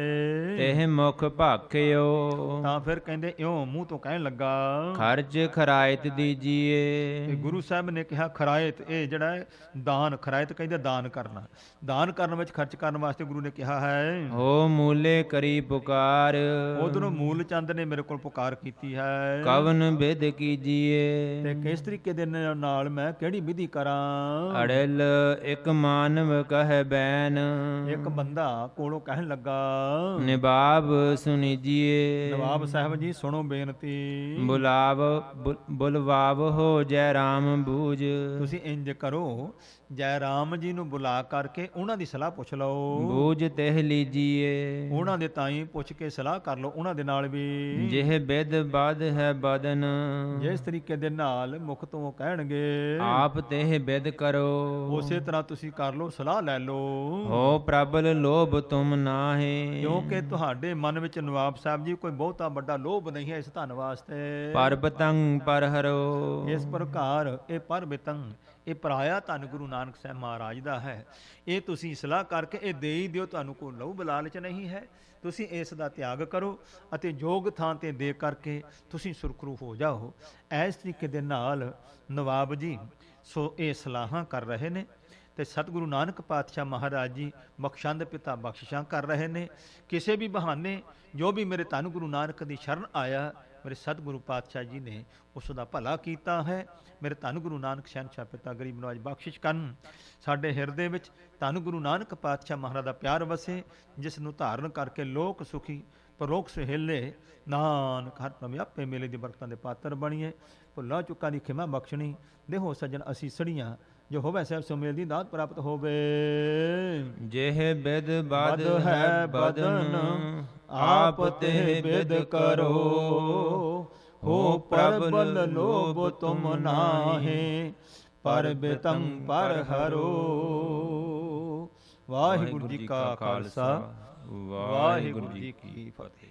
ਤਿਹ ਮੁਖ ਭਾਖਿਓ ਤਾਂ ਫਿਰ ਕਹਿੰਦੇ ਇਉਂ ਮੂੰਹ ਤੋਂ ਕਹਿਣ ਲੱਗਾ ਖਰਚ ਖਰਾਇਤ ਕਿ ਦੀਜੀਏ। ਗੁਰੂ ਸਾਹਿਬ ਨੇ ਕਿਹਾ ਖਰਾਇਤ, ਇਹ ਜਿਹੜਾ ਹੈ ਦਾਨ, ਖਰਾਇਤ ਕਹਿੰਦੇ ਦਾਨ ਕਰਨਾ, ਦਾਨ ਕਰਨ ਵਿੱਚ ਖਰਚ ਕਰਨ ਵਾਸਤੇ ਗੁਰੂ ਨੇ ਕਿਹਾ ਹੈ। ਹੋ ਮੂਲੇ ਕਰੀ ਪੁਕਾਰ ਉਧਰੋਂ ਮੂਲ ਚੰਦ ਨੇ ਮੇਰੇ ਕੋਲ ਪੁਕਾਰ ਕੀਤੀ ਹੈ, ਕਵਨ ਵਿਧ ਕੀਜੀਏ। ਤੇ ਕਿਸ ਤਰੀਕੇ ਦੇ ਨਾਲ ਮੈਂ ਕਿਹੜੀ ਵਿਧੀ ਕਰਾਂ। ਅੜਲ ਇੱਕ ਮਾਨਵ ਕਹਿ ਬੈਨ ਇੱਕ ਬੰਦਾ ਕੋਲੋਂ ਕਹਿਣ ਲੱਗਾ ਨਿਬਾਬ ਸੁਨੀਜੀਏ। ਨਵਾਬ ਸਾਹਿਬ ਜੀ ਸੁਣੋ ਬੇਨਤੀ, ਬੁਲਵਾਵ ਹੋ ਜੈ ਰਾਮ ਬੂਝ। ਤੁਸੀਂ ਇੰਜ ਕਰੋ, ਜੈ ਰਾਮ ਜੀ ਨੂੰ ਬੁਲਾ ਕਰਕੇ ਉਹਨਾਂ ਦੀ ਸਲਾਹ ਪੁੱਛ ਲਓ, ਬੂਝ ਤਿਹ ਲੀਜੀਏ। ਉਹਨਾਂ ਦੇ ਤਾਈਂ ਪੁੱਛ ਕੇ ਸਲਾਹ ਕਰ ਲਓ ਉਹਨਾਂ ਦੇ ਨਾਲ ਵੀ। ਜਿਹ ਬਿਦ ਬਦ ਹੈ ਬਦਨ ਜਿਸ ਤਰੀਕੇ ਦੇ ਨਾਲ ਮੁਖ ਤੋਂ ਕਹਿਣਗੇ ਆਪ ਤਿਹ ਬਿਦ ਕਰੋ। ਉਸੇ ਤਰ੍ਹਾਂ ਤੁਸੀਂ ਕਰ ਲਓ, ਸਲਾਹ ਲੈ ਲਓ। ਹੋ ਪ੍ਰਬਲ ਲੋਭ ਤੁਮ ਨਾਹੇ ਕਿਉਂਕਿ ਤੁਹਾਡੇ ਮਨ ਵਿੱਚ ਨਵਾਬ ਸਾਹਿਬ ਜੀ ਕੋਈ ਬਹੁਤਾ ਵੱਡਾ ਲੋਭ ਨਹੀਂ ਹੈ ਇਸ ਧਨ ਵਾਸਤੇ। ਪਰਬਤੰ ਪਰਹਰੋ ਇਸ ਪ੍ਰਕਾਰ ਇਹ ਪਰਬਿਤੰ, ਇਹ ਪਰਾਇਆ ਧਨ ਗੁਰੂ ਨਾਨਕ ਸਾਹਿਬ ਮਹਾਰਾਜ ਦਾ ਹੈ। ਇਹ ਤੁਸੀਂ ਸਲਾਹ ਕਰਕੇ ਇਹ ਦੇ ਹੀ ਦਿਓ, ਤੁਹਾਨੂੰ ਕੋਈ ਲੋਭ ਲਾਲਚ ਨਹੀਂ ਹੈ। ਤੁਸੀਂ ਇਸ ਦਾ ਤਿਆਗ ਕਰੋ ਅਤੇ ਯੋਗ ਥਾਂ ਤੇ ਦੇ ਕਰਕੇ ਤੁਸੀਂ ਸੁਰਖਰੂ ਹੋ ਜਾਓ। ਇਸ ਤਰੀਕੇ ਦੇ ਨਾਲ ਨਵਾਬ ਜੀ ਸੋ ਇਹ ਸਲਾਹਾਂ ਕਰ ਰਹੇ ਨੇ ਤੇ ਸਤਿਗੁਰੂ ਨਾਨਕ ਪਾਤਸ਼ਾਹ ਮਹਾਰਾਜ ਜੀ ਬਖਸ਼ੰਦ ਪਿਤਾ ਬਖਸ਼ਿਸ਼ਾਂ ਕਰ ਰਹੇ ਨੇ। ਕਿਸੇ ਵੀ ਬਹਾਨੇ ਜੋ ਵੀ ਮੇਰੇ ਧੰਨ ਗੁਰੂ ਨਾਨਕ ਦੀ ਸ਼ਰਨ ਆਇਆ, ਮੇਰੇ ਸਤਿਗੁਰੂ ਪਾਤਸ਼ਾਹ ਜੀ ਨੇ ਉਸ ਦਾ ਭਲਾ ਕੀਤਾ ਹੈ। ਮੇਰੇ ਧੰਨ ਗੁਰੂ ਨਾਨਕ ਸ਼ਹਿਨਸ਼ਾਹ ਪਿਤਾ ਗਰੀਬ ਨਵਾਜ ਬਖਸ਼ਿਸ਼ ਕਰਨ। ਸਾਡੇ ਹਿਰਦੇ ਵਿੱਚ ਧੰਨ ਗੁਰੂ ਨਾਨਕ ਪਾਤਸ਼ਾਹ ਮਹਾਰਾਜ ਦਾ ਪਿਆਰ ਵਸੇ, ਜਿਸ ਨੂੰ ਧਾਰਨ ਕਰਕੇ ਲੋਕ ਸੁਖੀ ਪਰਲੋਕ ਸੁਹੇਲੇ। ਨਾਨਕ ਹਰ ਪ੍ਰਭ ਆਪੇ ਮੇਲੇ ਦੀ ਬਰਕਤਾਂ ਦੇ ਪਾਤਰ ਬਣੀਏ। ਭੁੱਲਾਂ ਚੁੱਕਾਂ ਦੀ ਖਿਮਾ ਬਖਸ਼ਣੀ ਦੇਹੋ ਸੱਜਣ ਅਸੀਂ ਸੜੀਆਂ, ਜੋ ਹੋਵੇ ਸਹਿਬ ਸੁਮੇਲ ਦੀ ਦਾਤ ਪ੍ਰਾਪਤ ਹੋਵੇ। ਜਿਹ ਬਿਦ ਬਦ ਬਦ ਹੈ ਬਦਨ ਆਪ ਤੇ ਬਿਦ ਕਰੋ, ਹੋ ਪ੍ਰਬਲ ਲੋਭ ਤੁਮ ਨਾਹੇ ਪਰਬਿਤੰ ਪਰਹਰੋ। ਵਾਹਿਗੁਰੂ ਜੀ ਕਾ ਖਾਲਸਾ, ਵਾਹਿਗੁਰੂ ਜੀ ਕੀ ਫਤਿਹ।